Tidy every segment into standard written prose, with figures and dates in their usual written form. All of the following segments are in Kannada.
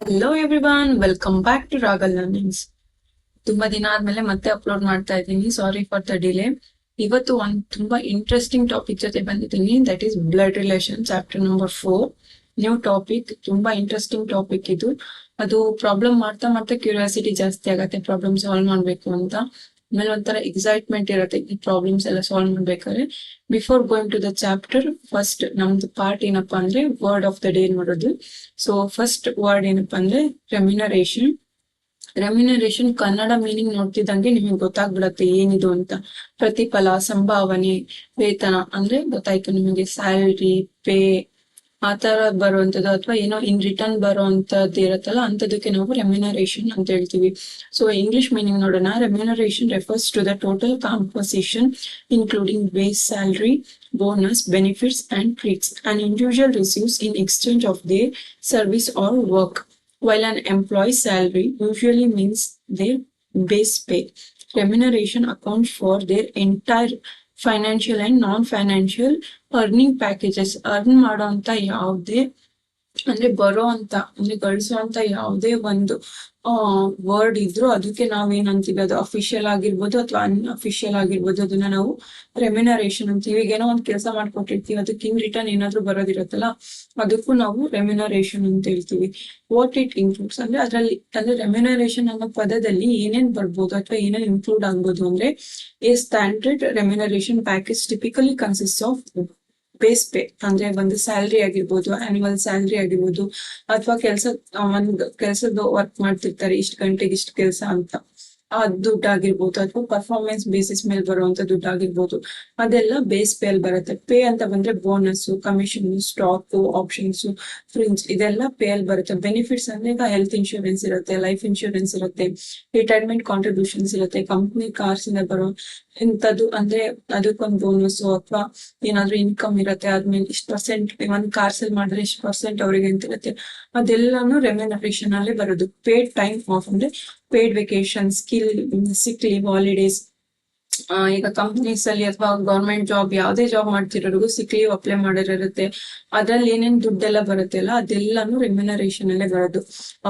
Hello everyone, welcome back to Ragal learnings. ತುಂಬಾ ದಿನ ಆದ್ಮೇಲೆ ಮತ್ತೆ ಅಪ್ಲೋಡ್ ಮಾಡ್ತಾ ಇದ್ದೀನಿ. Sorry for the delay. ಇವತ್ತು ಒಂದು ತುಂಬಾ ಇಂಟ್ರೆಸ್ಟಿಂಗ್ ಟಾಪಿಕ್ ಜೊತೆ ಬಂದಿದ್ದೀನಿ. That is blood relation, chapter number 4. New topic, ತುಂಬಾ ಇಂಟ್ರೆಸ್ಟಿಂಗ್ ಟಾಪಿಕ್ ಇದು. ಅದು ಪ್ರಾಬ್ಲಮ್ ಮಾಡ್ತಾ ಮಾಡ್ತಾ ಕ್ಯೂರಿಯಾಸಿಟಿ ಜಾಸ್ತಿ ಆಗತ್ತೆ, ಪ್ರಾಬ್ಲಮ್ ಸಾಲ್ವ್ ಮಾಡ್ಬೇಕು ಅಂತ. ಆಮೇಲೆ ಒಂಥರ ಎಕ್ಸೈಟ್ಮೆಂಟ್ ಇರುತ್ತೆ ಈ ಪ್ರಾಬ್ಲಮ್ಸ್ ಎಲ್ಲ ಸಾಲ್ವ್ ಮಾಡ್ಬೇಕಾದ್ರೆ. Before going to the chapter, first ನಮ್ದು ಪಾರ್ಟ್ ಏನಪ್ಪಾ ಅಂದ್ರೆ ವರ್ಡ್ ಆಫ್ ದ ಡೇ ನೋಡೋದು. ಸೊ ಫಸ್ಟ್ ವರ್ಡ್ ಏನಪ್ಪಾ ಅಂದ್ರೆ ರೆಮ್ಯುನರೇಷನ್. ರೆಮ್ಯುನರೇಷನ್ ಕನ್ನಡ ಮೀನಿಂಗ್ ನೋಡ್ತಿದ್ದಂಗೆ ನಿಮಗೆ ಗೊತ್ತಾಗ್ಬಿಡತ್ತೆ ಏನಿದು ಅಂತ. ಪ್ರತಿಫಲ, ಸಂಭಾವನೆ, ವೇತನ ಅಂದ್ರೆ ಗೊತ್ತಾಯ್ತು ನಿಮಗೆ. ಸ್ಯಾಲರಿ, ಪೇ ಆ ತರ ಬರುವಂತದ್ದು ಅಥವಾ ಏನೋ ಇನ್ ರಿಟರ್ನ್ ಬರುವಂತದ್ದು ಇರತ್ತಲ್ಲ, ಅಂತದಕ್ಕೆ ನಾವು ರೆಮ್ಯುನರೇಷನ್ ಅಂತ ಹೇಳ್ತೀವಿ. ಸೊ ಇಂಗ್ಲಿಷ್ ಮೀನಿಂಗ್ ನೋಡೋಣ. Remuneration refers to the total compensation including base salary, bonus, benefits and treats an individual receives in exchange of their service or work, while an employee's salary usually means their base pay. Remuneration accounts for their entire financial and non financial earning packages. Earn ಮಾಡೋ ಅಂತ ಯಾವುದೇ ಅಂದ್ರೆ ಬರೋ ಅಂತ ಅಂದ್ರೆ ಗಳಿಸುವಂತ ಯಾವುದೇ ಒಂದು ವರ್ಡ್ ಇದ್ರು ಅದಕ್ಕೆ ನಾವೇನಂತೀವಿ, ಅದು ಅಫಿಷಿಯಲ್ ಆಗಿರ್ಬೋದು ಅಥವಾ ಅನ್ಅಫಿಷಿಯಲ್ ಆಗಿರ್ಬೋದು, ಅದನ್ನ ನಾವು ರೆಮ್ಯುನರೇಷನ್ ಅಂತೀವಿ. ಈಗ ಏನೋ ಒಂದ್ ಕೆಲಸ ಮಾಡ್ಕೊಟ್ಟಿರ್ತೀವಿ, ಅದಕ್ಕೆ ಇನ್ ರಿಟರ್ನ್ ಏನಾದ್ರು ಬರೋದಿರತ್ತಲ್ಲ, ಅದಕ್ಕೂ ನಾವು ರೆಮ್ಯುನರೇಷನ್ ಅಂತ ಹೇಳ್ತೀವಿ. ವಾಟ್ ಇಟ್ ಇನ್ಕ್ಲೂಡ್ಸ್ ಅಂದ್ರೆ ಅದ್ರಲ್ಲಿ ಅಂದ್ರೆ ರೆಮ್ಯುನರೇಷನ್ ಅನ್ನೋ ಪದದಲ್ಲಿ ಏನೇನ್ ಬರ್ಬೋದು ಅಥವಾ ಏನೇನ್ ಇನ್ಕ್ಲೂಡ್ ಆಗ್ಬೋದು ಅಂದ್ರೆ, A standard remuneration package typically consist of base pay ಅಂದ್ರೆ ಒಂದು ಸ್ಯಾಲ್ರಿ ಆಗಿರ್ಬೋದು, ಆನ್ಯುವಲ್ ಸ್ಯಾಲ್ರಿ ಆಗಿರ್ಬೋದು, ಅಥವಾ ಒಂದ್ ಕೆಲ್ಸದ ವರ್ಕ್ ಮಾಡ್ತಿರ್ತಾರೆ, ಇಷ್ಟು ಗಂಟೆಗೆ ಇಷ್ಟು ಕೆಲಸ ಅಂತ ಆ ದುಡ್ಡು ಆಗಿರ್ಬೋದು, ಅಥವಾ ಪರ್ಫಾರ್ಮೆನ್ಸ್ ಬೇಸಿಸ್ ಮೇಲೆ ಬರುವಂತ ದುಡ್ಡು ಆಗಿರ್ಬೋದು, ಅದೆಲ್ಲ ಬೇಸ್ ಪೇ ಅಲ್ಲಿ ಬರುತ್ತೆ. ಪೇ ಅಂತ ಬಂದ್ರೆ bonus, commission, stock, options, fringe ಇದೆಲ್ಲ ಪೇ ಅಲ್ಲಿ ಬರುತ್ತೆ. ಬೆನಿಫಿಟ್ಸ್ ಅಂದ್ರೆ ಈಗ ಹೆಲ್ತ್ ಇನ್ಶೂರೆನ್ಸ್ ಇರುತ್ತೆ, ಲೈಫ್ ಇನ್ಶೂರೆನ್ಸ್ ಇರುತ್ತೆ, ರಿಟೈರ್ಮೆಂಟ್ ಕಾಂಟ್ರಿಬ್ಯೂಷನ್ಸ್ ಇರುತ್ತೆ, ಕಂಪ್ನಿ ಕಾರ್ಸ್ ಇಂದ ಬರೋ ಇಂಥದ್ದು ಅಂದ್ರೆ ಅದಕ್ಕೊಂದು ಬೋನಸ್ ಅಥವಾ ಏನಾದ್ರು ಇನ್ಕಮ್ ಇರುತ್ತೆ. ಆದ್ಮೇಲೆ ಇಷ್ಟು ಪರ್ಸೆಂಟ್ ಒಂದ್ ಕಾರ್ ಸೇಲ್ ಮಾಡಿದ್ರೆ ಇಷ್ಟು ಪರ್ಸೆಂಟ್ ಅವ್ರಿಗೆ ಅಂತ ಇರುತ್ತೆ. ಅದೆಲ್ಲಾನು ರೆಮ್ಯುನರೇಷನ್ ಅಲ್ಲಿ ಬರೋದು. ಪೇಡ್ ಟೈಮ್ ಆಫ್ ಅಂದ್ರೆ ಪೇಡ್ ವೆಕೇಶನ್, ಸಿಕ್ ಲೀವ್, ಹಾಲಿಡೇಸ್. ಈಗ ಕಂಪ್ನೀಸ್ ಅಲ್ಲಿ ಅಥವಾ ಗೌರ್ಮೆಂಟ್ ಜಾಬ್ ಯಾವ್ದೇ ಜಾಬ್ ಮಾಡ್ತಿರೋರಿಗೂ ಸಿಕ್ ಲೀವ್ ಅಪ್ಲೈ ಮಾಡಿರುತ್ತೆ. ಅದ್ರಲ್ಲಿ ಏನೇನ್ ದುಡ್ಡೆಲ್ಲ ಬರುತ್ತೆ ಅಲ್ಲ, ಅದೆಲ್ಲಾನು ರೆಮ್ಯುನರೇಷನ್ ಅಲ್ಲೇ ಬರೋದು.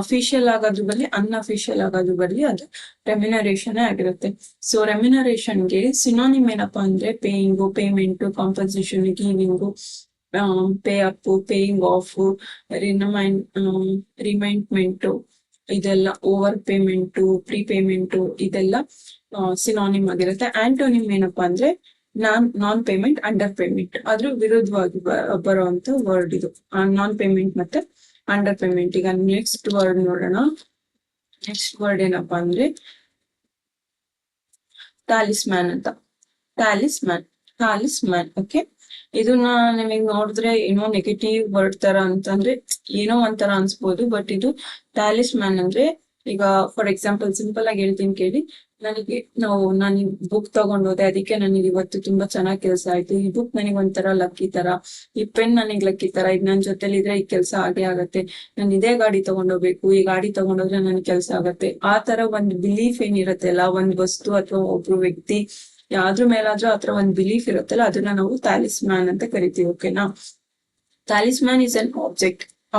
ಅಫಿಷಿಯಲ್ ಆಗೋದು ಬರ್ಲಿ, ಅನ್ಅಫಿಷಿಯಲ್ ಆಗೋದು ಬರ್ಲಿ, ಅದು ರೆಮ್ಯುನರೇಷನ್ ಆಗಿರುತ್ತೆ. ಸೊ ರೆಮ್ಯುನರೇಷನ್ಗೆ ಸಿನೋನಿಮ್ ಏನಪ್ಪಾ ಅಂದ್ರೆ paying, payment, compensation, giving, pay up, paying off, reimbursement, ಇದೆಲ್ಲ ಓವರ್ ಪೇಮೆಂಟ್, ಪ್ರೀಪೇಮೆಂಟ್, ಇದೆಲ್ಲ ಸಿನಾನಿಮ್ ಆಗಿರುತ್ತೆ. ಆಂಟೋನಿಮ್ ಏನಪ್ಪಾ ಅಂದ್ರೆ ನಾನ್ ಪೇಮೆಂಟ್, ಅಂಡರ್ ಪೇಮೆಂಟ್. ಅದ್ರ ವಿರುದ್ಧವಾಗಿ ಬರುವಂತ ವರ್ಡ್ ಇದು ನಾನ್ ಪೇಮೆಂಟ್ ಮತ್ತೆ ಅಂಡರ್ ಪೇಮೆಂಟ್. ಈಗ ನೆಕ್ಸ್ಟ್ ವರ್ಡ್ ನೋಡೋಣ. ನೆಕ್ಸ್ಟ್ ವರ್ಡ್ ಏನಪ್ಪಾ ಅಂದ್ರೆ ಟಾಲಿಸ್ಮ್ಯಾನ್ ಅಂತ. ಟಾಲಿಸ್ಮ್ಯಾನ್ ಓಕೆ. ಇದನ್ನ ನಿಮಗೆ ನೋಡಿದ್ರೆ ಏನೋ ನೆಗೆಟಿವ್ ವರ್ಡ್ ತರ ಅಂತಂದ್ರೆ ಏನೋ ಒಂಥರ ಅನ್ಸ್ಬೋದು, ಬಟ್ ಇದು ಟಾಲಿಸ್ಮ್ಯಾನ್ ಅಂದ್ರೆ, ಈಗ ಫಾರ್ ಎಕ್ಸಾಂಪಲ್ ಸಿಂಪಲ್ ಆಗಿ ಹೇಳ್ತೀನಿ ಕೇಳಿ. ನಾನು ಈ ಬುಕ್ ತಗೊಂಡೋದೆ, ಅದಕ್ಕೆ ನನಗೆ ಇವತ್ತು ತುಂಬಾ ಚೆನ್ನಾಗಿ ಕೆಲಸ ಆಯ್ತು. ಈ ಬುಕ್ ನನಗೆ ಒಂಥರ ಲಕ್ಕಿ ತರ, ಈ ಪೆನ್ ನನಗೆ ಲಕ್ಕಿ ತರ, ಈಗ ನನ್ ಜೊತೆಲಿ ಇದ್ರೆ ಈ ಕೆಲಸ ಆಗೇ ಆಗತ್ತೆ. ನಾನು ಇದೇ ಗಾಡಿ ತಗೊಂಡೋಗ್ಬೇಕು, ಈ ಗಾಡಿ ತಗೊಂಡೋದ್ರೆ ನನ್ ಕೆಲಸ ಆಗತ್ತೆ. ಆ ತರ ಒಂದು ಬಿಲೀಫ್ ಏನಿರುತ್ತೆ ಅಲ್ಲ, ಒಂದ್ ವಸ್ತು ಅಥವಾ ಒಬ್ರು ವ್ಯಕ್ತಿ ಯಾವ್ದ್ರ ಮೇಲಾದ್ರೂ ಆತರ ಒಂದ್ ಬಿಲೀಫ್ ಇರುತ್ತಲ್ಲ, ಅದನ್ನ ನಾವು ಟಾಲಿಸ್ಮ್ಯಾನ್ ಅಂತ ಕರಿತೀವಿ. ಓಕೆನಾ. ಟಾಲಿಸ್ಮ್ಯಾನ್ ಇಸ್ ಅನ್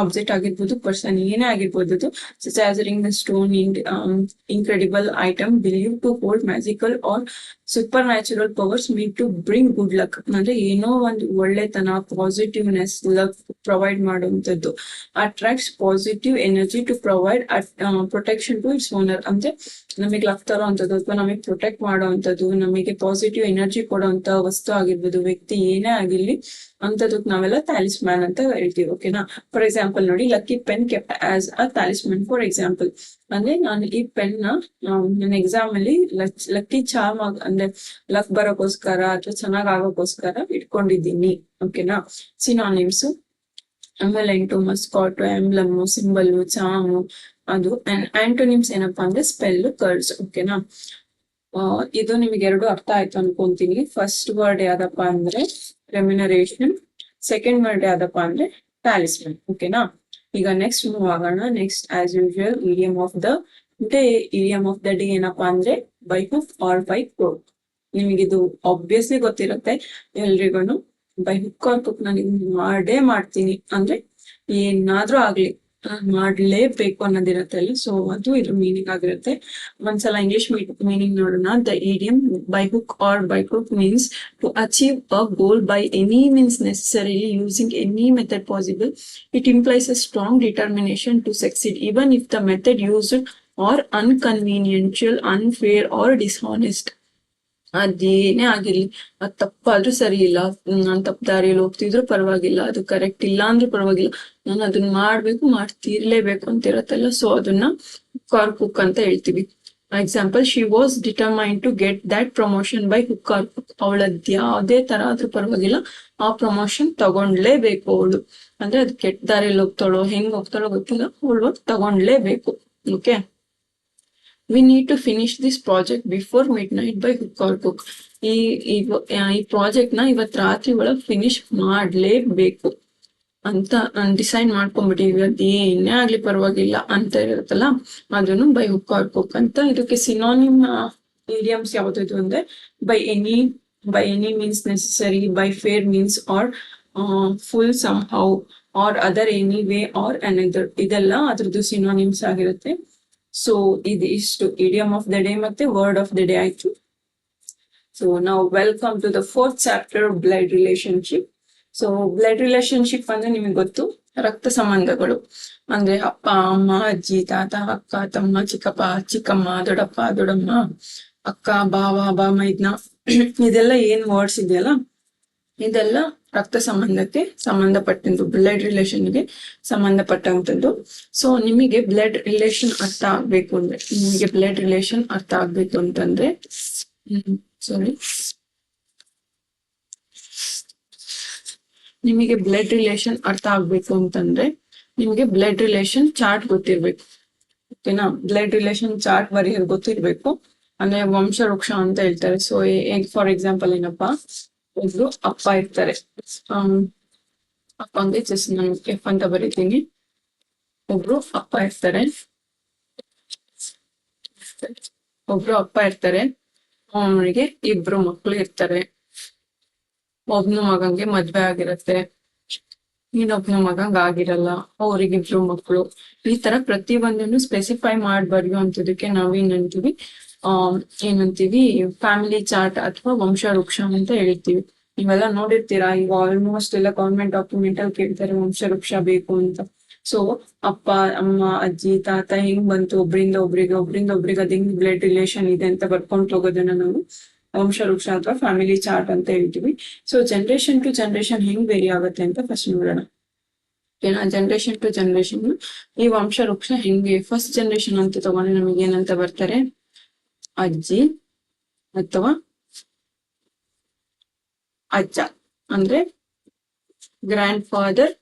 ಆಬ್ಜೆಕ್ಟ್ ಆಗಿರ್ಬೋದು, ಪರ್ಸನ್ ಏನೇ ಆಗಿರ್ಬೋದು. ಅದು such as ring, the stone, incredible item believed to hold magical or supernatural powers meant to bring good luck. ಅಂದ್ರೆ ಏನೋ ಒಂದು ಒಳ್ಳೆತನ, ಪಾಸಿಟಿವ್ನೆಸ್, ಲಕ್ ಪ್ರೊವೈಡ್ ಮಾಡುವಂತದ್ದು. Attracts positive energy to provide protection to its owner. ಅಂದ್ರೆ ನಮಗೆ ಲಕ್ ತರೋವಂಥದ್ದು ಅಥವಾ ನಮಗೆ ಪ್ರೊಟೆಕ್ಟ್ ಮಾಡುವಂಥದ್ದು, ನಮಗೆ ಪಾಸಿಟಿವ್ ಎನರ್ಜಿ ಕೊಡುವಂತ ವಸ್ತು ಆಗಿರ್ಬೋದು, ವ್ಯಕ್ತಿ ಏನೇ ಆಗಿರ್ಲಿ, ಅಂತದಕ್ ನಾವೆಲ್ಲ ಟಾಲಿಸ್ಮ್ಯಾನ್ ಅಂತ ಹೇಳ್ತೀವಿ. ಓಕೆನಾ. ಫಾರ್ ಎಕ್ಸಾಂಪಲ್ ನೋಡಿ, lucky pen kept as a talisman. For example ಅಂದ್ರೆ ನಾನು ಈ ಪೆನ್ ನನ್ನ ಎಕ್ಸಾಮ್ ಅಲ್ಲಿ ಲಕ್ಕಿ ಚಾರ್ಮ್ ಅಂದ್ರೆ ಲಕ್ ಬರೋಕೋಸ್ಕರ ಅಥವಾ ಚೆನ್ನಾಗ್ ಆಗೋಕೋಸ್ಕರ ಇಟ್ಕೊಂಡಿದ್ದೀನಿ. ಓಕೆನಾ. ಸಿನಾನಿಮ್ಸ್ ಆಮೇಲೆ ಮಸ್ಕಾಟ್, ಎಂಬ್ಲಮ್, ಸಿಂಬಲ್, ಚಾಮು, ಅದು. ಆಂಟೋನಿಮ್ಸ್ ಏನಪ್ಪಾ ಅಂದ್ರೆ ಸ್ಪೆಲ್, ಕರ್ಡ್ಸ್. ಓಕೆನಾ. ಇದು ನಿಮಗೆ ಎರಡು ಅರ್ಥ ಆಯ್ತು ಅನ್ಕೊಂತೀನಿ. ಫಸ್ಟ್ ವರ್ಡ್ ಯಾವ್ದಪ್ಪ ಅಂದ್ರೆ ರೆಮ್ಯುನರೇಷನ್, ಸೆಕೆಂಡ್ ವರ್ಡ್ ಯಾವ್ದಪ್ಪ ಅಂದ್ರೆ ಟಾಲಿಸ್ಮ್ಯಾನ್. ಓಕೆನಾ. ಈಗ ನೆಕ್ಸ್ಟ್ ಮೂವ್ ಆಗೋಣ. Next as usual idiom of the day. Idiom of the day ಏನಪ್ಪಾ ಅಂದ್ರೆ by hook or by crook. ನಿಮಗಿದು ಆಬ್ವಿಯಸ್ಲಿ ಗೊತ್ತಿರುತ್ತೆ ಎಲ್ರಿಗೂ. ಬೈ ಹುಕ್ ಆರ್ ಕ್ರೋಕ್ ನಾನು ಮಾಡೇ ಮಾಡ್ತೀನಿ ಅಂದ್ರೆ ಏನಾದ್ರೂ ಆಗ್ಲಿ, ಮಾಡ್ಲೇಬೇಕು ಅನ್ನೋದಿರತ್ತೆ ಅಲ್ಲಿ. ಸೊ ಅದು ಇದ್ರ ಮೀನಿಂಗ್ ಆಗಿರುತ್ತೆ. ಒಂದ್ಸಲ ಇಂಗ್ಲಿಷ್ ಮೀನಿಂಗ್ ನೋಡೋಣ. The idiom by hook or by crook means to achieve a goal by any means necessarily using any method possible. It implies a strong determination to succeed even if the method used are unconventional, unfair or dishonest. ಅದೇನೇ ಆಗಿರ್ಲಿ, ಅದ್ ತಪ್ಪಾದ್ರೂ ಸರಿ ಇಲ್ಲ, ನಾನ್ ತಪ್ಪ ದಾರಿಯಲ್ಲಿ ಹೋಗ್ತಿದ್ರು ಪರವಾಗಿಲ್ಲ, ಅದು ಕರೆಕ್ಟ್ ಇಲ್ಲ ಅಂದ್ರೂ ಪರವಾಗಿಲ್ಲ, ನಾನು ಅದನ್ನ ಮಾಡ್ತೀರ್ಲೇಬೇಕು ಅಂತ ಇರತ್ತಲ್ಲ. ಸೊ ಅದನ್ನ ಕಾರ್ ಕುಕ್ ಅಂತ ಹೇಳ್ತೀವಿ. Example, she was determined to get that promotion by hook or ಕುಕ್. ಅವಳದ್ ಯಾವ್ದೇ ತರ ಆದ್ರೂ ಪರವಾಗಿಲ್ಲ, ಆ ಪ್ರಮೋಷನ್ ತಗೊಂಡ್ಲೇಬೇಕು ಅವಳು. ಅಂದ್ರೆ ಅದು ಕೆಟ್ಟ ದಾರಿಯಲ್ಲಿ ಹೋಗ್ತಾಳೋ ಹೆಂಗ್ ಹೋಗ್ತಾಳೋ ಗೊತ್ತಿಲ್ಲ, ಅವಳು ತಗೊಂಡ್ಲೇಬೇಕು. Okay, we need to finish this project before midnight by hook or crook. ಈ ಪ್ರಾಜೆಕ್ಟ್ ನ ಇವತ್ ರಾತ್ರಿ ಒಳಗ್ ಫಿನಿಶ್ ಮಾಡ್ಲೇಬೇಕು ಅಂತ ಡಿಸೈಡ್ ಮಾಡ್ಕೊಂಡ್ಬಿಟ್ಟಿವಿ. ಅದ್ ಏನೇ ಆಗ್ಲಿ ಪರವಾಗಿಲ್ಲ ಅಂತ ಇರುತ್ತಲ್ಲ, ಅದನ್ನು ಬೈ ಹುಕ್ ಆರ್ ಕ್ರೂಕ್ ಅಂತ. ಇದಕ್ಕೆ ಸಿನೋನಿಮ್ ಇಡಿಯಮ್ಸ್ ಯಾವ್ದು ಅಂದ್ರೆ by any means necessary, by fair means or foul somehow or other any way or another. ಇದೆಲ್ಲ ಅದ್ರದ್ದು ಸಿನೋನಿಮ್ಸ್ ಆಗಿರುತ್ತೆ. ಸೊ ಇದಿಷ್ಟು ಇಡಿಯಮ್ ಆಫ್ ದ ಡೇ ಮತ್ತೆ ವರ್ಡ್ ಆಫ್ ದ ಡೇ ಆಯ್ತು. ಸೊ ನಾವು welcome to the fourth chapter, blood relationship. So blood relationship ಅಂದ್ರೆ ನಿಮಗೆ ಗೊತ್ತು, ರಕ್ತ ಸಂಬಂಧಗಳು. ಅಂದ್ರೆ ಅಪ್ಪ, ಅಮ್ಮ, ಅಜ್ಜಿ, ತಾತ, ಅಕ್ಕ, ತಮ್ಮ, ಚಿಕ್ಕಪ್ಪ, ಚಿಕ್ಕಮ್ಮ, ದೊಡ್ಡಪ್ಪ, ದೊಡ್ಡಮ್ಮ, ಅಕ್ಕ, ಬಾವ, ಬಾಮೈದ್ನ, ಇದೆಲ್ಲ ಏನ್ ವರ್ಡ್ಸ್ ಇದೆಯಲ್ಲ, ಇದೆಲ್ಲ ರಕ್ತ ಸಂಬಂಧಕ್ಕೆ ಸಂಬಂಧಪಟ್ಟಂತು, ಬ್ಲಡ್ ರಿಲೇಷನ್ಗೆ ಸಂಬಂಧಪಟ್ಟಂತದ್ದು. ಸೊ ನಿಮಗೆ ಬ್ಲಡ್ ರಿಲೇಷನ್ ಅರ್ಥ ಆಗ್ಬೇಕು ಅಂತಂದ್ರೆ ನಿಮಗೆ ಬ್ಲಡ್ ರಿಲೇಷನ್ ಅರ್ಥ ಆಗ್ಬೇಕು ಅಂತಂದ್ರೆ ನಿಮಗೆ ಬ್ಲಡ್ ರಿಲೇಷನ್ ಚಾರ್ಟ್ ಗೊತ್ತಿರ್ಬೇಕು. ಓಕೆನಾ? ಬ್ಲಡ್ ರಿಲೇಷನ್ ಚಾರ್ಟ್ ಬರೆಯೋದು ಗೊತ್ತಿರ್ಬೇಕು. ಅಂದ್ರೆ ವಂಶ ವೃಕ್ಷ ಅಂತ ಹೇಳ್ತಾರೆ. ಸೊ ಫಾರ್ ಎಕ್ಸಾಂಪಲ್ ಏನಪ್ಪಾ, ಒಬ್ರು ಅಪ್ಪ ಇರ್ತಾರೆ. ಅಪ್ಪಂಗೆ ಜಸ್ಟ್ ನಾನು ಎಫ್ ಅಂತ ಬರೀತೀನಿ. ಒಬ್ರು ಅಪ್ಪ ಇರ್ತಾರೆ, ಅವನಿಗೆ ಇಬ್ರು ಮಕ್ಳು ಇರ್ತಾರೆ. ಒಬ್ನು ಮಗಂಗೆ ಮದ್ವೆ ಆಗಿರತ್ತೆ, ಇನ್ನೊಬ್ನು ಮಗಂಗ್ ಆಗಿರಲ್ಲ, ಅವ್ರಿಗಿಬ್ರು ಮಕ್ಳು. ಈ ತರ ಪ್ರತಿಯೊಂದನ್ನು ಸ್ಪೆಸಿಫೈ ಮಾಡಿ ಬರೆಯುವಂತದಕ್ಕೆ ನಾವೇನಂತೀವಿ, ಏನಂತೀವಿ, ಫ್ಯಾಮಿಲಿ ಚಾರ್ಟ್ ಅಥವಾ ವಂಶ ವೃಕ್ಷ ಅಂತ ಹೇಳ್ತೀವಿ. ನೀವೆಲ್ಲ ನೋಡಿರ್ತೀರಾ, ಈಗ ಆಲ್ಮೋಸ್ಟ್ ಎಲ್ಲ ಗವರ್ಮೆಂಟ್ ಡಾಕ್ಯುಮೆಂಟ್ ಅಲ್ಲಿ ಕೇಳ್ತಾರೆ ವಂಶ ವೃಕ್ಷ ಬೇಕು ಅಂತ. ಸೊ ಅಪ್ಪ, ಅಮ್ಮ, ಅಜ್ಜಿ, ತಾತ ಹೆಂಗ್ ಬಂತು ಒಬ್ರಿಂದ ಒಬ್ರಿಗೆ ಅದ್ ಹೆಂಗ್ ಬ್ಲಡ್ ರಿಲೇಷನ್ ಇದೆ ಅಂತ ಬರ್ಕೊಂಡ್ ಹೋಗೋದನ್ನ ನಾವು ವಂಶ ವೃಕ್ಷ ಅಥವಾ ಫ್ಯಾಮಿಲಿ ಚಾರ್ಟ್ ಅಂತ ಹೇಳ್ತೀವಿ. ಸೊ ಜನರೇಷನ್ ಟು ಜನರೇಷನ್ ಹೆಂಗ್ ವೇರಿ ಆಗುತ್ತೆ ಅಂತ ಫಸ್ಟ್ ನೋಡೋಣ. ಓಕೆನಾ? ಜನರೇಷನ್ ಟು ಜನರೇಷನ್ ಈ ವಂಶ ವೃಕ್ಷ ಹೆಂಗೆ, ಫಸ್ಟ್ ಜನರೇಷನ್ ಅಂತ ತಗೊಂಡ್ರೆ ನಮಗೆ ಏನಂತ ಬರ್ತಾರೆ, ಅಜ್ಜಿ ಅಥವಾ ಅಜ್ಜ, ಅಂದ್ರೆ ಗ್ರ್ಯಾಂಡ್ ಫಾದರ್,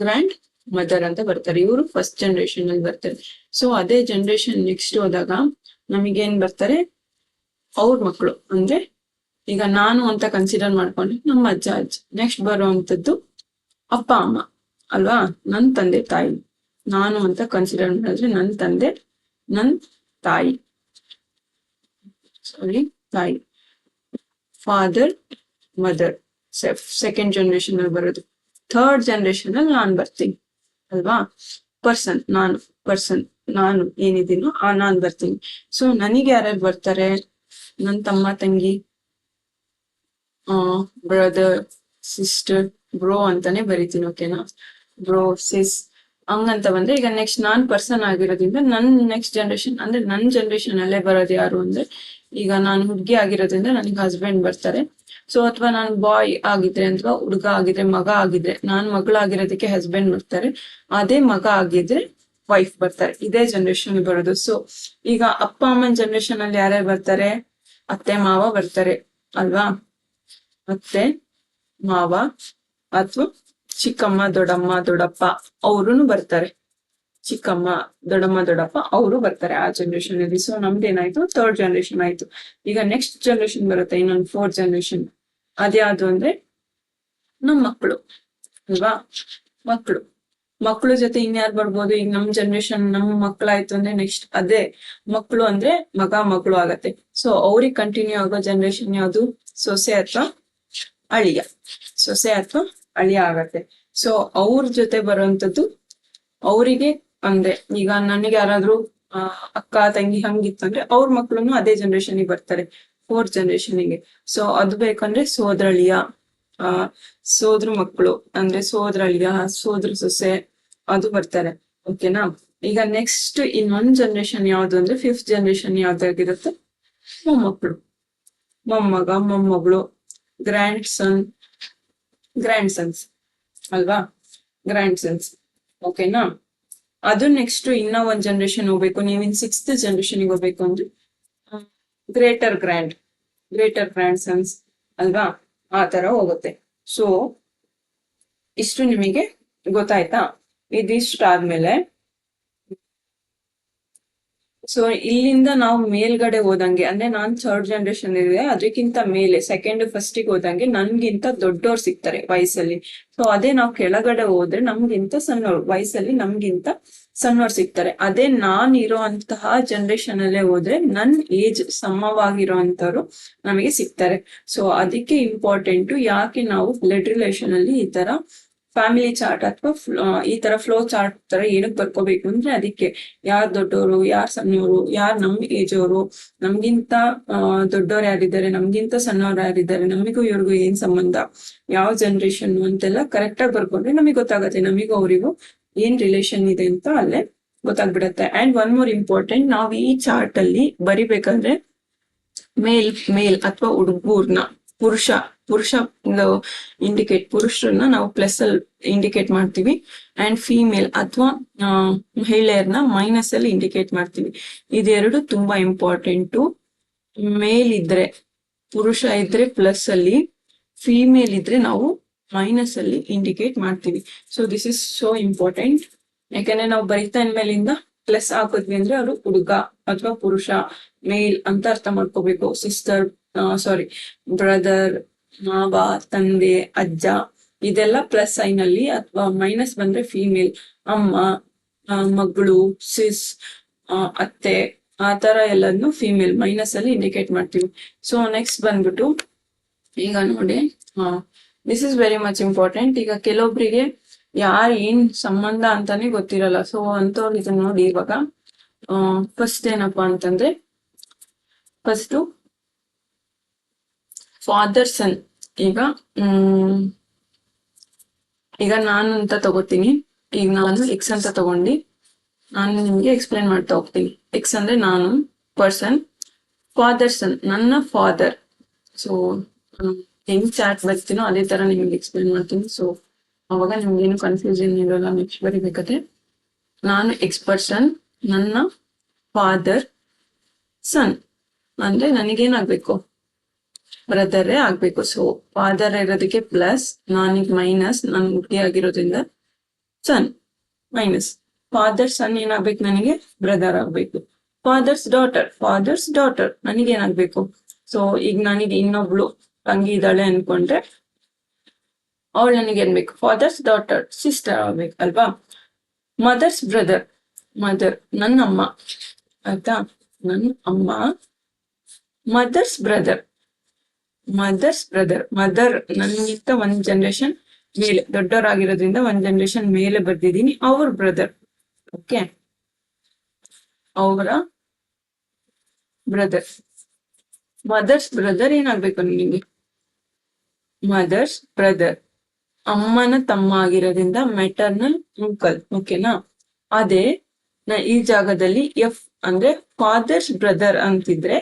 ಗ್ರ್ಯಾಂಡ್ ಮದರ್ ಅಂತ ಬರ್ತಾರೆ. ಇವರು ಫಸ್ಟ್ ಜನರೇಷನ್ ಅಲ್ಲಿ ಬರ್ತಾರೆ. ಸೊ ಅದೇ ಜನರೇಷನ್ ನೆಕ್ಸ್ಟ್ ಹೋದಾಗ ನಮಗೇನ್ ಬರ್ತಾರೆ, ಅವ್ರ ಮಕ್ಕಳು. ಅಂದ್ರೆ ಈಗ ನಾನು ಅಂತ ಕನ್ಸಿಡರ್ ಮಾಡ್ಕೊಂಡ್ರೆ ನಮ್ಮ ಅಜ್ಜ ಅಜ್ಜಿ. ನೆಕ್ಸ್ಟ್ ಬರುವಂತದ್ದು ಅಪ್ಪ ಅಮ್ಮ ಅಲ್ವಾ, ನನ್ ತಂದೆ ತಾಯಿ. ನಾನು ಅಂತ ಕನ್ಸಿಡರ್ ಮಾಡಿದ್ರೆ ನನ್ ತಂದೆ, ನನ್ ತಾಯಿ, ತಾಯಿ, ಫಾದರ್, ಮದರ್, ಸೆಕೆಂಡ್ ಜನರೇಷನ್ ಅಲ್ಲಿ ಬರೋದು. ಥರ್ಡ್ ಜನರೇಷನ್ ಅಲ್ಲಿ ನಾನ್ ಬರ್ತೀನಿ ಅಲ್ವಾ, ನಾನು ಏನಿದ್ದೀನೋ ನಾನ್ ಬರ್ತೀನಿ. ಸೊ ನನಗೆ ಯಾರ್ಯಾರು ಬರ್ತಾರೆ, ನನ್ ತಮ್ಮ, ತಂಗಿ, ಬ್ರದರ್, ಸಿಸ್ಟರ್, ಬ್ರೋ ಅಂತಾನೆ ಬರೀತೀನಿ. ಓಕೆನಾ? ಬ್ರೋ, ಸಿಸ್ ಹಂಗಂತ ಬಂದ್ರೆ ಈಗ ನೆಕ್ಸ್ಟ್ ನಾನ್ ಪರ್ಸನ್ ಆಗಿರೋದ್ರಿಂದ ನನ್ ನೆಕ್ಸ್ಟ್ ಜನರೇಷನ್ ಅಂದ್ರೆ ನನ್ ಜನರೇಷನ್ ಅಲ್ಲೇ ಬರೋದು ಯಾರು ಅಂದ್ರೆ, ಈಗ ನಾನು ಹುಡ್ಗಿ ಆಗಿರೋದ್ರಿಂದ ನನಗೆ ಹಸ್ಬೆಂಡ್ ಬರ್ತಾರೆ. ಸೊ ಅಥವಾ ನಾನು ಬಾಯ್ ಆಗಿದ್ರೆ ಅಥವಾ ಹುಡುಗ ಆಗಿದ್ರೆ, ಮಗ ಆಗಿದ್ರೆ, ನಾನ್ ಮಗಳಾಗಿರೋದಕ್ಕೆ ಹಸ್ಬೆಂಡ್ ಬರ್ತಾರೆ. ಅದೇ ಮಗ ಆಗಿದ್ರೆ ವೈಫ್ ಬರ್ತಾರೆ. ಇದೇ ಜನರೇಷನ್ ಬರೋದು. ಸೊ ಈಗ ಅಪ್ಪ ಅಮ್ಮನ ಜನರೇಷನ್ ಅಲ್ಲಿ ಯಾರ್ಯಾರು ಬರ್ತಾರೆ, ಅತ್ತೆ ಮಾವ ಬರ್ತಾರೆ ಅಲ್ವಾ, ಅತ್ತೆ ಮಾವ ಅಥವಾ ಚಿಕ್ಕಮ್ಮ, ದೊಡ್ಡಮ್ಮ, ದೊಡ್ಡಪ್ಪ ಅವ್ರು ಬರ್ತಾರೆ. ಚಿಕ್ಕಮ್ಮ, ದೊಡ್ಡಮ್ಮ, ದೊಡ್ಡಪ್ಪ ಅವರು ಬರ್ತಾರೆ ಆ ಜನರೇಷನ್ ಅಲ್ಲಿ. ಸೊ ನಮ್ದೇನಾಯ್ತು, ಥರ್ಡ್ ಜನರೇಷನ್ ಆಯ್ತು. ಈಗ ನೆಕ್ಸ್ಟ್ ಜನರೇಷನ್ ಬರುತ್ತೆ, ಇನ್ನೊಂದು ಫೋರ್ತ್ ಜನರೇಷನ್. ಅದ್ಯಾವ್ದು ಅಂದ್ರೆ ನಮ್ ಮಕ್ಕಳು ಅಲ್ವಾ, ಮಕ್ಕಳು ಜೊತೆ ಇನ್ಯಾರು ಬರ್ಬೋದು. ಈಗ ನಮ್ ಜನರೇಷನ್ ನಮ್ ಮಕ್ಳಾಯ್ತು ಅಂದ್ರೆ ನೆಕ್ಸ್ಟ್ ಅದೇ ಮಕ್ಕಳು ಅಂದ್ರೆ ಮಗಳು ಆಗತ್ತೆ. ಸೊ ಅವ್ರಿಗೆ ಕಂಟಿನ್ಯೂ ಆಗೋ ಜನರೇಷನ್ ಯಾವ್ದು, ಸೊಸೆ ಅಥವಾ ಅಳಿಯ ಆಗತ್ತೆ. ಸೊ ಅವ್ರ ಜೊತೆ ಬರುವಂತದ್ದು ಅವರಿಗೆ ಅಂದ್ರೆ ಈಗ ನನಗೆ ಯಾರಾದ್ರೂ ಅಕ್ಕ ತಂಗಿ ಹಂಗಿತ್ತಂದ್ರೆ ಅವ್ರ ಮಕ್ಳುನು ಅದೇ ಜನರೇಷನ್ಗೆ ಬರ್ತಾರೆ, 4th ಜನರೇಷನ್ಗೆ. ಸೊ ಅದು ಬೇಕಂದ್ರೆ ಸೋದರಳಿಯ, ಸೋದ್ರ ಮಕ್ಕಳು ಅಂದ್ರೆ ಸೋದರಳಿಯ, ಸೋದ್ರ ಸೊಸೆ ಅದು ಬರ್ತಾರೆ. ಓಕೆನಾ. ಈಗ ನೆಕ್ಸ್ಟ್ ಇನ್ನೊಂದ್ ಜನರೇಷನ್ ಯಾವ್ದು ಅಂದ್ರೆ 5th ಜನರೇಷನ್ ಯಾವ್ದಾಗಿರುತ್ತೆ, ಮೊಮ್ಮಕ್ಕಳು, ಮೊಮ್ಮಗ ಮೊಮ್ಮಗಳು, ಗ್ರ್ಯಾಂಡ್ ಸನ್ಸ್ ಅಲ್ವಾ, ಗ್ರ್ಯಾಂಡ್ ಸನ್ಸ್. ಓಕೆನಾ. ಅದು ನೆಕ್ಸ್ಟ್ ಇನ್ನ ಒಂದ್ ಜನರೇಷನ್ ಹೋಗ್ಬೇಕು, ನೀವಿನ್ 6th ಜನರೇಷನ್ಗೆ ಹೋಗ್ಬೇಕು ಅಂದ್ರೆ ಗ್ರೇಟರ್ ಗ್ರ್ಯಾಂಡ್ ಸನ್ಸ್ ಅಲ್ವಾ, ಆ ತರ ಹೋಗುತ್ತೆ. ಸೊ ಇಷ್ಟು ನಿಮಗೆ ಗೊತ್ತಾಯ್ತಾ. ಇದಿಷ್ಟಾದ್ಮೇಲೆ ಸೊ ಇಲ್ಲಿಂದ ನಾವು ಮೇಲ್ಗಡೆ ಹೋದಂಗೆ ಅಂದ್ರೆ ನಾನ್ 3rd ಜನರೇಷನ್ ಇದೆ, ಅದಕ್ಕಿಂತ ಮೇಲೆ 2nd first ಗೆ ಹೋದಂಗೆ ನನ್ಗಿಂತ ದೊಡ್ಡೋರ್ ಸಿಗ್ತಾರೆ ವಯಸ್ಸಲ್ಲಿ. ಸೊ ಅದೇ ನಾವು ಕೆಳಗಡೆ ಹೋದ್ರೆ ನಮ್ಗಿಂತ ಸಣ್ಣವ್ರು ವಯಸ್ಸಲ್ಲಿ ನಮ್ಗಿಂತ ಸಣ್ಣವ್ರು ಸಿಗ್ತಾರೆ. ಅದೇ ನಾನ್ ಇರೋ ಅಂತಹ ಜನರೇಷನ್ ಅಲ್ಲೇ ಹೋದ್ರೆ ನನ್ ಏಜ್ ಸಮವಾಗಿರೋ ಅಂತವ್ರು ನಮಗೆ ಸಿಗ್ತಾರೆ. ಸೊ ಅದಕ್ಕೆ ಇಂಪಾರ್ಟೆಂಟ್ ಯಾಕೆ ನಾವು ಬ್ಲಡ್ ರಿಲೇಷನ್ ಅಲ್ಲಿ ಈ ತರ ಫ್ಯಾಮಿಲಿ ಚಾರ್ಟ್ ಅಥವಾ ಈ ತರ ಫ್ಲೋ ಚಾರ್ಟ್ ತರ ಏನಕ್ಕೆ ಬರ್ಕೋಬೇಕು ಅಂದ್ರೆ ಅದಕ್ಕೆ ಯಾರ್ ದೊಡ್ಡವರು, ಯಾರ್ ಸಣ್ಣವರು, ಯಾರ್ ನಮ್ ಏಜ್ ಅವರು, ನಮ್ಗಿಂತ ದೊಡ್ಡವ್ರು ಯಾರಿದ್ದಾರೆ, ನಮ್ಗಿಂತ ಸಣ್ಣವ್ರು ಯಾರಿದ್ದಾರೆ, ನಮಿಗೂ ಇವ್ರಿಗೂ ಏನ್ ಸಂಬಂಧ, ಯಾವ ಜನರೇಷನ್ ಅಂತೆಲ್ಲ ಕರೆಕ್ಟ್ ಆಗಿ ಬರ್ಕೊಂಡ್ರೆ ನಮಗೆ ಗೊತ್ತಾಗತ್ತೆ ನಮಿಗೂ ಅವರಿಗೂ ಏನ್ ರಿಲೇಷನ್ ಇದೆ ಅಂತ ಅಲ್ಲೇ ಗೊತ್ತಾಗ್ಬಿಡತ್ತೆ. ಅಂಡ್ ಒನ್ ಮೋರ್ ಇಂಪಾರ್ಟೆಂಟ್, ನಾವು ಈ ಚಾರ್ಟ್ ಅಲ್ಲಿ ಬರಿಬೇಕಂದ್ರೆ ಮೇಲ್ ಅಥವಾ ಹುಡುಗೂರ್ನ ಪುರುಷ ಇಂಡಿಕೇಟ್, ಪುರುಷರನ್ನ ನಾವು ಪ್ಲಸ್ ಅಲ್ಲಿ ಇಂಡಿಕೇಟ್ ಮಾಡ್ತೀವಿ. ಅಂಡ್ ಫೀಮೇಲ್ ಅಥವಾ ಮಹಿಳೆಯರ್ನ ಮೈನಸ್ ಅಲ್ಲಿ ಇಂಡಿಕೇಟ್ ಮಾಡ್ತೀವಿ. ಇದೆರಡು ತುಂಬಾ ಇಂಪಾರ್ಟೆಂಟು. ಮೇಲ್ ಇದ್ರೆ, ಪುರುಷ ಇದ್ರೆ ಪ್ಲಸ್ ಅಲ್ಲಿ, ಫೀಮೇಲ್ ಇದ್ರೆ ನಾವು ಮೈನಸ್ ಅಲ್ಲಿ ಇಂಡಿಕೇಟ್ ಮಾಡ್ತೀವಿ. So this is so important. ಯಾಕಂದ್ರೆ ನಾವು ಬರಿತಾ ಮೇಲಿಂದ ಪ್ಲಸ್ ಹಾಕಿದ್ವಿ ಅಂದ್ರೆ ಅವರು ಹುಡುಗ ಅಥವಾ ಪುರುಷ, ಮೇಲ್ ಅಂತ ಅರ್ಥ ಮಾಡ್ಕೋಬೇಕು. ಸಿಸ್ಟರ್, ಬ್ರದರ್, ಮಾವ, ತಂದೆ, ಅಜ್ಜ ಇದೆಲ್ಲ ಪ್ಲಸ್ ಸೈನ್ ಅಲ್ಲಿ, ಅಥವಾ ಮೈನಸ್ ಬಂದ್ರೆ ಫೀಮೇಲ್, ಅಮ್ಮ, ಮಗಳು, ಸಿಸ್, ಅತ್ತೆ, ಆ ತರ ಎಲ್ಲಾನು ಫೀಮೇಲ್ ಮೈನಸ್ ಅಲ್ಲಿ ಇಂಡಿಕೇಟ್ ಮಾಡ್ತೀವಿ. ಸೊ ನೆಕ್ಸ್ಟ್ ಬಂದ್ಬಿಟ್ಟು ಈಗ ನೋಡಿ, this is very much important. ಈಗ ಕೆಲವೊಬ್ರಿಗೆ ಯಾರ್ ಏನ್ ಸಂಬಂಧ ಅಂತಾನೆ ಗೊತ್ತಿರಲ್ಲ. ಸೊ ಅಂತವ್ರು ಇದನ್ನ ನೋಡಿ. ಇವಾಗ ಫಸ್ಟ್ ಏನಪ್ಪಾ ಅಂತಂದ್ರೆ, ಫಸ್ಟ್ ಫಾದರ್ ಸನ್. ಈಗ ನಾನು ಅಂತ ತಗೋತೀನಿ. ಈಗ ನಾನು ಎಕ್ಸ್ ಅಂತ ತಗೊಂಡು ನಾನು ನಿಮ್ಗೆ ಎಕ್ಸ್ಪ್ಲೇನ್ ಮಾಡ್ತಾ ಹೋಗ್ತೀನಿ. ಎಕ್ಸ್ ಅಂದ್ರೆ ನಾನು, ಪರ್ಸನ್. ಫಾದರ್ ಸನ್ ನನ್ನ ಫಾದರ್. ಸೊ ಹೆಂಗ್ ಚಾರ್ಟ್ ಬರ್ತೀನೋ ಅದೇ ತರ ನಿಮ್ಗೆ ಎಕ್ಸ್ಪ್ಲೇನ್ ಮಾಡ್ತೀನಿ. ಸೊ ಅವಾಗ ನಿಮ್ಗೇನು ಕನ್ಫ್ಯೂಷನ್ ಇರೋಲ್ಲ. ನೆಕ್ಸ್ಟ್ ಬರಿಬೇಕಾದ್ರೆ ನಾನು ಎಕ್ಸ್ ಪರ್ಸನ್, ನನ್ನ ಫಾದರ್ ಸನ್ ಅಂದ್ರೆ ನನಗೇನಾಗ್ಬೇಕು, ಬ್ರದರೇ ಆಗ್ಬೇಕು. ಸೊ ಫಾದರ್ ಇರೋದಕ್ಕೆ ಪ್ಲಸ್, ನಾನೀಗ ಮೈನಸ್, ನನ್ ಹುಟ್ಟಿ ಆಗಿರೋದ್ರಿಂದ ಸನ್ ಮೈನಸ್. ಫಾದರ್ ಸನ್ ಏನಾಗ್ಬೇಕು, ನನಗೆ ಬ್ರದರ್ ಆಗ್ಬೇಕು. Fathers daughter ನನಗೇನಾಗ್ಬೇಕು. ಸೊ ಈಗ ನನಗೆ ಇನ್ನೊಬ್ಳು ತಂಗಿ ಇದ್ದಾಳೆ ಅನ್ಕೊಂಡ್ರೆ ಅವಳು ನನಗೇನ್ಬೇಕು, ಫಾದರ್ಸ್ ಡಾಟರ್ ಸಿಸ್ಟರ್ ಆಗ್ಬೇಕು ಅಲ್ವಾ. ಮದರ್ಸ್ ಬ್ರದರ್, ಮದರ್ ನನ್ನಮ್ಮ ಆಯ್ತಾ, ನನ್ನ ಅಮ್ಮ. ಮದರ್ ನನ್ಗಿಂತ ಒಂದ್ ಜನರೇಷನ್ ಮೇಲೆ ದೊಡ್ಡವರಾಗಿರೋದ್ರಿಂದ ಒಂದ್ ಜನರೇಷನ್ ಮೇಲೆ ಬರ್ದಿದ್ದೀನಿ, ಅವ್ರ ಬ್ರದರ್. ಓಕೆ, ಅವರ ಬ್ರದರ್. ಮದರ್ಸ್ ಬ್ರದರ್ ಏನಾಗ್ಬೇಕು ನಿಮಗೆ, ಮದರ್ಸ್ ಬ್ರದರ್. ಅಮ್ಮನ ತಮ್ಮ ಆಗಿರೋದ್ರಿಂದ ಮೆಟರ್ನಲ್ ಅಂಕಲ್. ಓಕೆನಾ. ಅದೇ ಈ ಜಾಗದಲ್ಲಿ ಎಫ್ ಅಂದ್ರೆ ಫಾದರ್ಸ್ ಬ್ರದರ್ ಅಂತಿದ್ರೆ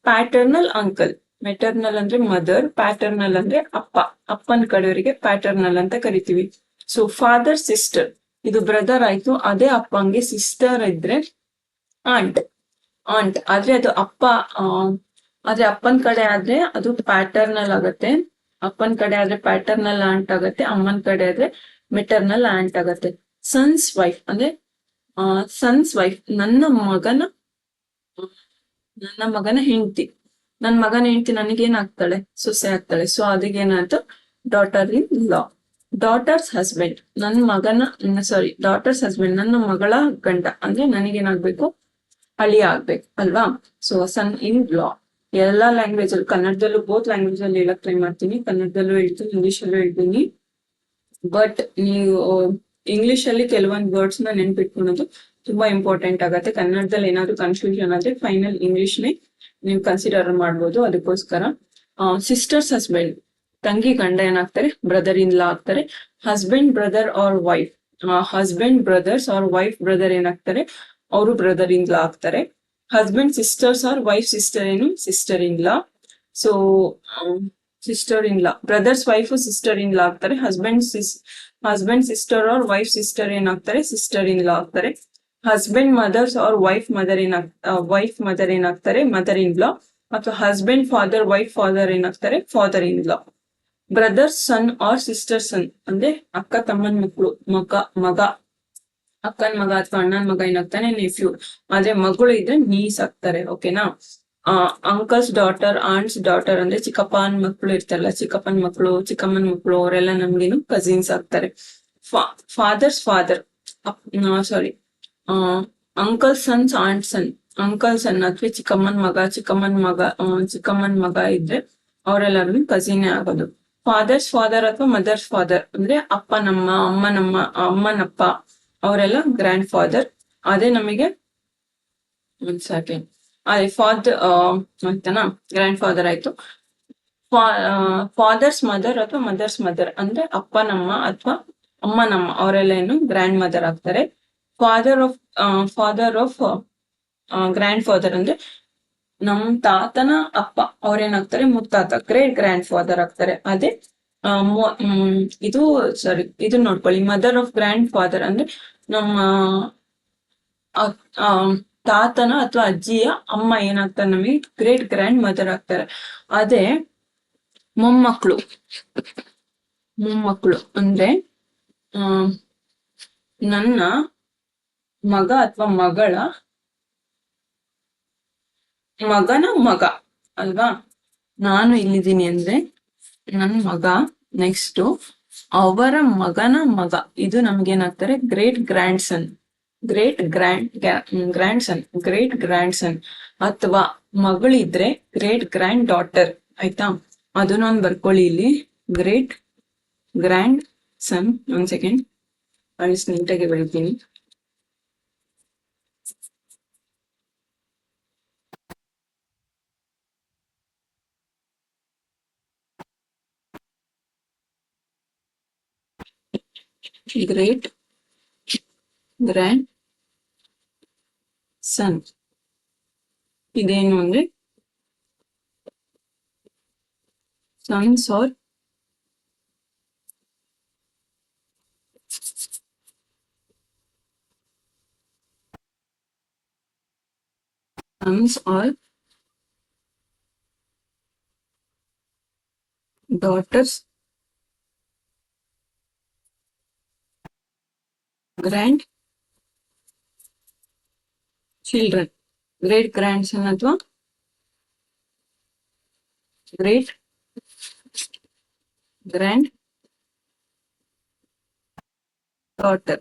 ಪ್ಯಾಟರ್ನಲ್ ಅಂಕಲ್. ಮೆಟರ್ನಲ್ ಅಂದ್ರೆ ಮದರ್, ಪ್ಯಾಟರ್ನಲ್ ಅಂದ್ರೆ ಅಪ್ಪ, ಅಪ್ಪನ ಕಡೆಯವರಿಗೆ ಪ್ಯಾಟರ್ನಲ್ ಅಂತ ಕರಿತೀವಿ. ಸೊ ಫಾದರ್ ಸಿಸ್ಟರ್, ಇದು ಬ್ರದರ್ ಆಯ್ತು. ಅದೇ ಅಪ್ಪಂಗೆ ಸಿಸ್ಟರ್ ಇದ್ರೆ ಆಂಟ್ ಆದ್ರೆ ಅದು ಅಪ್ಪ, ಆದ್ರೆ ಅಪ್ಪನ ಕಡೆ ಆದ್ರೆ ಅದು ಪ್ಯಾಟರ್ನಲ್ ಆಗತ್ತೆ. ಅಪ್ಪನ ಕಡೆ ಆದ್ರೆ ಪ್ಯಾಟರ್ನಲ್ ಆಂಟ್ ಆಗತ್ತೆ, ಅಮ್ಮನ ಕಡೆ ಆದ್ರೆ ಮೆಟರ್ನಲ್ ಆಂಟ್ ಆಗತ್ತೆ. ಸನ್ಸ್ ವೈಫ್ ಅಂದ್ರೆ ನನ್ನ ಮಗನ ಹೆಂಡತಿ. ನನ್ ಮಗನ ಹೆಂಡತಿ ನನಗೇನಾಗ್ತಾಳೆ, ಸೊಸೆ ಆಗ್ತಾಳೆ. ಸೊ ಅದಕ್ಕೇನಾಯ್ತು, daughter in law. Daughter's husband, daughter's husband ನನ್ನ ಮಗಳ ಗಂಡ ಅಂದ್ರೆ ನನಗೇನಾಗ್ಬೇಕು, ಅಳಿಯ ಆಗ್ಬೇಕು ಅಲ್ವಾ. So son in law. ಎಲ್ಲಾ ಲ್ಯಾಂಗ್ವೇಜ್ ಅಲ್ಲಿ, ಕನ್ನಡದಲ್ಲೂ ಬೋತ್ ಲ್ಯಾಂಗ್ವೇಜ್ ಅಲ್ಲಿ ಹೇಳಕ್ ಟ್ರೈ ಮಾಡ್ತೀನಿ. ಕನ್ನಡದಲ್ಲೂ ಹೇಳ್ತೀನಿ, ಇಂಗ್ಲಿಷ್ ಅಲ್ಲೂ ಹೇಳ್ತೀನಿ. ಬಟ್ ನೀವು ಇಂಗ್ಲಿಷ್ ಅಲ್ಲಿ ಕೆಲವೊಂದು ವರ್ಡ್ಸ್ ನ ನೆನ್ಪಿಟ್ಕೊಳೋದು ತುಂಬಾ ಇಂಪಾರ್ಟೆಂಟ್ ಆಗತ್ತೆ. ಕನ್ನಡದಲ್ಲಿ ಏನಾದ್ರು ಕನ್ಫ್ಯೂಷನ್ ಆದ್ರೆ ಫೈನಲ್ ಇಂಗ್ಲಿಷ್ ನೇ ನೀವು ಕನ್ಸಿಡರ್ ಮಾಡ್ಬೋದು. ಅದಕ್ಕೋಸ್ಕರ ಸಿಸ್ಟರ್ಸ್ ಹಸ್ಬೆಂಡ್, ತಂಗಿ ಗಂಡ ಏನಾಗ್ತಾರೆ, ಬ್ರದರ್ ಇನ್ ಲಾ ಆಗ್ತಾರೆ. Husband brother or wife, husband brothers or wife brother ಏನಾಗ್ತಾರೆ, ಅವರು ಬ್ರದರ್ ಇನ್ ಲಾ ಆಗ್ತಾರೆ. Husband sisters or wife sister ಏನು, sister in law. So sister in law, brother's wife sister in law ಆಗ್ತಾರೆ. Husband sister or wife sister ಏನಾಗ್ತಾರೆ, ಸಿಸ್ಟರ್ ಇನ್ ಲಾ ಆಗ್ತಾರೆ. Husband mother's or wife mother ಏನಾಗ್ತಾರೆ, ಮದರ್ ಇನ್ ಲಾ. ಅಥವಾ ಹಸ್ಬೆಂಡ್ ಫಾದರ್ ವೈಫ್ ಫಾದರ್ ಏನಾಗ್ತಾರೆ, father in law. Brother's son or sister ಸನ್ ಅಂದ್ರೆ ಅಕ್ಕ ತಮ್ಮನ್ ಮಕ್ಕಳು, ಮಗ ಅಕ್ಕನ್ ಮಗ ಅಥವಾ ಅಣ್ಣನ್ ಮಗ ಏನಾಗ್ತಾನೆ, ನೆಫ್ಯೂ. ಆದ್ರೆ ಮಗಳು ಇದ್ರೆ ನೀಸ್ ಆಗ್ತಾರೆ. ಓಕೆನಾ. ಅಂಕಲ್ಸ್ ಡಾಟರ್, ಆಂಟ್ಸ್ ಡಾಟರ್ ಅಂದ್ರೆ ಚಿಕ್ಕಪ್ಪನ ಮಕ್ಕಳು ಇರ್ತಾರಲ್ಲ, ಚಿಕ್ಕಪ್ಪನ ಮಕ್ಕಳು, ಚಿಕ್ಕಮ್ಮನ ಮಕ್ಕಳು, ಅವರೆಲ್ಲ ನಮ್ಗೇನು ಕಸಿನ್ಸ್ ಆಗ್ತಾರೆ. ಫಾದರ್ಸ್ ಫಾದರ್, ಸಾರಿ, ಅಂಕಲ್ ಸನ್ಸ್, ಆಂಟ್ ಸನ್, ಅಂಕಲ್ ಸನ್ ಅಥವಾ ಚಿಕ್ಕಮ್ಮನ್ ಮಗ ಇದ್ರೆ ಅವರೆಲ್ಲರೂ ಕಸಿನೇ ಆಗೋದು. ಫಾದರ್ಸ್ ಫಾದರ್ ಅಥವಾ ಮದರ್ಸ್ ಫಾದರ್ ಅಂದ್ರೆ ಅಪ್ಪನಮ್ಮ, ಅಮ್ಮನಪ್ಪ, ಅವರೆಲ್ಲ ಗ್ರ್ಯಾಂಡ್ ಫಾದರ್. ಅದೇ ನಮಗೆ ಒಂದ್ ಸೆಕೆಂಡ್, ಅದೇ ಫಾದರ್ ಅಂತನಾ, ಗ್ರ್ಯಾಂಡ್ ಫಾದರ್ ಆಯ್ತು. ಫಾದರ್ಸ್ ಮದರ್ ಅಥವಾ ಮದರ್ಸ್ ಮದರ್ ಅಂದ್ರೆ ಅಪ್ಪನಮ್ಮ ಅಥವಾ ಅಮ್ಮನಮ್ಮ, ಅವರೆಲ್ಲ ಏನು ಗ್ರ್ಯಾಂಡ್ ಮದರ್ ಆಗ್ತಾರೆ. ಫಾದರ್ ಆಫ್ ಗ್ರ್ಯಾಂಡ್ ಫಾದರ್ ಅಂದ್ರೆ ನಮ್ ತಾತನ ಅಪ್ಪ, ಅವ್ರೇನಾಗ್ತಾರೆ, ಮುತ್ತಾತ, ಗ್ರೇಟ್ ಗ್ರ್ಯಾಂಡ್ ಫಾದರ್ ಆಗ್ತಾರೆ. ಅದೇ ಇದು ನೋಡ್ಕೊಳ್ಳಿ, ಮದರ್ ಆಫ್ ಗ್ರ್ಯಾಂಡ್ ಫಾದರ್ ಅಂದ್ರೆ ನಮ್ಮ ತಾತನ ಅಥವಾ ಅಜ್ಜಿಯ ಅಮ್ಮ ಏನಾಗ್ತಾರೆ, ನಮಗೆ ಗ್ರೇಟ್ ಗ್ರ್ಯಾಂಡ್ ಮದರ್ ಆಗ್ತಾರೆ. ಅದೇ ಮೊಮ್ಮಕ್ಕಳು ಅಂದ್ರೆ ನನ್ನ ಮಗ ಅಥವಾ ಮಗನ ಮಗ ಅಲ್ವಾ. ನಾನು ಇಲ್ಲಿದ್ದೀನಿ ಅಂದ್ರೆ ನನ್ ಮಗ, ನೆಕ್ಸ್ಟ್ ಅವರ ಮಗನ ಮಗ, ಇದು ನಮ್ಗೇನಾಗ್ತಾರೆ, ಗ್ರೇಟ್ ಗ್ರ್ಯಾಂಡ್ ಸನ್, ಗ್ರೇಟ್ ಗ್ರ್ಯಾಂಡ್ ಸನ್. ಅಥವಾ ಮಗಳಿದ್ರೆ ಗ್ರೇಟ್ ಗ್ರ್ಯಾಂಡ್ ಡಾಟರ್. ಆಯ್ತಾ, ಅದು ನಾನು ಬರ್ಕೊಳ್ಳಿ ಇಲ್ಲಿ, ಗ್ರೇಟ್ ಗ್ರ್ಯಾಂಡ್ ಸನ್. ಒಂದ್ ಸೆಕೆಂಡ್, ಅಳಿಸ್ ನೀಟಾಗಿ ಬೆಳಿತೀನಿ. ಗ್ರೇಟ್ ಗ್ರ್ಯಾಂಡ್ ಸನ್ ಇದೇನು ಅಂದ್ರೆ sons or daughters, grand children, great grandson ಅಥವಾ great grand daughter,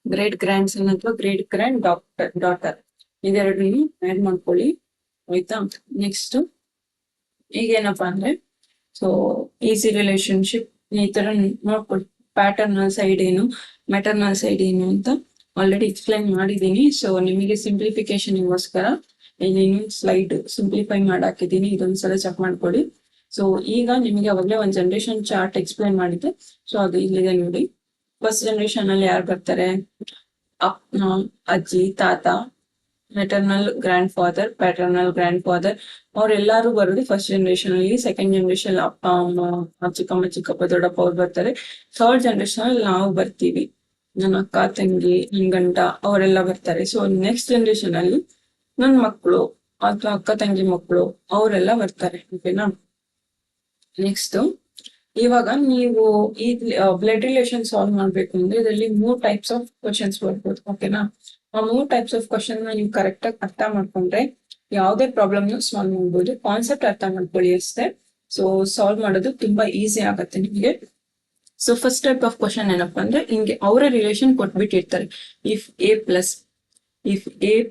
great grandson ಅಥವಾ ಗ್ರೇಟ್ ಗ್ರ್ಯಾಂಡ್ ಡಾಟರ್, ಇದೆರಡನ್ನು ಆಡ್ ಮಾಡ್ಕೊಳ್ಳಿ. ಆಯ್ತಾ. ನೆಕ್ಸ್ಟ್ ಈಗೇನಪ್ಪಾ ಅಂದ್ರೆ, ಸೊ ಈಸಿ ರಿಲೇಶನ್ಶಿಪ್ ಈ ತರ ನೋಡ್ಕೊಳ್ಳಿ. ಪ್ಯಾಟರ್ನಲ್ ಸೈಡ್ ಏನು, ಮೆಟರ್ನಲ್ ಸೈಡ್ ಏನು ಅಂತ ಆಲ್ರೆಡಿ ಎಕ್ಸ್ಪ್ಲೈನ್ ಮಾಡಿದ್ದೀನಿ. ಸೊ ನಿಮಗೆ ಸಿಂಪ್ಲಿಫಿಕೇಶನ್ಗೋಸ್ಕರ ಇಲ್ಲಿ ಸ್ಲೈಡ್ ಸಿಂಪ್ಲಿಫೈ ಮಾಡಾಕಿದ್ದೀನಿ, ಇದೊಂದ್ಸಲ ಚೆಕ್ ಮಾಡ್ಕೊಳ್ಳಿ. ಸೊ ಈಗ ನಿಮಗೆ ಅವಾಗಲೇ ಒಂದು ಜನರೇಷನ್ ಚಾರ್ಟ್ ಎಕ್ಸ್ಪ್ಲೈನ್ ಮಾಡಿದ್ದೆ, ಸೊ ಅದು ಇಲ್ಲಿದೆ ನೋಡಿ. ಫಸ್ಟ್ ಜನರೇಷನ್ ಅಲ್ಲಿ ಯಾರು ಬರ್ತಾರೆ, ಅಜ್ಜಿ, ತಾತ, maternal grandfather, paternal grandfather, ಅವ್ರೆಲ್ಲಾರು ಬರೋದು ಫಸ್ಟ್ ಜನರೇಷನ್ ಅಲ್ಲಿ. ಸೆಕೆಂಡ್ ಜನರೇಷನ್ ಅಪ್ಪ, ಅಮ್ಮ, ಚಿಕ್ಕಮ್ಮ, ಚಿಕ್ಕಪ್ಪ, ದೊಡ್ಡಪ್ಪ ಅವ್ರು ಬರ್ತಾರೆ. ಥರ್ಡ್ ಜನರೇಷನ್ ಅಲ್ಲಿ ನಾವು ಬರ್ತೀವಿ, ನನ್ನ ಅಕ್ಕ, ತಂಗಿ, ನನ್ ಗಂಡ, ಅವರೆಲ್ಲ ಬರ್ತಾರೆ. ಸೊ ನೆಕ್ಸ್ಟ್ ಜನರೇಷನ್ ಅಲ್ಲಿ ನನ್ ಮಕ್ಕಳು ಅಥವಾ ಅಕ್ಕ ತಂಗಿ ಮಕ್ಕಳು ಅವರೆಲ್ಲ ಬರ್ತಾರೆ. ಓಕೆನಾ. ನೆಕ್ಸ್ಟ್ ಇವಾಗ ನೀವು ಈ ಬ್ಲಡ್ ರಿಲೇಷನ್ ಸಾಲ್ವ್ ಮಾಡ್ಬೇಕು ಅಂದ್ರೆ ಇದರಲ್ಲಿ 3 ಟೈಪ್ಸ್ ಆಫ್ ಕ್ವಶನ್ಸ್ ಬರ್ಬೋದು. ಓಕೆನಾ. ಆ 3 ಟೈಪ್ಸ್ ಆಫ್ ಕ್ವಶನ್ ನೀವು ಕರೆಕ್ಟ್ ಆಗಿ ಅರ್ಥ ಮಾಡ್ಕೊಂಡ್ರೆ ಯಾವುದೇ ಪ್ರಾಬ್ಲಮ್ ಸಾಲ್ವ್ ಮಾಡ್ಬೋದು. ಕಾನ್ಸೆಪ್ಟ್ ಅರ್ಥ ಮಾಡ್ಕೊಳ್ಳಿ ಅಷ್ಟೇ. ಸೊ ಸಾಲ್ವ್ ಮಾಡೋದು ತುಂಬಾ ಈಸಿ ಆಗತ್ತೆ ನಿಮಗೆ. So first type of question ಏನಪ್ಪಾ ಅಂದ್ರೆ, ಹಿಂಗೆ ಅವರ ರಿಲೇಷನ್ ಕೊಟ್ಬಿಟ್ಟಿರ್ತಾರೆ. If A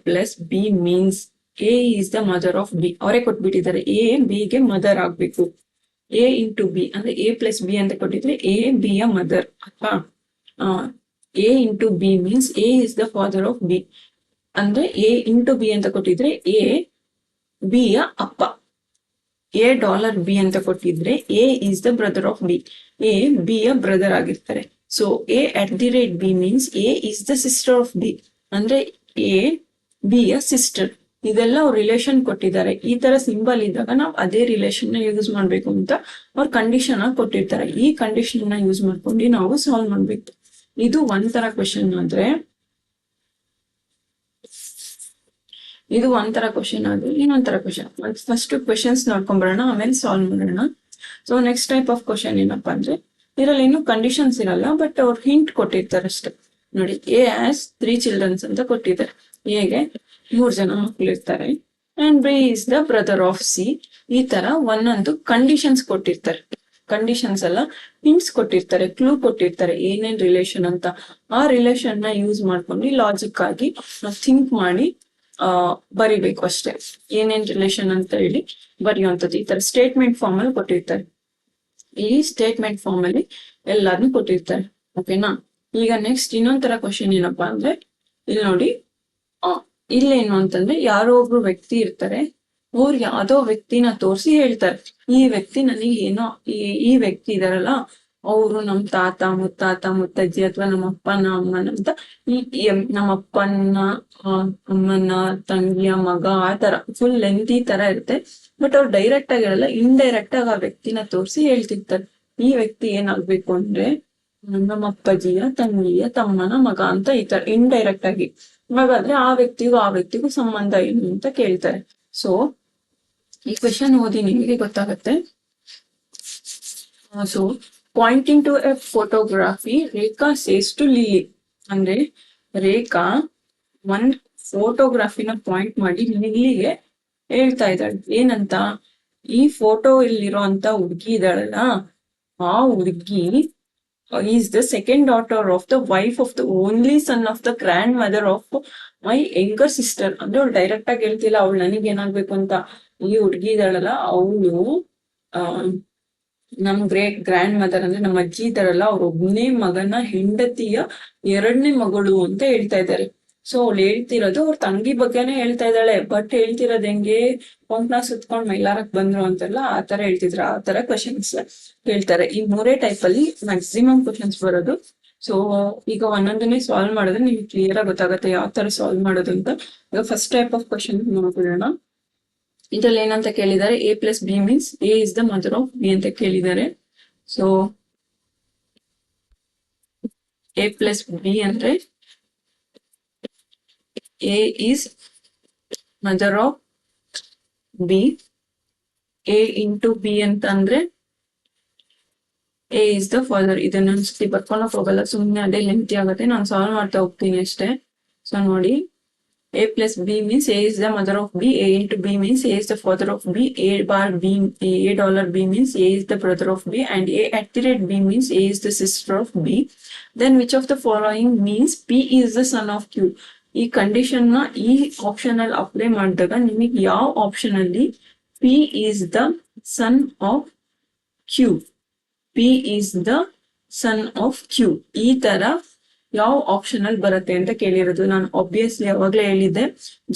plus B means A is the mother of B, ಅವರೇ ಕೊಟ್ಬಿಟ್ಟಿದ್ದಾರೆ. ಎ ಬಿ ಗೆ ಮದರ್ ಆಗ್ಬೇಕು. ಎ ಇಂಟು ಬಿ ಅಂದ್ರೆ ಎ ಪ್ಲಸ್ ಬಿ ಅಂತ ಕೊಟ್ಟಿದ್ರೆ ಎ ಬಿ ಯ ಮದರ್. ಅಥವಾ A into B means A is the father of B. ಅಂದ್ರೆ ಎ ಇಂಟು ಬಿ ಅಂತ ಕೊಟ್ಟಿದ್ರೆ ಎ ಬಿ ಯ ಅಪ್ಪ. ಎ ಡಾಲರ್ ಬಿ ಅಂತ ಕೊಟ್ಟಿದ್ರೆ A is the brother of B. A B ಯ ಬ್ರದರ್ ಆಗಿರ್ತಾರೆ. So A at the rate B means A is the sister of B. ಅಂದ್ರೆ ಎ ಬಿ ಯ ಸಿಸ್ಟರ್. ಇದೆಲ್ಲ ಅವ್ರು ರಿಲೇಷನ್ ಕೊಟ್ಟಿದ್ದಾರೆ. ಈ ತರ ಸಿಂಬಲ್ ಇದ್ದಾಗ ನಾವು ಅದೇ ರಿಲೇಷನ್ ನ ಯೂಸ್ ಮಾಡ್ಬೇಕು ಅಂತ ಅವ್ರ ಕಂಡೀಷನ್ ಕೊಟ್ಟಿರ್ತಾರೆ. ಈ ಕಂಡೀಷನ್ ನ ಯೂಸ್ ಮಾಡ್ಕೊಂಡು ನಾವು ಸಾಲ್ವ್ ಮಾಡ್ಬೇಕು. ಇದು ಒಂಥರ ಕ್ವೆಶನ್ ಆದ್ರೆ, ಇದು ಒಂಥರ ಕ್ವಶನ್ ಆದ್ರೆ ಇನ್ನೊಂಥರ ಕ್ವಶನ್. ಫಸ್ಟ್ ಕ್ವೆಶನ್ಸ್ ನೋಡ್ಕೊಂಡ್ಬರೋಣ, ಆಮೇಲೆ ಸಾಲ್ವ್ ಮಾಡೋಣ. So next type of question ಏನಪ್ಪಾ ಅಂದ್ರೆ, ಇದರಲ್ಲಿ ಏನು ಕಂಡೀಷನ್ಸ್ ಇರಲ್ಲ, ಬಟ್ ಅವ್ರು ಹಿಂಟ್ ಕೊಟ್ಟಿರ್ತಾರೆ ಅಷ್ಟೇ. ನೋಡಿ, ಎ ಹ್ಯಾಸ್ 3 ಚಿಲ್ಡ್ರನ್ಸ್ ಅಂತ ಕೊಟ್ಟಿದ್ದಾರೆ. ಎಗೆ 3 ಜನ ಮಕ್ಕಳು ಇರ್ತಾರೆ and B is the brother of C. ಈ ತರ ಒಂದೊಂದು ಕಂಡೀಷನ್ಸ್ ಕೊಟ್ಟಿರ್ತಾರೆ. ಕಂಡೀಷನ್ಸ್ ಎಲ್ಲ ಹಿಂಟ್ಸ್ ಕೊಟ್ಟಿರ್ತಾರೆ, ಕ್ಲೂ ಕೊಟ್ಟಿರ್ತಾರೆ ಏನೇನ್ ರಿಲೇಷನ್ ಅಂತ. ಆ ರಿಲೇಷನ್ ನ ಯೂಸ್ ಮಾಡ್ಕೊಂಡು ಲಾಜಿಕ್ ಆಗಿ ನಾವು ಥಿಂಕ್ ಮಾಡಿ ಬರಿಬೇಕು ಅಷ್ಟೇ. ಏನೇನ್ ರಿಲೇಷನ್ ಅಂತ ಹೇಳಿ ಬರೆಯುವಂಥದ್ದು. ಈ ತರ ಸ್ಟೇಟ್ಮೆಂಟ್ ಫಾರ್ಮ್ ಅಲ್ಲಿ ಕೊಟ್ಟಿರ್ತಾರೆ. ಈ ಸ್ಟೇಟ್ಮೆಂಟ್ ಫಾರ್ಮ್ ಅಲ್ಲಿ ಎಲ್ಲಾದ್ನೂ ಕೊಟ್ಟಿರ್ತಾರೆ. ಓಕೆನಾ? ಈಗ ನೆಕ್ಸ್ಟ್ ಇನ್ನೊಂದ್ ತರ ಕ್ವಶನ್ ಏನಪ್ಪಾ ಅಂದ್ರೆ, ಇಲ್ಲಿ ನೋಡಿ, ಇಲ್ಲೇನು ಅಂತಂದ್ರೆ ಯಾರೋ ಒಬ್ರು ವ್ಯಕ್ತಿ ಇರ್ತಾರೆ. ಅವ್ರು ಯಾವ್ದೋ ವ್ಯಕ್ತಿನ ತೋರಿಸಿ ಹೇಳ್ತಾರೆ, ಈ ವ್ಯಕ್ತಿ ನನಗೆ ಏನೋ, ಈ ವ್ಯಕ್ತಿ ಇದಾರಲ್ಲ ಅವರು ನಮ್ ತಾತ ಮುತ್ತಾತ ಮುತ್ತಜ್ಜಿ ಅಥವಾ ನಮ್ಮ ಅಪ್ಪನ ಅಮ್ಮನ ಅಂತ, ನಮ್ಮ ಅಪ್ಪನ ಅಮ್ಮನ ತಂಗಿಯ ಮಗ, ಆ ತರ ಫುಲ್ ಲೆಂತಿ ತರ ಇರುತ್ತೆ. ಬಟ್ ಅವ್ರು ಡೈರೆಕ್ಟ್ ಆಗಿ ಹೇಳಲ್ಲ, ಇಂಡೈರೆಕ್ಟ್ ಆಗಿ ಆ ವ್ಯಕ್ತಿನ ತೋರಿಸಿ ಹೇಳ್ತಿರ್ತಾರೆ. ಈ ವ್ಯಕ್ತಿ ಏನಾಗ್ಬೇಕು ಅಂದ್ರೆ ನಮ್ಮ ಅಪ್ಪಜಿಯ ತಂಗಿಯ ತಮ್ಮನ ಮಗ ಅಂತ, ಈ ತರ ಇಂಡೈರೆಕ್ಟ್ ಆಗಿ. ಹಾಗಾದ್ರೆ ಆ ವ್ಯಕ್ತಿಗೂ ಸಂಬಂಧ ಏನು ಅಂತ ಕೇಳ್ತಾರೆ. ಸೊ ಈ ಕ್ವೆಶನ್ ಓದಿ ನಿಮಗೆ ಗೊತ್ತಾಗತ್ತೆ. So pointing to a photography, Rekha says to Lily. ಅಂದ್ರೆ ರೇಖಾ ಒಂದ್ ಫೋಟೋಗ್ರಾಫಿನ ಪಾಯಿಂಟ್ ಮಾಡಿ ಲಿಲಿಗೆ ಹೇಳ್ತಾ ಇದ್ದಾಳೆ. ಏನಂತ? ಈ ಫೋಟೋ ಇಲ್ಲಿರೋ ಅಂತ ಹುಡ್ಗಿ ಇದ್ದಾಳಲ್ಲ, ಆ ಹುಡ್ಗಿ is the second daughter of the wife of the only son of the grandmother of my younger sister. ಅಂದ್ರೆ ಅವ್ಳು ಡೈರೆಕ್ಟ್ ಆಗಿ ಹೇಳ್ತಿಲ್ಲ ಅವಳು ನನಗೆ ಏನಾಗ್ಬೇಕು ಅಂತ. ಈ ಹುಡ್ಗಿ ಇದ್ದಾಳಲ್ಲ ಅವಳು ನಮ್ ಗ್ರ್ಯಾಂಡ್ ಮದರ್ ಅಂದ್ರೆ ನಮ್ಮ ಅಜ್ಜಿ ಇದ್ದಾರಲ್ಲ, ಅವ್ರ ಒಬ್ನೇ ಮಗನ ಹೆಂಡತಿಯ 2ನೇ ಮಗಳು ಅಂತ ಹೇಳ್ತಾ ಇದ್ದಾರೆ. ಸೊ ಅವಳು ಹೇಳ್ತಿರೋದು ಅವ್ರ ತಂಗಿ ಬಗ್ಗೆನೇ ಹೇಳ್ತಾ ಇದ್ದಾಳೆ. ಬಟ್ ಹೇಳ್ತಿರೋದ್ ಹೆಂಗೆ, ಕೊಂಕ್ನ ಸುತ್ಕೊಂಡ್ ಮೈಲಾರಕ್ ಬಂದ್ರು ಅಂತೆಲ್ಲ ಆ ತರ ಹೇಳ್ತಿದ್ರ. ಆ ತರ ಕ್ವಶನ್ಸ್ ಹೇಳ್ತಾರೆ. ಈ 3 ಟೈಪ್ ಅಲ್ಲಿ ಮ್ಯಾಕ್ಸಿಮಮ್ ಕ್ವಶನ್ಸ್ ಬರೋದು. ಸೊ ಈಗ ಒಂದೊಂದನ್ನೇ ಸಾಲ್ವ್ ಮಾಡಿದ್ರೆ ನಿಮ್ಗೆ ಕ್ಲಿಯರ್ ಆಗಿ ಗೊತ್ತಾಗುತ್ತೆ ಯಾವ ತರ ಸಾಲ್ವ್ ಮಾಡೋದು ಅಂತ. ಈಗ ಫಸ್ಟ್ ಟೈಪ್ ಆಫ್ ಕ್ವಶನ್ ನೋಡ್ಬಿಡೋಣ. ಇದ್ರಲ್ಲಿ ಏನಂತ ಕೇಳಿದ್ದಾರೆ, A plus B means A is the mother of B ಅಂತ ಕೇಳಿದ್ದಾರೆ. ಸೊ ಎ ಪ್ಲಸ್ ಬಿ ಅಂದ್ರೆ A is mother of B. A into B ಅಂತ ಅಂದ್ರೆ ಎ ಇಸ್ ದ ಫಾದರ್. ಇದನ್ನ ಒಂದ್ಸತಿ ಬರ್ಕೊಳಕ್ ಹೋಗಲ್ಲ, ಸುಮ್ನೆ ಅದೇ ಲೆಂತಿ ಆಗುತ್ತೆ. ನಾನು ಸಾಲ್ವ್ ಮಾಡ್ತಾ ಹೋಗ್ತೀನಿ ಅಷ್ಟೇ. ಸೊ ನೋಡಿ, a plus b means a is the mother of b, a into b means a is the father of b, a bar b, a dollar b means a is the brother of b, and a at the rate b means a is the sister of b. Then which of the following means p is the son of q? ಈ ಕಂಡೀಷನ್ ನ ಈ ಆಪ್ಷನ್ ಅಲ್ಲಿ ಅಪ್ಲೈ ಮಾಡಿದಾಗ ನಿಮಗೆ ಯಾವ ಆಪ್ಷನ್ ಅಲ್ಲಿ p is the son of q, p is the son of q, ಈ ತರ ಯಾವ ಆಪ್ಷನ್ ಅಲ್ಲಿ ಬರುತ್ತೆ ಅಂತ ಕೇಳಿರೋದು. ನಾನು ಆಬ್ವಿಯಸ್ಲಿ ಯಾವಾಗ್ಲೇ ಹೇಳಿದ್ದೆ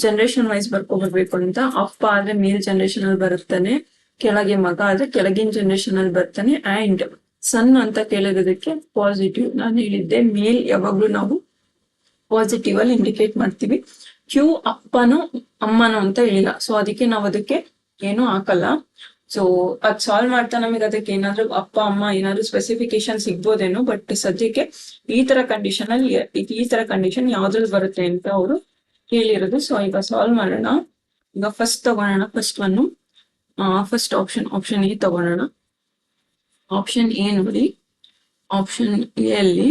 ಜನರೇಷನ್ ವೈಸ್ ಬರ್ಕೋಬರ್ಬೇಕು ಅಂತ. ಅಪ್ಪ ಆದ್ರೆ ಮೇಲ್ ಜನರೇಷನ್ ಅಲ್ಲಿ ಬರುತ್ತಾನೆ, ಕೆಳಗೆ ಮಗ ಆದ್ರೆ ಕೆಳಗಿನ ಜನರೇಷನ್ ಅಲ್ಲಿ ಬರ್ತಾನೆ. ಅಂಡ್ ಸನ್ ಅಂತ ಕೇಳಿರೋದಕ್ಕೆ ಪಾಸಿಟಿವ್. ನಾನು ಹೇಳಿದ್ದೆ ಮೇಲ್ ಯಾವಾಗ್ಲೂ ನಾವು ಪಾಸಿಟಿವ್ ಅಲ್ಲಿ ಇಂಡಿಕೇಟ್ ಮಾಡ್ತೀವಿ. ಕ್ಯೂ ಅಪ್ಪನೋ ಅಮ್ಮನೋ ಅಂತ ಹೇಳಿಲ್ಲ, ಸೊ ಅದಕ್ಕೆ ನಾವು ಅದಕ್ಕೆ ಏನು ಹಾಕಲ್ಲ. ಸೊ ಅದ್ ಸಾಲ್ವ್ ಮಾಡ್ತಾ ನಮಗೆ ಅದಕ್ಕೆ ಏನಾದ್ರು ಅಪ್ಪ ಅಮ್ಮ ಏನಾದ್ರು ಸ್ಪೆಸಿಫಿಕೇಶನ್ ಸಿಗ್ಬೋದೇನೋ. ಬಟ್ ಸದ್ಯಕ್ಕೆ ಈ ತರ ಕಂಡೀಷನ್ ಅಲ್ಲಿ ಈ ತರ ಕಂಡೀಷನ್ ಯಾವ್ದ್ರಲ್ಲಿ ಬರುತ್ತೆ ಅಂತ ಅವರು ಕೇಳಿರೋದು. ಸೊ ಈಗ ಸಾಲ್ವ್ ಮಾಡೋಣ. ಈಗ ಫಸ್ಟ್ ತಗೊಳ್ಳೋಣ. ಫಸ್ಟ್ ಆಪ್ಷನ್ ಎ ತಗೊಳ್ಳೋಣ. ಆಪ್ಷನ್ ಎ ನೋಡಿ, ಆಪ್ಷನ್ ಎ ಅಲ್ಲಿ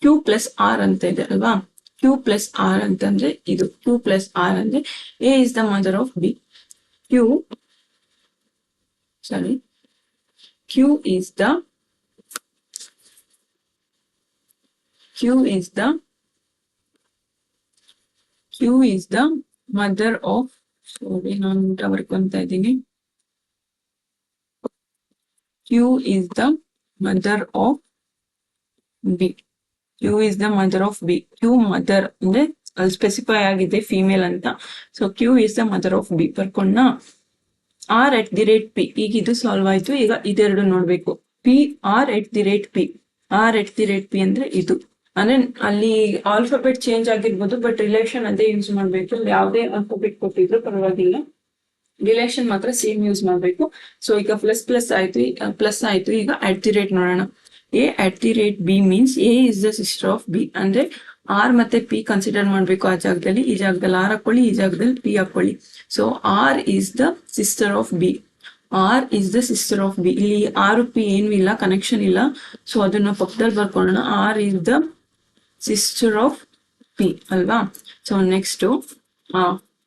ಕ್ಯೂ ಪ್ಲಸ್ ಆರ್ ಅಂತ ಇದೆ ಅಲ್ವಾ. ಕ್ಯೂ ಪ್ಲಸ್ ಆರ್ ಅಂತಂದ್ರೆ ಇದು ಕ್ಯೂ ಪ್ಲಸ್ ಆರ್ ಅಂದ್ರೆ A is the mother of B. Q is the mother of, sorry ನಾನು ಬರ್ಕೊಂತ ಇದ್ದೀನಿ. Q is the mother of B. Q is the mother of B. Q mother ಅಂದ್ರೆ ಅಲ್ಲಿ ಸ್ಪೆಸಿಫೈ ಆಗಿದೆ ಫೀಮೇಲ್ ಅಂತ. So Q is the mother of B ಬರ್ಕೊಂಡ. R at the rate P. ಈಗ ಇದು ಸಾಲ್ವ್ ಆಯ್ತು. ಈಗ ಇದೆರಡು ನೋಡ್ಬೇಕು. P R at the rate P. R at the rate P ಅಂದ್ರೆ ಇದು. ಅಂದ್ರೆ ಅಲ್ಲಿ ಆಲ್ಫಾಬೆಟ್ ಚೇಂಜ್ ಆಗಿರ್ಬೋದು, ಬಟ್ ರಿಲೇಷನ್ ಅದೇ ಯೂಸ್ ಮಾಡ್ಬೇಕು. ಯಾವುದೇ ಆಲ್ಫಾಬೆಟ್ ಕೊಟ್ಟಿದ್ರು ಪರವಾಗಿಲ್ಲ, ರಿಲೇಷನ್ ಮಾತ್ರ ಸೇಮ್ ಯೂಸ್ ಮಾಡ್ಬೇಕು. ಸೊ ಈಗ ಪ್ಲಸ್ ಆಯ್ತು, ಪ್ಲಸ್ ಆಯ್ತು. ಈಗ ಅಟ್ ದಿ ರೇಟ್ ನೋಡೋಣ. A at the rate B means A is the sister of B. ಅಂದ್ರೆ ಆರ್ ಮತ್ತೆ ಪಿ ಕನ್ಸಿಡರ್ ಮಾಡ್ಬೇಕು ಆ ಜಾಗದಲ್ಲಿ. ಈ ಜಾಗದಲ್ಲಿ ಆರ್ ಹಾಕೊಳ್ಳಿ, ಈ ಜಾಗದಲ್ಲಿ ಪಿ ಹಾಕೊಳ್ಳಿ. So R is the sister of B. R is the sister of B. ಇಲ್ಲಿ ಆರ್ ಪಿ ಏನು ಇಲ್ಲ, ಕನೆಕ್ಷನ್ ಇಲ್ಲ. ಸೊ ಅದನ್ನ ಪಕ್ಕದಲ್ಲಿ ಬರ್ಕೊಳ್ಳೋಣ. R is the sister of P ಅಲ್ವಾ. So next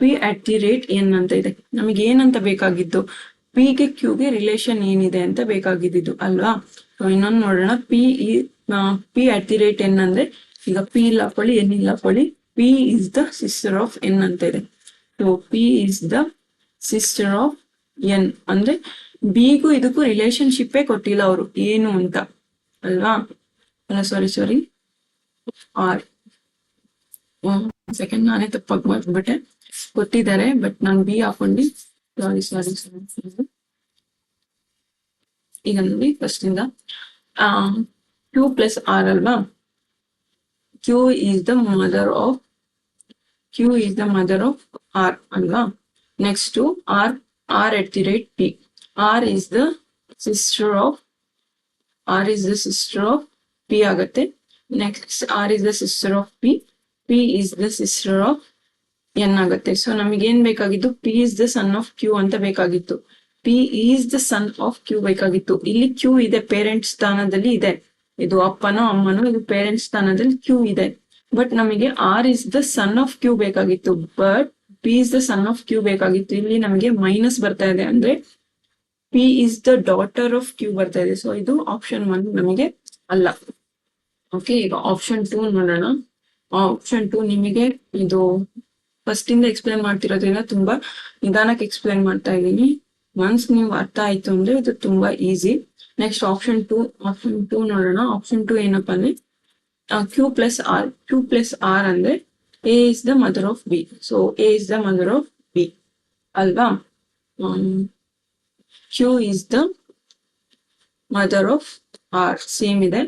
P at the rate N ಅಂತ ಇದೆ. ನಮಗೆ ಏನಂತ ಬೇಕಾಗಿದ್ದು, ಪಿಗೆ ಕ್ಯೂಗೆ ರಿಲೇಷನ್ ಏನಿದೆ ಅಂತ ಬೇಕಾಗಿದ್ದು ಅಲ್ವಾ. ಸೊ ಇನ್ನೊಂದು ನೋಡೋಣ. P at the rate N ಅಂದ್ರೆ ಈಗ ಪಿ ಇಲ್ಲ ಹಾಕೊಳ್ಳಿ, ಎನ್ ಇಲ್ಲ ಹಾಕೊಳ್ಳಿ. P is the sister of N ಅಂತ ಇದೆ. So P is the sister of N ಅಂದ್ರೆ ಬಿಗೂ ಇದಕ್ಕೂ ರಿಲೇಶನ್ಶಿಪ್ಪೇ ಕೊಟ್ಟಿಲ್ಲ ಅವರು ಏನು ಅಂತ ಅಲ್ವಾ. ಸಾರಿ ಆರ್ ಸೆಕೆಂಡ್ ನಾನೇ ತಪ್ಪಾಗಿ ಮಾಡ್ಬಿಟ್ಟೆ. ಕೊಟ್ಟಿದ್ದಾರೆ ಬಟ್ ನಾನು ಬಿ ಹಾಕೊಂಡಿ. ಸಾರಿ. ಈಗ ನೋಡಿ ಫಸ್ಟ್ ಇಂದ ಕ್ಯೂ ಪ್ಲಸ್ ಆರ್ ಅಲ್ವಾ. Q is the mother of R ಅಲ್ವಾ. Next R at the rate P. R is the sister of P ಆಗತ್ತೆ. Next R is the sister of P. P is the sister of N ಆಗುತ್ತೆ. ಸೊ ನಮಗೆ ಏನ್ ಬೇಕಾಗಿತ್ತು, P is the son of Q ಅಂತ ಬೇಕಾಗಿತ್ತು. P is the son of Q ಬೇಕಾಗಿತ್ತು. ಇಲ್ಲಿ ಕ್ಯೂ ಇದೆ, ಪೇರೆಂಟ್ ಸ್ಥಾನದಲ್ಲಿ ಇದೆ. ಇದು ಅಪ್ಪನೋ ಅಮ್ಮನೋ, ಇದು ಪೇರೆಂಟ್ ಸ್ಥಾನದಲ್ಲಿ ಕ್ಯೂ ಇದೆ. ಬಟ್ ನಮಗೆ R is the son of Q ಬೇಕಾಗಿತ್ತು, but P is the son of Q ಬೇಕಾಗಿತ್ತು. ಇಲ್ಲಿ ನಮಗೆ ಮೈನಸ್ ಬರ್ತಾ ಇದೆ, ಅಂದ್ರೆ P is the daughter of Q ಬರ್ತಾ ಇದೆ. ಸೊ ಇದು ಆಪ್ಷನ್ 1 ನಮಗೆ ಅಲ್ಲ. ಓಕೆ, ಈಗ ಆಪ್ಷನ್ 2 ನೋಡೋಣ. ಆಪ್ಷನ್ 2 ನಿಮಗೆ ಇದು ಫಸ್ಟ್ ಇಂದ ಎಕ್ಸ್ಪ್ಲೈನ್ ಮಾಡ್ತಿರೋದ್ರಿಂದ ತುಂಬಾ ನಿಧಾನಕ್ಕೆ ಎಕ್ಸ್ಪ್ಲೈನ್ ಮಾಡ್ತಾ ಇದ್ದೀನಿ. ಒನ್ಸ್ ನೀವು ಅರ್ಥ ಆಯ್ತು ಅಂದ್ರೆ ಇದು ತುಂಬಾ ಈಸಿ. ನೆಕ್ಸ್ಟ್ ಆಪ್ಷನ್ 2 ನೋಡೋಣ. ಆಪ್ಷನ್ 2 ಏನಪ್ಪಾ ಅಂದ್ರೆ ಕ್ಯೂ ಪ್ಲಸ್ ಆರ್ ಅಂದ್ರೆ A is the mother of B. So A is the mother of B ಅಲ್ವಾ. Q is the mother of R same ಇದೆ.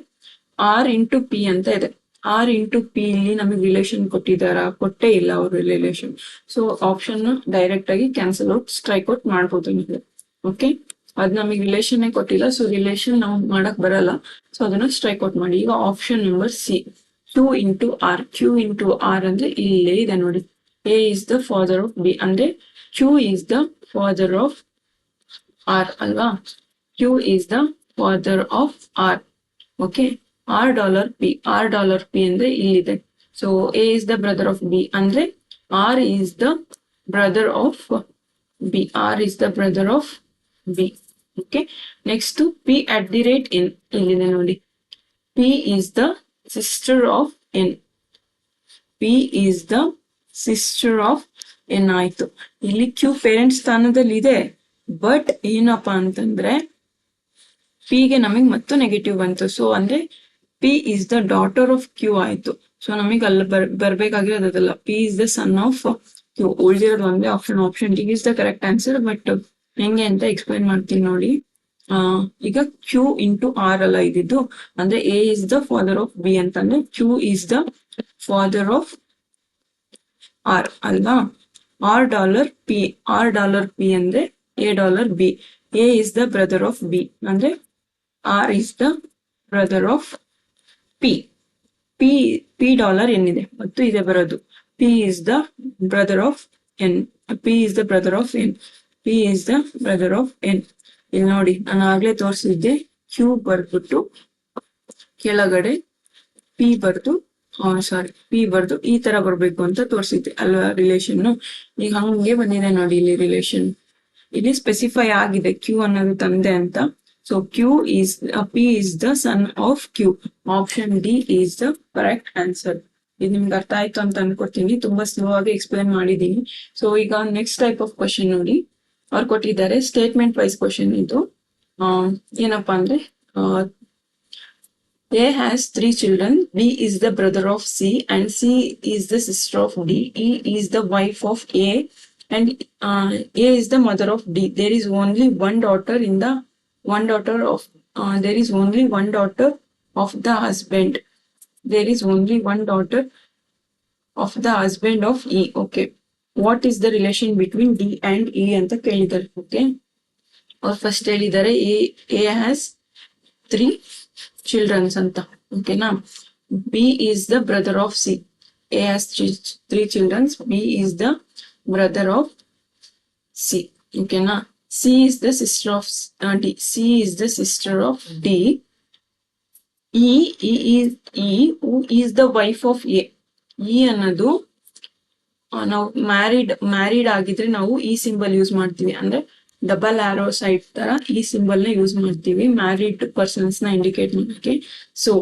ಆರ್ ಇಂಟು ಪಿ ಅಂತ ಇದೆ. ಆರ್ ಇಂಟು ಪಿ ಇಲ್ಲಿ ನಮಗೆ ರಿಲೇಷನ್ ಕೊಟ್ಟೇ ಇಲ್ಲ ಅವರು ರಿಲೇಷನ್. ಸೊ ಆಪ್ಷನ್ ಡೈರೆಕ್ಟ್ ಆಗಿ ಕ್ಯಾನ್ಸಲ್ ಔಟ್, ಸ್ಟ್ರೈಕ್ ಔಟ್ ಮಾಡ್ಬೋದು ನೀವು. ಓಕೆ, ಅದ್ ನಮಗೆ ರಿಲೇಷನ್ ಕೊಟ್ಟಿಲ್ಲ, ಸೊ ರಿಲೇಷನ್ ನಾವು ಮಾಡಕ್ ಬರಲ್ಲ. ಸೊ ಅದನ್ನ ಸ್ಟ್ರೈಕ್ ಔಟ್ ಮಾಡಿ. ಈಗ option number C, Q into R. Q into R ಅಂದ್ರೆ ಇಲ್ಲೇ ಇದೆ ನೋಡಿ. A is the father of B ಅಂದ್ರೆ Q is the father of R ಅಲ್ವಾ. Q is the father of R. Okay, $R ಅಂದ್ರೆ ಇಲ್ಲಿದೆ. So A is the brother of B ಅಂದ್ರೆ R is the brother of B. R is the brother of B. Okay, next P at the rate N ಇಲ್ಲಿದೆ ನೋಡಿ. P is the sister of N. P is the sister of N ಆಯ್ತು. ಇಲ್ಲಿ ಕ್ಯೂ ಪೇರೆಂಟ್ ಸ್ಥಾನದಲ್ಲಿ ಇದೆ, ಬಟ್ ಏನಪ್ಪಾ ಅಂತಂದ್ರೆ ಪಿಗೆ ನಮಗೆ ಮತ್ತು ನೆಗೆಟಿವ್ ಬಂತು. ಸೊ ಅಂದ್ರೆ P is the daughter of Q ಆಯ್ತು. ಸೊ ನಮಗೆ ಅಲ್ಲಿ ಬರ್ಬೇಕಾಗಿರೋದಲ್ಲ. P is the son of Q. ಉಳಿದಿರೋದು ಒಂದೇ option. Option D is the correct answer. But ಹೆಂಗೆ ಅಂತ ಎಕ್ಸ್ಪ್ಲೈನ್ ಮಾಡ್ತೀನಿ ನೋಡಿ. ಈಗ ಕ್ಯೂ ಇಂಟು ಆರ್ ಅಲ್ಲ ಇದ್ದಿದ್ದು, ಅಂದ್ರೆ A is the father of B ಅಂತಂದ್ರೆ Q is the father of R ಅಲ್ವಾ. $R ಪಿ ಅಂದ್ರೆ $A. A is the brother of B ಅಂದ್ರೆ R is the brother of P. P dollar ಏನಿದೆ ಮತ್ತು ಇದೆ ಬರೋದು. P is the brother of N. P is the brother of N. P is the brother of N. ಇಲ್ಲಿ ನೋಡಿ, ನಾನು ಆಗ್ಲೇ ತೋರಿಸಿದ್ದೆ. ಕ್ಯೂ ಬರ್ಬಿಟ್ಟು ಕೆಳಗಡೆ ಪಿ ಬರ್ದು ಈ ತರ ಬರ್ಬೇಕು ಅಂತ ತೋರಿಸಿದ್ದೆ ಅಲ್ವಾ ರಿಲೇಷನ್. ಈಗ ಹಂಗೆ ಬಂದಿದೆ ನೋಡಿ ಇಲ್ಲಿ ರಿಲೇಷನ್. ಇಲ್ಲಿ ಸ್ಪೆಸಿಫೈ ಆಗಿದೆ ಕ್ಯೂ ಅನ್ನೋದು ತಂದೆ ಅಂತ. So P is the son of Q. Option D is the correct answer. ಇದು ನಿಮ್ಗೆ ಅರ್ಥ ಆಯ್ತು ಅಂತ ಅನ್ಕೊಡ್ತೀನಿ. ತುಂಬಾ ಸ್ಲೋ ಆಗಿ ಎಕ್ಸ್ಪ್ಲೈನ್ ಮಾಡಿದೀನಿ. ಸೊ ಈಗ ನೆಕ್ಸ್ಟ್ ಟೈಪ್ ಆಫ್ ಕ್ವಶನ್ ನೋಡಿ. ಅವ್ರು ಕೊಟ್ಟಿದ್ದಾರೆ ಸ್ಟೇಟ್ಮೆಂಟ್ ವೈಸ್ ಕ್ವಶನ್. ಇದು ಏನಪ್ಪಾ ಅಂದ್ರೆ A has 3 children. B is the brother of C, and C is the sister of D. E is the wife of A, and A is the mother of D. There is only one daughter in the one daughter of. There is only one daughter of the husband. There is only one daughter of the husband of E. Okay. What is the relation between D and E ಅಂತ ಕೇಳಿದ್ದಾರೆ. ಓಕೆ, ಅವ್ರು ಫಸ್ಟ್ ಹೇಳಿದ್ದಾರೆ ಎ ಹ್ಯಾಸ್ 3 children ಅಂತ. ಓಕೆನಾ. B is the brother of C. A has 3 children. B is the brother of C. ಓಕೆನಾ. C is the sister of D. C is the sister of D. E is the wife of A. E ಅನ್ನೋದು ನಾವು ಮ್ಯಾರಿಡ್ ಆಗಿದ್ರೆ ನಾವು ಈ ಸಿಂಬಲ್ ಯೂಸ್ ಮಾಡ್ತೀವಿ. ಅಂದ್ರೆ ಡಬಲ್ ಆರೋ ಸೈಡ್ ತರ ಈ ಸಿಂಬಲ್ ನ ಯೂಸ್ ಮಾಡ್ತೀವಿ ಮ್ಯಾರಿಡ್ ಪರ್ಸನ್ಸ್ ನ ಇಂಡಿಕೇಟ್ ಮಾಡಕ್ಕೆ. ಸೊ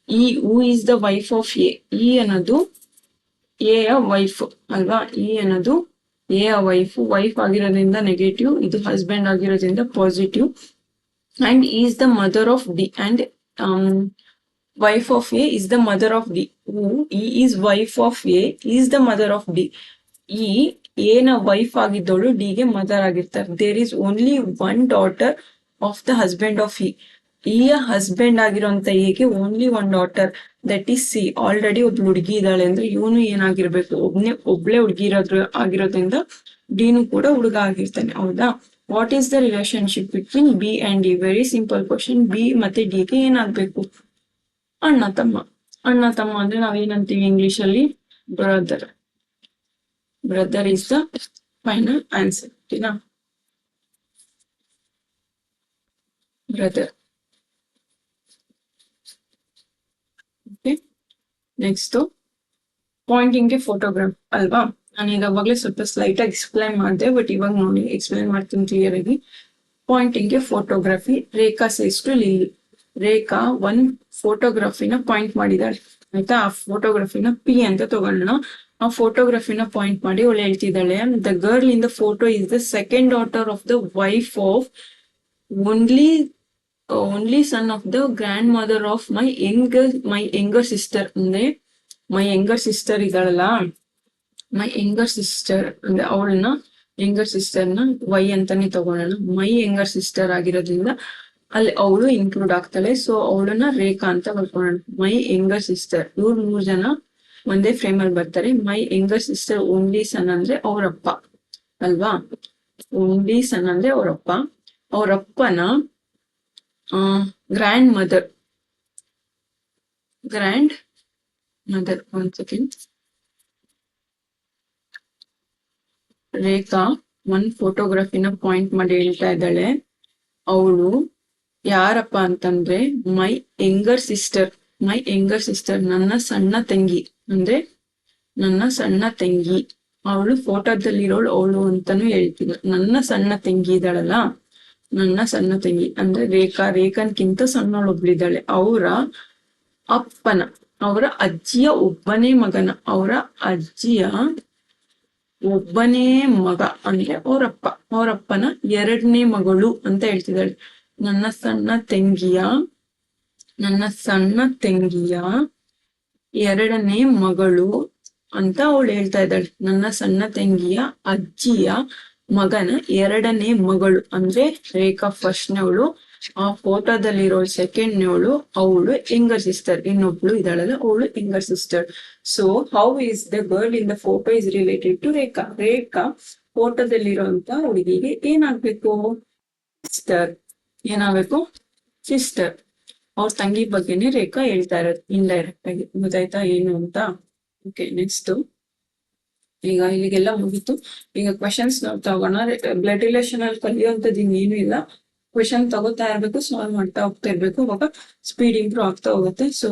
ಈ who is the wife of A. E ಅನ್ನೋದು ಎ ಯ ವೈಫ್ ಅಲ್ವಾ. ಇ ಅನ್ನೋದು ಎ ಯ ವೈಫ್ ಆಗಿರೋದ್ರಿಂದ ನೆಗೆಟಿವ್, ಇದು ಹಸ್ಬೆಂಡ್ ಆಗಿರೋದ್ರಿಂದ positive. And is the mother of D. And wife of A is the mother of D. Who E is wife of A is the mother of D. E A ನ ವೈಫ್ ಆಗಿದ್ದವಳು ಡಿ ಗೆ ಮದರ್ ಆಗಿರ್ತಾರೆ. There is only one daughter of the husband of E. ಈ ಹಸ್ಬೆಂಡ್ ಆಗಿರೋಂತ ಎಗೆ only one daughter, that is C. Already ಒಬ್ಳು ಹುಡುಗಿ ಇದ್ದಾಳೆ ಅಂದ್ರೆ ಇವನು ಏನಾಗಿರ್ಬೇಕು, ಒಬ್ಳೆ ಹುಡುಗಿ ಆಗಿರೋದ್ರಿಂದ ಡಿನು ಕೂಡ ಹುಡುಗ ಆಗಿರ್ತಾನೆ. ಹೌದಾ. What is the relationship between B and D? Very simple question. B ಮತ್ತೆ ಡಿ ಗೆ ಏನಾಗ್ಬೇಕು? ಅಣ್ಣ ತಮ್ಮ. ಅಣ್ಣ ತಮ್ಮ ಅಂದ್ರೆ ನಾವೇನಂತೀವಿ ಇಂಗ್ಲಿಷ್ ಅಲ್ಲಿ? Brother. Brother is the final answer. ಓಕೆನಾ. ಬ್ರದರ್. ಓಕೆ. ನೆಕ್ಸ್ಟ್ ಪಾಯಿಂಟಿಂಗ್ ಗೆ ಫೋಟೋಗ್ರಾಫ್ ಅಲ್ವಾ. ನಾನೀಗ ಅವಾಗಲೇ ಸ್ವಲ್ಪ ಸ್ಲೈಟ್ ಆಗಿ ಎಕ್ಸ್ಪ್ಲೈನ್ ಮಾಡಿದೆ, ಬಟ್ ಇವಾಗ ನೋಡಿ ಎಕ್ಸ್ಪ್ಲೈನ್ ಮಾಡ್ತೀನಿ ಕ್ಲಿಯರ್ ಆಗಿ. ಪಾಯಿಂಟಿಂಗ್ ಗೆ photography. Rekha says to Lily. Rekha ಒಂದ್ ಫೋಟೋಗ್ರಫಿನ ಪಾಯಿಂಟ್ ಮಾಡಿದಾಳೆ ಆಯ್ತಾ. ಆ ಫೋಟೋಗ್ರಫಿನ ಪಿ ಅಂತ ತಗೊಳ್ಳೋಣ. ಆ ಫೋಟೋಗ್ರಫಿನ ಪಾಯಿಂಟ್ ಮಾಡಿ ಅವಳು ಹೇಳ್ತಿದ್ದಾಳೆ, the girl in the photo is the second daughter of the wife of only son of the grandmother of my younger sister. ಅಂದ್ರೆ ಮೈ ಯಂಗರ್ ಸಿಸ್ಟರ್ ಇದ್ದಾಳಲ್ಲ, ಮೈ ಯಂಗರ್ ಸಿಸ್ಟರ್ ಅಂದ್ರೆ ಅವಳನ್ನ ಯಂಗರ್ ಸಿಸ್ಟರ್ ನ ವೈ ಅಂತಾನೆ ತಗೊಳ್ಳೋಣ. ಮೈ ಯಂಗರ್ ಸಿಸ್ಟರ್ ಆಗಿರೋದ್ರಿಂದ ಅಲ್ಲಿ ಅವಳು ಇನ್ಕ್ಲೂಡ್ ಆಗ್ತಾಳೆ. ಸೊ ಅವಳನ್ನ ರೇಖಾ ಅಂತ ಬರ್ಕೊಳ್ಳೋಣ. ಮೈ ಯಂಗರ್ ಸಿಸ್ಟರ್. ಇವ್ರು 3 ಜನ ಒಂದೇ ಫ್ರೇಮ್ ಅಲ್ಲಿ ಬರ್ತಾರೆ. My younger sister only son ಅಂದ್ರೆ ಅವರಪ್ಪ ಅಲ್ವಾ. ಓನ್ಲಿ ಸನ್ ಅಂದ್ರೆ ಅವರಪ್ಪ. ಅವರಪ್ಪನ grandmother. One second. Rekha ಒಂದ್ ಫೋಟೋಗ್ರಫಿನ ಪಾಯಿಂಟ್ ಮಾಡಿ ಹೇಳ್ತಾ ಇದ್ದಾಳೆ, ಅವಳು ಯಾರಪ್ಪ ಅಂತಂದ್ರೆ my younger sister. My younger sister ನನ್ನ ಸಣ್ಣ ತಂಗಿ. ಅಂದ್ರೆ ನನ್ನ ಸಣ್ಣ ತಂಗಿ. ಅವಳು ಫೋಟೋದಲ್ಲಿರೋಳು ಅವಳು ಅಂತಾನು ಹೇಳ್ತಿದ್ಲು. ನನ್ನ ಸಣ್ಣ ತಂಗಿ ಇದ್ದಾಳಲ್ಲ, ನನ್ನ ಸಣ್ಣ ತಂಗಿ ಅಂದ್ರೆ ರೇಖಾನ್ಕಿಂತ ಸಣ್ಣವಳು ಒಬ್ಳಿದ್ದಾಳೆ. ಅವರ ಅಜ್ಜಿಯ ಒಬ್ಬನೇ ಮಗನ. ಅವರ ಅಜ್ಜಿಯ ಒಬ್ಬನೇ ಮಗ ಅಂದ್ರೆ ಅವರಪ್ಪನ 2ನೇ ಮಗಳು ಅಂತ ಹೇಳ್ತಿದ್ದಾಳೆ. ನನ್ನ ಸಣ್ಣ ತಂಗಿಯ 2ನೇ ಮಗಳು ಅಂತ ಅವಳು ಹೇಳ್ತಾ ಇದ್ದಾಳೆ. ನನ್ನ ಸಣ್ಣ ತಂಗಿಯ ಅಜ್ಜಿಯ ಮಗನ 2ನೇ ಮಗಳು ಅಂದ್ರೆ ರೇಖಾ ಫಸ್ಟ್ನವಳು. ಆ ಫೋಟೋದಲ್ಲಿರೋಳು ಸೆಕೆಂಡ್ನವಳು. ಅವಳು ಯಂಗರ್ ಸಿಸ್ಟರ್. ಇನ್ನೊಬ್ಳು ಇದ್ದಾಳಲ್ಲ ಅವಳು younger sister. So how is the girl in the photo is related to Rekha. Rekha ಫೋಟೋದಲ್ಲಿರುವಂತ ಹುಡುಗಿಗೆ ಏನಾಗ್ಬೇಕು? ಸಿಸ್ಟರ್. ಏನಾಗ್ಬೇಕು? ಸಿಸ್ಟರ್. ಅವ್ರ ತಂಗಿ ಬಗ್ಗೆನೇ ರೇಖಾ ಹೇಳ್ತಾ ಇರೋದು ಇಂಡೈರೆಕ್ಟ್ ಆಗಿ. ಗೊತ್ತಾಯ್ತಾ ಏನು ಅಂತ? ಓಕೆ. ನೆಕ್ಸ್ಟ್ ಈಗ ಇಲ್ಲಿಗೆಲ್ಲ ಮುಗೀತು. ಈಗ ಕ್ವೆಶನ್ಸ್ ನಾವು ತಗೋಣ. ಬ್ಲಡ್ ರಿಲೇಷನ್ ಅಲ್ಲಿ ಕಲಿಯುವಂತದ್ದು ಇನ್ನೇನು ಇಲ್ಲ. ಕ್ವೆಶನ್ ತಗೋತಾ ಇರ್ಬೇಕು, ಸಾಲ್ವ್ ಮಾಡ್ತಾ ಹೋಗ್ತಾ ಇರ್ಬೇಕು. ಅವಾಗ ಸ್ಪೀಡ್ ಇಂಪ್ರೂವ್ ಆಗ್ತಾ ಹೋಗುತ್ತೆ. So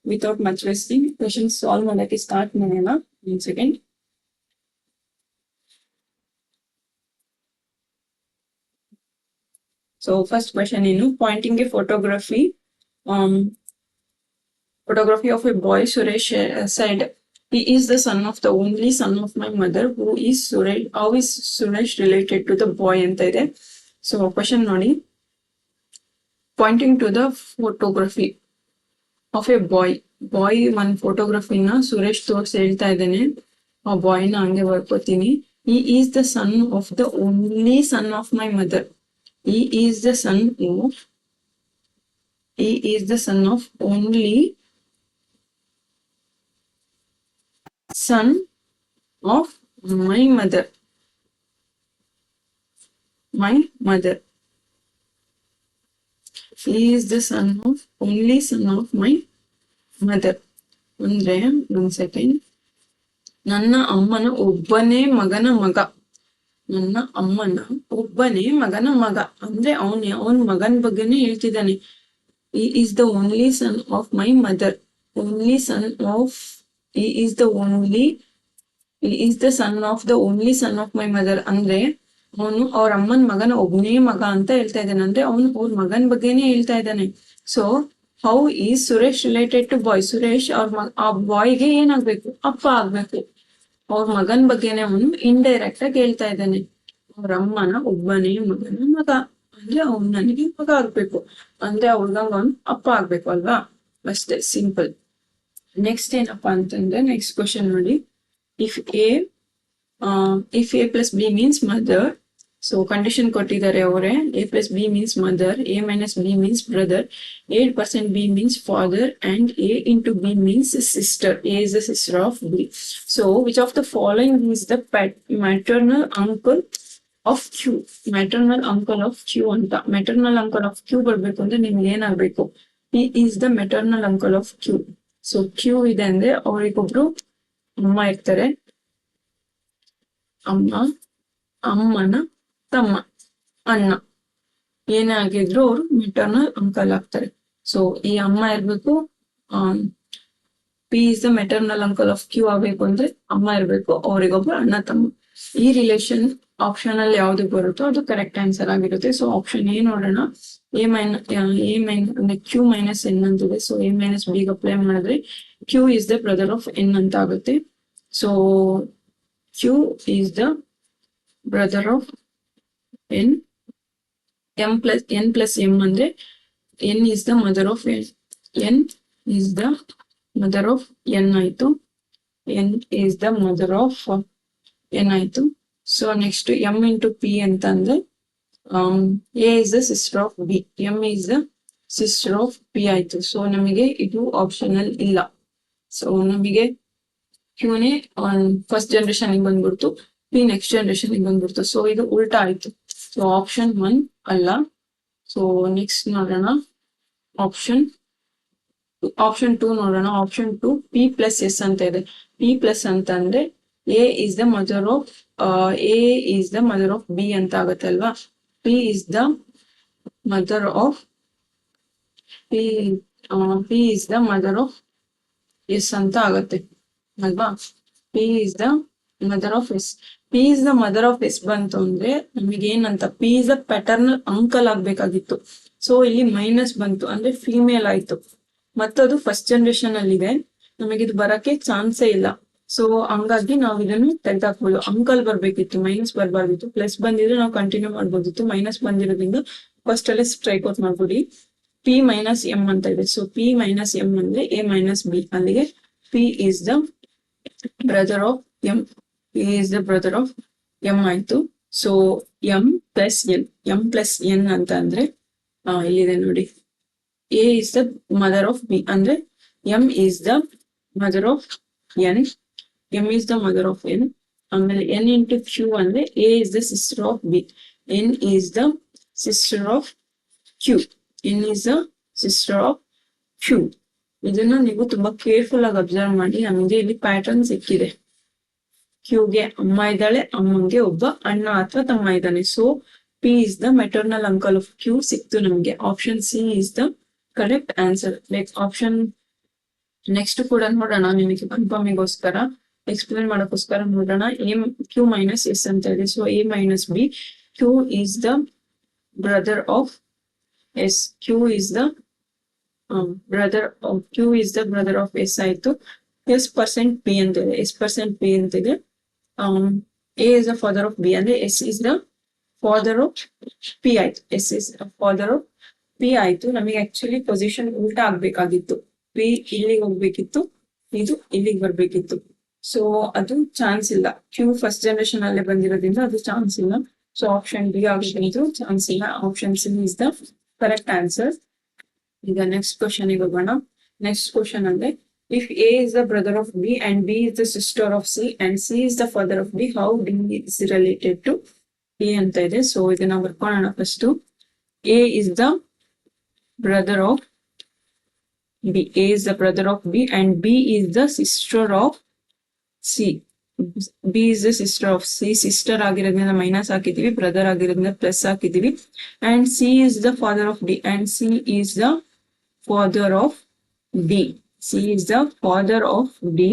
without much wasting question solve ಮಾಡಕ್ಕೆ ಸ್ಟಾರ್ಟ್ ಮಾಡೋಣ. 1 ಸೆಕೆಂಡ್. ಸೊ ಫಸ್ಟ್ ಕ್ವೆಶನ್ ಏನು? Pointing a photography. Photography of a boy. Suresh said, he is the only son of my mother. Who is Suresh? How is Suresh related to the boy ಅಂತ ಇದೆ. ಸೊ ಕ್ವೆಶನ್ ನೋಡಿ. Pointing to the photography. Of a boy ಒಂದ್ ಫೋಟೋಗ್ರಫಿನ ಸುರೇಶ್ ತೋರ್ಸಿ ಹೇಳ್ತಾ ಇದ್ದೇನೆ. ಆ ಬಾಯ್ನ ಹಂಗೆ ಬರ್ಕೋತೀನಿ. E is the son of the only son of my mother. E is the son of he is the son of only son of my mother. He is the only son of my mother. ಅಂದ್ರೆ ಒಂದ್ ಸೆಕೆಂಡ್. ನನ್ನ ಅಮ್ಮನ ಒಬ್ಬನೇ ಮಗನ ಮಗ. ನನ್ನ ಅಮ್ಮನ ಒಬ್ಬನೇ ಮಗನ ಮಗ ಅಂದ್ರೆ ಅವನ್ ಮಗನ್ ಬಗ್ಗೆನೇ ಹೇಳ್ತಿದ್ದಾನೆ. He is the only son of my mother. Only son of he is the son of the only son of my mother. ಅಂದ್ರೆ ಅವನು ಅವ್ರ ಅಮ್ಮನ ಮಗನ ಒಬ್ನೇ ಮಗ ಅಂತ ಹೇಳ್ತಾ ಇದ್ದಾನೆ. ಅಂದ್ರೆ ಅವನು ಅವ್ರ ಮಗನ್ ಬಗ್ಗೆನೇ ಹೇಳ್ತಾ ಇದ್ದಾನೆ. So how is Suresh related to boy? Suresh ಆ ಬಾಯ್ಗೆ ಏನಾಗ್ಬೇಕು? ಅಪ್ಪ ಆಗ್ಬೇಕು. ಅವ್ರ ಮಗನ್ ಬಗ್ಗೆನೆ ಅವನು ಇಂಡೈರೆಕ್ಟ್ ಆಗಿ ಹೇಳ್ತಾ ಇದ್ದಾನೆ. ಅವ್ರ ಅಮ್ಮನ ಒಬ್ಬನೇ ಮಗನ ಮಗ ಅಂದ್ರೆ ಅವ್ನು ನನಗೆ ಮಗ ಆಗ್ಬೇಕು, ಅಂದ್ರೆ ಅವ್ಳಗಂಗ ಅವ್ನು ಅಪ್ಪ ಆಗ್ಬೇಕು ಅಲ್ವಾ? ಅಷ್ಟೇ, ಸಿಂಪಲ್. ನೆಕ್ಸ್ಟ್ ಏನಪ್ಪಾ ಅಂತಂದ್ರೆ ನೆಕ್ಸ್ಟ್ ಕ್ವಶನ್ ನೋಡಿ. If A plus B means mother. So condition ಕೊಟ್ಟಿದ್ದಾರೆ ಅವರೇ. A plus B means mother, A minus B means brother, 8% B means father and A into B means sister. A is the sister of B. So which of the following is the maternal uncle of Q? Maternal uncle of Q ಅಂತ. ಮ್ಯಾಟರ್ನಲ್ ಅಂಕಲ್ ಆಫ್ ಕ್ಯೂ ಬರ್ಬೇಕು ಅಂದ್ರೆ ನಿಮ್ಗೆ ಏನಾಗ್ಬೇಕು? He is the maternal uncle of Q. So Q ಇದೆ ಅಂದ್ರೆ ಅವ್ರಿಗೊಬ್ರು ಅಮ್ಮ ಇರ್ತಾರೆ. ಅಮ್ಮನ ತಮ್ಮ, ಅಣ್ಣ, ಏನೇ ಆಗಿದ್ರು ಅವರು ಮೆಟರ್ನಲ್ ಅಂಕಲ್ ಆಗ್ತಾರೆ. ಸೊ ಈ ಅಮ್ಮ ಇರ್ಬೇಕು. P is the maternal uncle of Q ಆಗ್ಬೇಕು ಅಂದ್ರೆ ಅಮ್ಮ ಇರ್ಬೇಕು, ಅವ್ರಿಗೊಬ್ರು ಅಣ್ಣ ತಮ್ಮ. ಈ ರಿಲೇಷನ್ ಆಪ್ಷನ್ ಅಲ್ಲಿ ಯಾವ್ದು ಬರುತ್ತೋ ಅದು ಕರೆಕ್ಟ್ ಆನ್ಸರ್ ಆಗಿರುತ್ತೆ. ಸೊ ಆಪ್ಷನ್ ಎ ನೋಡೋಣ. ಅಂದ್ರೆ ಕ್ಯೂ ಮೈನಸ್ ಎನ್ ಅಂತಿದೆ. ಸೊ ಎ ಮೈನಸ್ ಬಿಗೆ ಅಪ್ಲೈ ಮಾಡಿದ್ರೆ Q is the brother of N ಅಂತ ಆಗುತ್ತೆ. So Q is the brother of N. N plus M ಅಂದ್ರೆ N is the mother of N. N is the mother of N ಆಯ್ತು. N is the mother of N ಆಯ್ತು. So next M into P ಅಂತ ಅಂದ್ರೆ A is the sister of B, M is the sister of P ಆಯ್ತು. ಸೊ ನಮಗೆ ಇದು ಆಪ್ಷನಲ್ ಇಲ್ಲ. ಸೊ ನಮಗೆ ಕ್ಯೂನೇ ಫಸ್ಟ್ ಜನರೇಷನ್ ಬಂದ್ಬಿಡ್ತು, ಪಿ ನೆಕ್ಸ್ಟ್ ಜನರೇಷನ್ ಬಂದ್ಬಿಡ್ತು. ಸೊ ಇದು ಉಲ್ಟಾ ಆಯ್ತು. ಸೊ ಆಪ್ಷನ್ 1 ಅಲ್ಲ. ಸೊ ನೆಕ್ಸ್ಟ್ ನೋಡೋಣ ಆಪ್ಷನ್ 2 ನೋಡೋಣ. ಆಪ್ಷನ್ 2 ಪಿ ಪ್ಲಸ್ ಎಸ್ ಅಂತ ಇದೆ. ಪಿ ಪ್ಲಸ್ ಅಂತ ಅಂದ್ರೆ A is the mother of B ಅಂತ ಆಗುತ್ತೆ ಅಲ್ವಾ? P is the mother of S ಅಂತ ಆಗತ್ತೆ ಅಲ್ವಾ? P is the mother of S. P is the mother of S ಬಂತು ಅಂದ್ರೆ ನಮಗೆ ಏನಂತ? P is the paternal uncle ಆಗ್ಬೇಕಾಗಿತ್ತು. ಸೊ ಇಲ್ಲಿ ಮೈನಸ್ ಬಂತು ಅಂದ್ರೆ ಫೀಮೇಲ್ ಆಯ್ತು. ಮತ್ತದು ಫಸ್ಟ್ ಜನರೇಷನ್ ಅಲ್ಲಿ ಇದೆ, ನಮಗೆ ಇದು ಬರಕ್ಕೆ ಚಾನ್ಸೇ ಇಲ್ಲ. ಸೊ ಹಂಗಾಗಿ ನಾವು ಇದನ್ನು ತೆಗೆದಾಕ್ಬೋದು. ಅಂಕಲ್ ಬರ್ಬೇಕಿತ್ತು, ಮೈನಸ್ ಬರ್ಬಾರ್ದಿತ್ತು. ಪ್ಲಸ್ ಬಂದಿದ್ರೆ ನಾವು ಕಂಟಿನ್ಯೂ ಮಾಡ್ಬೋದಿತ್ತು. ಮೈನಸ್ ಬಂದಿರೋದ್ರಿಂದ ಫಸ್ಟ್ ಅಲ್ಲೇ ಸ್ಟ್ರೈಕ್ ಔಟ್ ಮಾಡ್ಬಿಡಿ. ಪಿ ಮೈನಸ್ ಎಂ ಅಂತ ಇದೆ. ಸೊ ಪಿ ಮೈನಸ್ ಎಂ ಅಂದ್ರೆ ಎ ಮೈನಸ್ ಬಿ. ಅಲ್ಲಿಗೆ P is the brother of M. P is the brother of M ಆಯ್ತು. ಸೊ ಎಂ ಪ್ಲಸ್ ಎನ್ ಅಂತ ಅಂದ್ರೆ ಇಲ್ಲಿದೆ ನೋಡಿ. A is the mother of B ಅಂದ್ರೆ M is the mother of N. M is the mother of N. ಆಮೇಲೆ ಎನ್ ಇಂಟು ಕ್ಯೂ ಅಂದ್ರೆ A is the sister of B. N is the sister of Q. N is the sister of Q. ಇದನ್ನ ನೀವು ತುಂಬಾ ಕೇರ್ಫುಲ್ ಆಗಿ ಅಬ್ಸರ್ವ್ ಮಾಡಿ. ನಮಗೆ ಇಲ್ಲಿ ಪ್ಯಾಟರ್ನ್ ಸಿಕ್ಕಿದೆ. ಕ್ಯೂಗೆ ಅಮ್ಮ ಇದ್ದಾಳೆ, ಅಮ್ಮಂಗೆ ಒಬ್ಬ ಅಣ್ಣ ಅಥವಾ ತಮ್ಮ ಇದ್ದಾನೆ. So P is the maternal uncle of Q ಸಿಕ್ತು ನಮ್ಗೆ. Option C is the correct answer. Next option next ಕೂಡ ನೋಡೋಣ. ನಿಮಗೆ ಕನ್ಫರ್ಮಿಗೋಸ್ಕರ ಎಕ್ಸ್ಪ್ಲೇನ್ ಮಾಡೋಕ್ಕೋಸ್ಕರ ನೋಡೋಣ. ಕ್ಯೂ ಮೈನಸ್ ಎಸ್ ಅಂತ ಇದೆ. So A minus B. Q is the brother of S. Q is the brother of S ಆಯ್ತು. ಎಸ್ ಪರ್ಸೆಂಟ್ ಪಿ ಅಂತ ಇದೆ. ಎಸ್ ಪರ್ಸೆಂಟ್ ಪಿ ಅಂತಿದೆ. A is the father of B ಅಂದ್ರೆ S is the father of P ಆಯ್ತು. S is father of P ಆಯ್ತು. ನಮಗೆ ಆಕ್ಚುಲಿ ಪೊಸಿಷನ್ ಉಲ್ಟಾ ಆಗ್ಬೇಕಾಗಿತ್ತು. ಬಿ ಇಲ್ಲಿಗೆ ಹೋಗ್ಬೇಕಿತ್ತು, ಇದು ಇಲ್ಲಿಗೆ ಬರ್ಬೇಕಿತ್ತು. ಸೊ ಅದು ಚಾನ್ಸ್ ಇಲ್ಲ. ಕ್ಯೂ ಫಸ್ಟ್ ಜನರೇಷನ್ ಅಲ್ಲೇ ಬಂದಿರೋದ್ರಿಂದ ಅದು ಚಾನ್ಸ್ ಇಲ್ಲ. ಸೊ ಆಪ್ಷನ್ ಬಿ ಆಗೋದು ಚಾನ್ಸ್ ಇಲ್ಲ. Option C is the correct answer. ಈಗ ನೆಕ್ಸ್ಟ್ ಕ್ವಶನ್ ಹೋಗೋಣ. ನೆಕ್ಸ್ಟ್ ಕ್ವಶನ್ ಅಂದ್ರೆ, if A is the brother of B and B is the sister of C and C is the father of B, how D is related to A ಅಂತ ಇದೆ. ಸೊ ಇದನ್ನ ಬರ್ಕೊಳ್ಳೋಣ. First A is the brother of B. A is the brother of B and B is the sister of C. B is the sister of C. Sister ಆಗಿರೋದ್ರಿಂದ ಮೈನಸ್ ಹಾಕಿದೀವಿ, ಬ್ರದರ್ ಆಗಿರೋದ್ರಿಂದ ಪ್ಲಸ್ ಹಾಕಿದೀವಿ. And C is the father of D and C is the father of D. C is the father of D.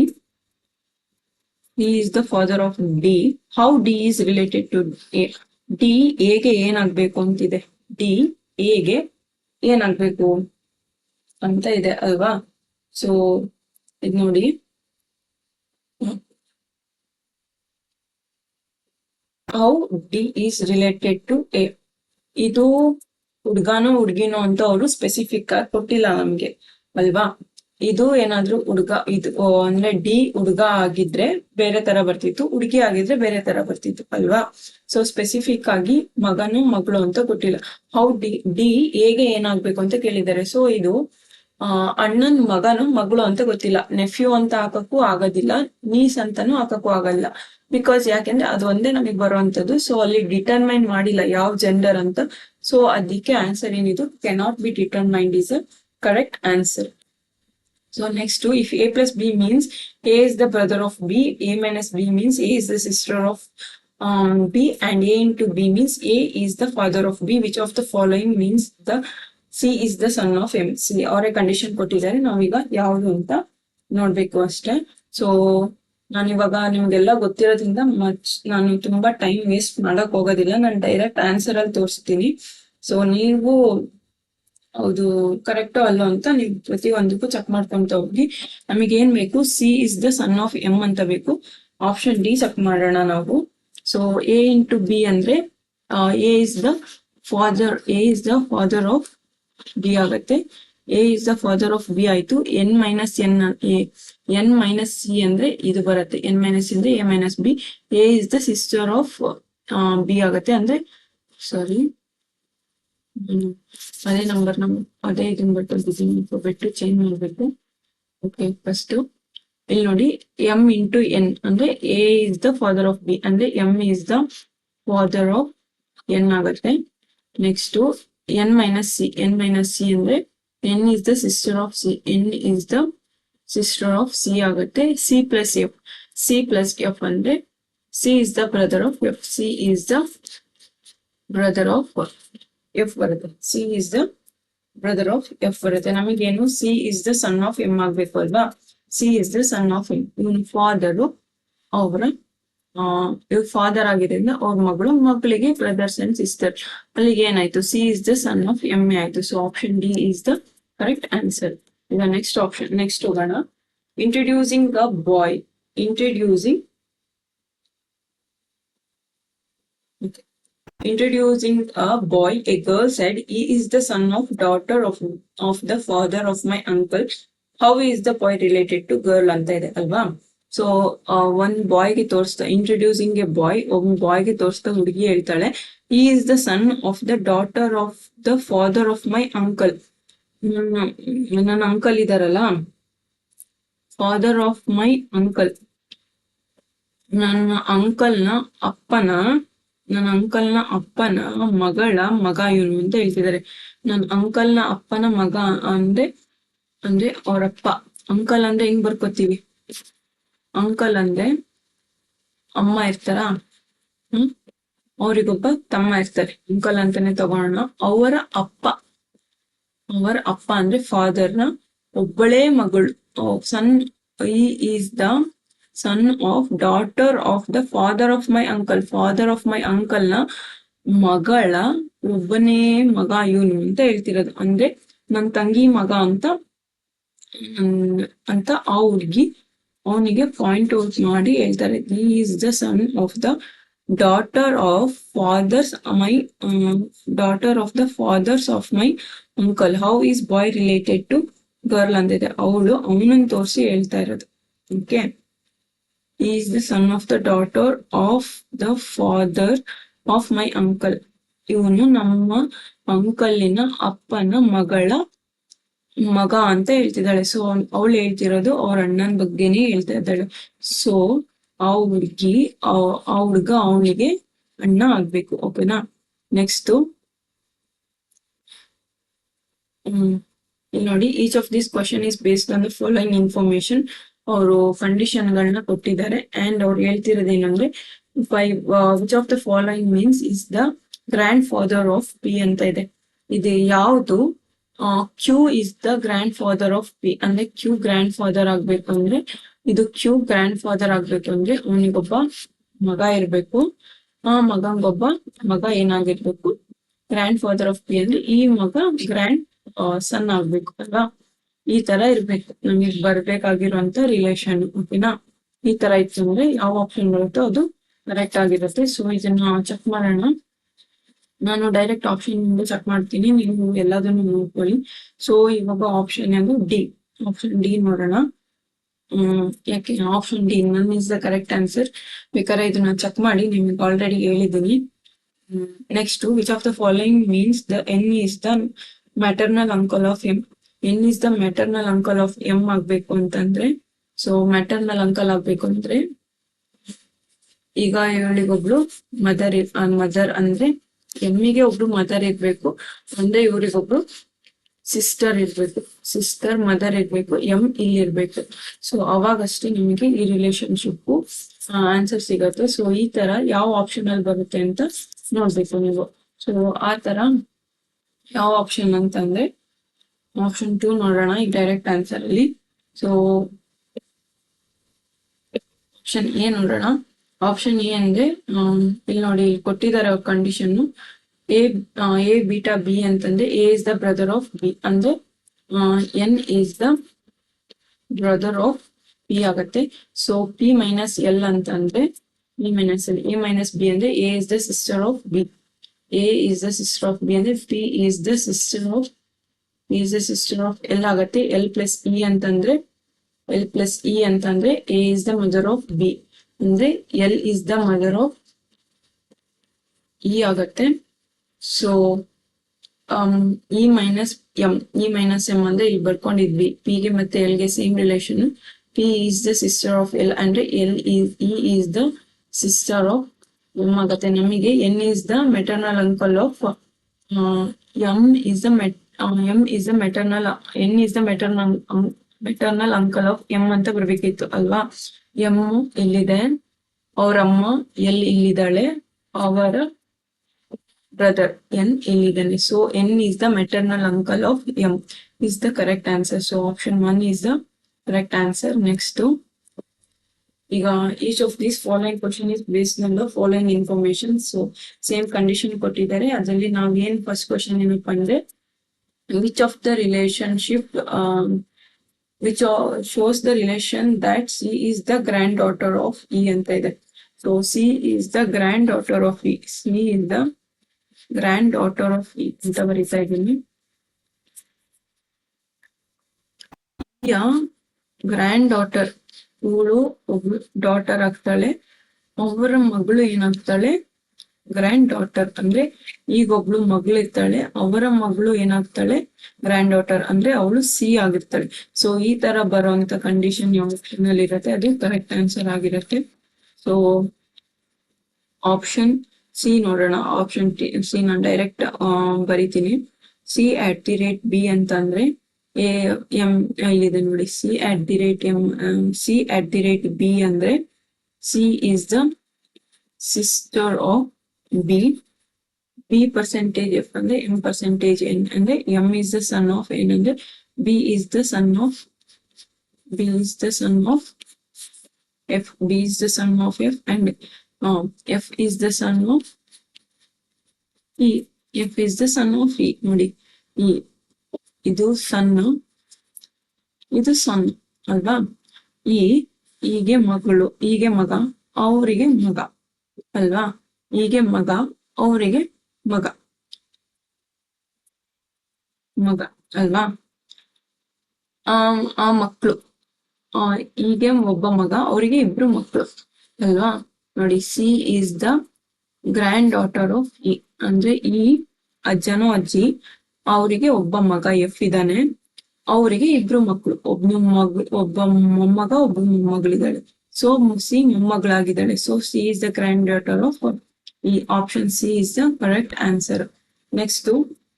He is the father of D. How D is related to A? D A ಗೆ ಏನಾಗ್ಬೇಕು ಅಂತಿದೆ. D A ಗೆ ಏನಾಗ್ಬೇಕು ಅಂತ ಇದೆ ಅಲ್ವಾ. ಸೊ ಇದು ನೋಡಿ, how D is related to A. ಇದು ಹುಡ್ಗಾನೋ ಹುಡ್ಗಿನೋ ಅಂತ ಅವರು ಸ್ಪೆಸಿಫಿಕ್ ಆಗಿ ಕೊಟ್ಟಿಲ್ಲ ನಮ್ಗೆ ಅಲ್ವಾ. ಇದು ಏನಾದ್ರು ಹುಡ್ಗ, ಇದು ಅಂದ್ರೆ ಡಿ ಹುಡ್ಗ ಆಗಿದ್ರೆ ಬೇರೆ ತರ ಬರ್ತಿತ್ತು, ಹುಡ್ಗಿ ಆಗಿದ್ರೆ ಬೇರೆ ತರ ಬರ್ತಿತ್ತು ಅಲ್ವಾ. ಸೊ ಸ್ಪೆಸಿಫಿಕ್ ಆಗಿ ಮಗನು ಮಗಳು ಅಂತ ಕೊಟ್ಟಿಲ್ಲ. ಹೌ ಡಿ ಹೇಗೆ ಏನಾಗ್ಬೇಕು ಅಂತ ಕೇಳಿದ್ದಾರೆ. ಸೊ ಇದು ಅಣ್ಣನ್ ಮಗನು ಮಗಳು ಅಂತ ಗೊತ್ತಿಲ್ಲ, ನೆಫ್ಯೂ ಅಂತ ಹಾಕಕ್ಕೂ ಆಗೋದಿಲ್ಲ, ನೀಸ್ ಅಂತಾನು ಹಾಕಕ್ಕೂ ಆಗಲ್ಲ. ಬಿಕಾಸ್ ಯಾಕೆಂದ್ರೆ ಅದು ಒಂದೇ ನಮಗೆ ಬರುವಂತದ್ದು. ಸೊ ಅಲ್ಲಿ ಡಿಟರ್ಮೈನ್ ಮಾಡಿಲ್ಲ ಯಾವ ಜೆಂಡರ್ ಅಂತ. ಸೊ ಅದಕ್ಕೆ ಆನ್ಸರ್ ಏನಿದು cannot be determined is a correct answer. So next, if A plus B means A is the brother of B, A minus B means A is the sister of B, and A into B means A is the father of B. Which of the following means the C is the son of M? C or a condition ಕೊಟ್ಟಿದ್ದಾರೆ, ನಾವೀಗ ಯಾವುದು ಅಂತ ನೋಡ್ಬೇಕು ಅಷ್ಟೇ. ಸೊ ನಾನಿವಾಗ ನಿಮ್ಗೆಲ್ಲ ಗೊತ್ತಿರೋದ್ರಿಂದ ನಾನು ತುಂಬಾ ಟೈಮ್ ವೇಸ್ಟ್ ಮಾಡಕ್ ಹೋಗೋದಿಲ್ಲ. ನಾನು ಡೈರೆಕ್ಟ್ ಆನ್ಸರ್ ಅಲ್ಲಿ ತೋರಿಸ್ತೀನಿ. ಸೊ ನೀವು ಹೌದು ಕರೆಕ್ಟೋ ಅಲ್ಲೋ ಅಂತ ನೀವು ಪ್ರತಿ ಒಂದಕ್ಕೂ ಚೆಕ್ ಮಾಡ್ಕೊಂತ ಹೋಗಿ. ನಮಗೆ ಏನ್ ಬೇಕು, C is the son of M ಅಂತ ಬೇಕು. ಆಪ್ಷನ್ ಡಿ ಚೆಕ್ ಮಾಡೋಣ ನಾವು. ಸೊ ಎ ಇಂಟು ಬಿ ಅಂದ್ರೆ A is the father of B ಆಗತ್ತೆ. A is the father of B ಆಯ್ತು. ಎನ್ ಮೈನಸ್ ಸಿ ಅಂದ್ರೆ ಇದು ಬರುತ್ತೆ. ಎನ್ ಮೈನಸ್ ಅಂದ್ರೆ A minus B. A is the sister of B ಆಗತ್ತೆ. ಅಂದ್ರೆ ಸಾರಿ, ಅದೇ ನಂಬರ್ ಅದೇ ಇದನ್ನ ಬಿಟ್ಟು ಚೇಂಜ್ ಮಾಡ್ಬೇಕು. ಓಕೆ, ಫಸ್ಟ್ ಇಲ್ಲಿ ನೋಡಿ, ಎಂ ಇಂಟು ಎನ್ ಅಂದ್ರೆ A is the father of B ಅಂದ್ರೆ M is the father of N ಆಗುತ್ತೆ. ನೆಕ್ಸ್ಟ್ ಎನ್ ಮೈನಸ್ ಸಿ ಅಂದ್ರೆ N is the sister of C, N is the sister of C ಆಗುತ್ತೆ. ಸಿ ಪ್ಲಸ್ ಎಫ್ ಅಂದ್ರೆ C is the brother of F, C is the brother of F ಬರುತ್ತೆ. C is the brother of F ಬರುತ್ತೆ. ನಮಗೇನು C is the son of M ಆಗ್ಬೇಕು ಅಲ್ವಾ. C is the son of M. ಇವನ್ ಫಾದರು ಅವರ ಇವ್ ಫಾದರ್ ಆಗಿರೋದ್ರಿಂದ ಅವ್ರ ಮಗಳಿಗೆ ಬ್ರದರ್ಸ್ ಅಂಡ್ ಸಿಸ್ಟರ್. ಅಲ್ಲಿಗೆ ಏನಾಯ್ತು, C is the son of M A ಆಯ್ತು. So option D is the correct answer. ಈಗ ನೆಕ್ಸ್ಟ್ ಹೋಗೋಣ. Introducing a boy. Introducing a boy, a girl said, he is the son of daughter of the father of my uncle. How is the boy related to girl ಅಂತ ಇದೆ ಅಲ್ವಾ. ಸೊ ಒಂದ್ ಬಾಯ್ಗೆ ತೋರಿಸ್ತಾ, ಇಂಟ್ರೊಡ್ಯೂಸಿಂಗ್ ಎ ಬಾಯ್, ಒಬ್ಬ ಬಾಯ್ಗೆ ತೋರಿಸ್ತಾ ಹುಡುಗಿ ಹೇಳ್ತಾಳೆ, he is the son of the daughter of the father of my uncle. ನನ್ನ ಅಂಕಲ್ ಇದಾರಲ್ಲ, ಫಾದರ್ ಆಫ್ ಮೈ ಅಂಕಲ್, ನನ್ನ ಅಂಕಲ್ನ ಅಪ್ಪನ ಮಗ ಇವನು ಅಂತ ಹೇಳ್ತಿದ್ದಾರೆ. ನನ್ನ ಅಂಕಲ್ನ ಅಪ್ಪನ ಮಗ ಅಂದ್ರೆ ಅವ್ರಪ್ಪ. ಅಂಕಲ್ ಅಂದ್ರೆ ಹೆಂಗ್ ಬರ್ಕೋತೀವಿ, ಅಂಕಲ್ ಅಂದ್ರೆ ಅಮ್ಮ ಇರ್ತಾರ, ಅವ್ರಿಗೊಬ್ಬ ತಮ್ಮ ಇರ್ತಾರೆ, ಅಂಕಲ್ ಅಂತಾನೆ ತಗೋಣ. ಅವರ ಅಪ್ಪ ಅಂದ್ರೆ ಫಾದರ್ನ ಒಬ್ಬಳೇ ಮಗಳು, is the son of daughter of the father of my uncle ನ ಮಗಳ ಒಬ್ಬನೇ ಮಗ ಇವನು ಅಂತ ಹೇಳ್ತಿರೋದು. ಅಂದ್ರೆ ನನ್ ತಂಗಿ ಮಗ ಅಂತ ಆ ಹುಡ್ಗಿ ಅವನಿಗೆ ಪಾಯಿಂಟ್ ಔಟ್ ಮಾಡಿ ಹೇಳ್ತಾರೆ, is the son of the daughter of the fathers of my uncle. How is boy related to girl ಅಂದಿದೆ, ಅವಳು ಅವನನ್ನ ತೋರಿಸಿ ಹೇಳ್ತಾ ಇರೋದು. Okay, is the son of the daughter of the father of my uncle. ಇವನು ನಮ್ಮ ಅಂಕಲಿನ ಅಪ್ಪನ ಮಗ ಅಂತ ಹೇಳ್ತಿದ್ದಾಳೆ. ಸೊ ಅವಳು ಹೇಳ್ತಿರೋದು ಅವ್ರ ಅಣ್ಣನ ಬಗ್ಗೆನೇ ಹೇಳ್ತಾ ಇದ್ದಾಳೆ. ಸೊ ಆ ಹುಡ್ಗ ಅವನಿಗೆ ಅಣ್ಣ ಆಗ್ಬೇಕು. ಓಕೆನಾ. ನೆಕ್ಸ್ಟ್ ಇಲ್ಲಿ ನೋಡಿ, each of this question is based on the following information. ಅವರು ಕಂಡೀಷನ್ ಗಳನ್ನ ಕೊಟ್ಟಿದ್ದಾರೆ ಅಂಡ್ ಅವ್ರು ಹೇಳ್ತಿರೋದೇನಂದ್ರೆ, which of the following means is the grandfather of P ಅಂತ ಇದೆ. ಇದು ಯಾವುದು Q is the grandfather of P ಅಂದ್ರೆ ಕ್ಯೂ ಗ್ರ್ಯಾಂಡ್ ಫಾದರ್ ಆಗ್ಬೇಕು ಅಂದ್ರೆ, ಇದು ಕ್ಯೂ ಗ್ರ್ಯಾಂಡ್ ಫಾದರ್ ಆಗ್ಬೇಕು ಅಂದ್ರೆ ಅವನಿಗೊಬ್ಬ ಮಗ ಇರ್ಬೇಕು. ಆ ಮಗಂಗೊಬ್ಬ ಮಗ ಏನಾಗಿರ್ಬೇಕು, ಗ್ರ್ಯಾಂಡ್ ಫಾದರ್ ಆಫ್ ಪಿ ಅಂದ್ರೆ ಈ ಮಗ ಗ್ರ್ಯಾಂಡ್ ಸನ್ ಆಗ್ಬೇಕು ಅಲ್ವಾ. ಈ ತರ ಇರ್ಬೇಕು ನಮಗೆ ಬರ್ಬೇಕಾಗಿರುವಂತ ರಿಲೇಷನ್. ಓಕೆನಾ. ಈ ತರ ಇತ್ತು ಅಂದ್ರೆ ಯಾವ ಆಪ್ಷನ್ ಬರುತ್ತೋ ಅದು ಕರೆಕ್ಟ್ ಆಗಿರುತ್ತೆ. ಸೊ ಇದನ್ನ ಚೆಕ್ ಮಾಡೋಣ. ನಾನು ಡೈರೆಕ್ಟ್ ಆಪ್ಷನ್ ಚೆಕ್ ಮಾಡ್ತೀನಿ, ನೀವು ಎಲ್ಲದನ್ನು ನೋಡ್ಕೊಳ್ಳಿ. ಸೊ ಇವಾಗ ಆಪ್ಷನ್ ಯಾವುದು, ಡಿ. ಆಪ್ಷನ್ ಡಿ ನೋಡೋಣ. ಯಾಕೆ option D none is the correct answer. ಬೇಕಾದ್ರೆ ಇದನ್ನ ಚೆಕ್ ಮಾಡಿ, ನಿಮ್ಗೆ ಆಲ್ರೆಡಿ ಹೇಳಿದ್ದೀನಿ. Next, which of the following means the N is the maternal uncle of M. N is the maternal uncle of M ಆಗ್ಬೇಕು ಅಂತಂದ್ರೆ, ಸೊ ಮ್ಯಾಟರ್ನಲ್ ಅಂಕಲ್ ಆಗ್ಬೇಕು ಅಂದ್ರೆ ಈಗ ಇವಳಿಗೊಬ್ಳು ಮದರ್ ಅಂದ್ರೆ ಎಮ್ಮಿಗೆ ಒಬ್ರು ಮದರ್ ಇರ್ಬೇಕು ಅಂದ್ರೆ ಇವ್ರಿಗೊಬ್ರು ಸಿಸ್ಟರ್ ಇರ್ಬೇಕು. ಸಿಸ್ಟರ್ ಮದರ್ ಇರ್ಬೇಕು, ಎಂ ಇಲ್ಲಿ ಇರ್ಬೇಕು. ಸೊ ಅವಾಗಷ್ಟೇ ನಿಮಗೆ ಈ ರಿಲೇಶನ್ಶಿಪ್ ಆನ್ಸರ್ ಸಿಗತ್ತೆ. ಸೊ ಈ ತರ ಯಾವ ಆಪ್ಷನ್ ಅಲ್ಲಿ ಬರುತ್ತೆ ಅಂತ ನೋಡ್ಬೇಕು ನೀವು. ಸೊ ಆ ತರ ಯಾವ ಆಪ್ಷನ್ ಅಂತಂದ್ರೆ ಆಪ್ಷನ್ 2 ನೋಡೋಣ ಈ ಡೈರೆಕ್ಟ್ ಆನ್ಸರ್ ಅಲ್ಲಿ. ಸೊ ಆಪ್ಷನ್ ಎ ನೋಡೋಣ. ಆಪ್ಷನ್ ಎ ಅಂದ್ರೆ ಇಲ್ಲಿ ನೋಡಿ ಕೊಟ್ಟಿದ್ದಾರೆ ಕಂಡೀಷನ್, ಎ ಬೀಟಾ ಬಿ ಅಂತಂದ್ರೆ A is the brother of B ಅಂದ್ರೆ N is the brother of P ಆಗತ್ತೆ. ಸೊ ಪಿ ಮೈನಸ್ ಎಲ್ ಅಂತಂದ್ರೆ P minus L, A minus B ಅಂದ್ರೆ A is the sister of B. A is the sister of B ಅಂದ್ರೆ P is the sister of L ಆಗತ್ತೆ. ಎಲ್ ಪ್ಲಸ್ ಇ ಅಂತಂದ್ರೆ A is the mother of B ಅಂದ್ರೆ L is the mother of E ಆಗತ್ತೆ. ಸೊ ಇ ಮೈನಸ್ ಎಂ ಅಂದ್ರೆ ಇಲ್ಲಿ ಬರ್ಕೊಂಡಿದ್ವಿ, ಪಿ ಗೆ ಮತ್ತೆ ಎಲ್ ಗೆ same relation. P is the sister of L ಅಂದ್ರೆ E is the sister of M ಆಗತ್ತೆ. ನಮಗೆ N is the maternal uncle of M is the maternal uncle of M ಅಂತ ಬರ್ಬೇಕಿತ್ತು ಅಲ್ವಾ. ಎಂ ಇಲ್ಲಿದೆ, ಅವರಮ್ಮ ಎಲ್ ಇಲ್ಲಿದ್ದಾಳೆ, ಅವರ brother N ಇಲ್ಲಿದ್ದಾನೆ. So N is the maternal uncle of M is the correct answer. So option 1 is the correct answer. Next, ಈಗ each of these following question is based on the following information. So same condition ಕೊಟ್ಟಿದ್ದಾರೆ. ಅದರಲ್ಲಿ ನಾವು ಏನ್ ಫಸ್ಟ್ ಕ್ವಶನ್ ಏನಪ್ಪ ಅಂದ್ರೆ, which of the relationship which shows the relation that C is the granddaughter of E ಅಂತ ಇದೆ. So C is the granddaughter of E. C is the granddaughter of E ಅಂತ ಬರೀತಾ ಇದ್ದೀನಿ. ಗ್ರ್ಯಾಂಡ್ ಡಾಟರ್, ಇವಳು ಒಬ್ಳು ಡಾಟರ್ ಆಗ್ತಾಳೆ, ಅವರ ಮಗಳು ಏನಾಗ್ತಾಳೆ, ಗ್ರ್ಯಾಂಡ್ ಡಾಟರ್ ಅಂದ್ರೆ ಈಗ ಒಬ್ಳು ಮಗಳು ಇರ್ತಾಳೆ, ಅವರ ಮಗಳು ಏನಾಗ್ತಾಳೆ, ಗ್ರ್ಯಾಂಡ್ ಡಾಟರ್ ಅಂದ್ರೆ ಅವಳು ಸಿ ಆಗಿರ್ತಾಳೆ. ಸೊ ಈ ತರ ಬರುವಂತ ಕಂಡೀಷನ್ ಯಾವ ಆಪ್ಷನ್ ಅಲ್ಲಿ ಇರುತ್ತೆ ಅದು ಕರೆಕ್ಟ್ ಆನ್ಸರ್ ಆಗಿರುತ್ತೆ. ಸೊ ಆಪ್ಷನ್ ಸಿ ನೋಡೋಣ. ಆಪ್ಷನ್ ಸಿ ನಾನು ಡೈರೆಕ್ಟ್ ಬರಿತೀನಿ. C at the rate B ಅಂತ ಅಂದ್ರೆ ಎಂ ಇಲ್ಲಿದೆ ನೋಡಿ, C at the rate B ಅಂದ್ರೆ C is the sister of B. B percentage F ಅಂದ್ರೆ ಎಂ ಪರ್ಸೆಂಟೇಜ್ ಎನ್ ಅಂದ್ರೆ M is the son of N ಅಂದ್ರೆ B is the son of F. B is the son of F and F is the son of E. F is the son of E. ನೋಡಿ, ಇ ಇದು ಸನ್, ಇದು ಸನ್ ಅಲ್ವಾ. ಹೀಗೆ ಮಗಳು, ಹೀಗೆ ಮಗ, ಅವರಿಗೆ ಮಗ ಅಲ್ವಾ. ಹೀಗೆ ಮಗ, ಅವರಿಗೆ ಮಗ ಅಲ್ವಾ. ಆ ಮಕ್ಕಳು, ಹೀಗೆ ಒಬ್ಬ ಮಗ, ಅವರಿಗೆ ಇಬ್ರು ಮಕ್ಕಳು ಅಲ್ವಾ. ನೋಡಿ, C is the granddaughter of E, ಅಂದ್ರೆ ಈ ಅಜ್ಜನೋ ಅಜ್ಜಿ ಅವರಿಗೆ ಒಬ್ಬ ಮಗ ಎಫ್ ಇದ್ದಾನೆ, ಅವರಿಗೆ ಇಬ್ರು ಮಕ್ಕಳು, ಒಬ್ಬ ಮೊಮ್ಮಗ ಒಬ್ಬ ಮೊಮ್ಮಗಳಿದ್ದಾಳೆ. ಸೊ ಸಿ ಮೊಮ್ಮಗಳಾಗಿದ್ದಾಳೆ. So C is the granddaughter of E. Option C is the correct answer. Next,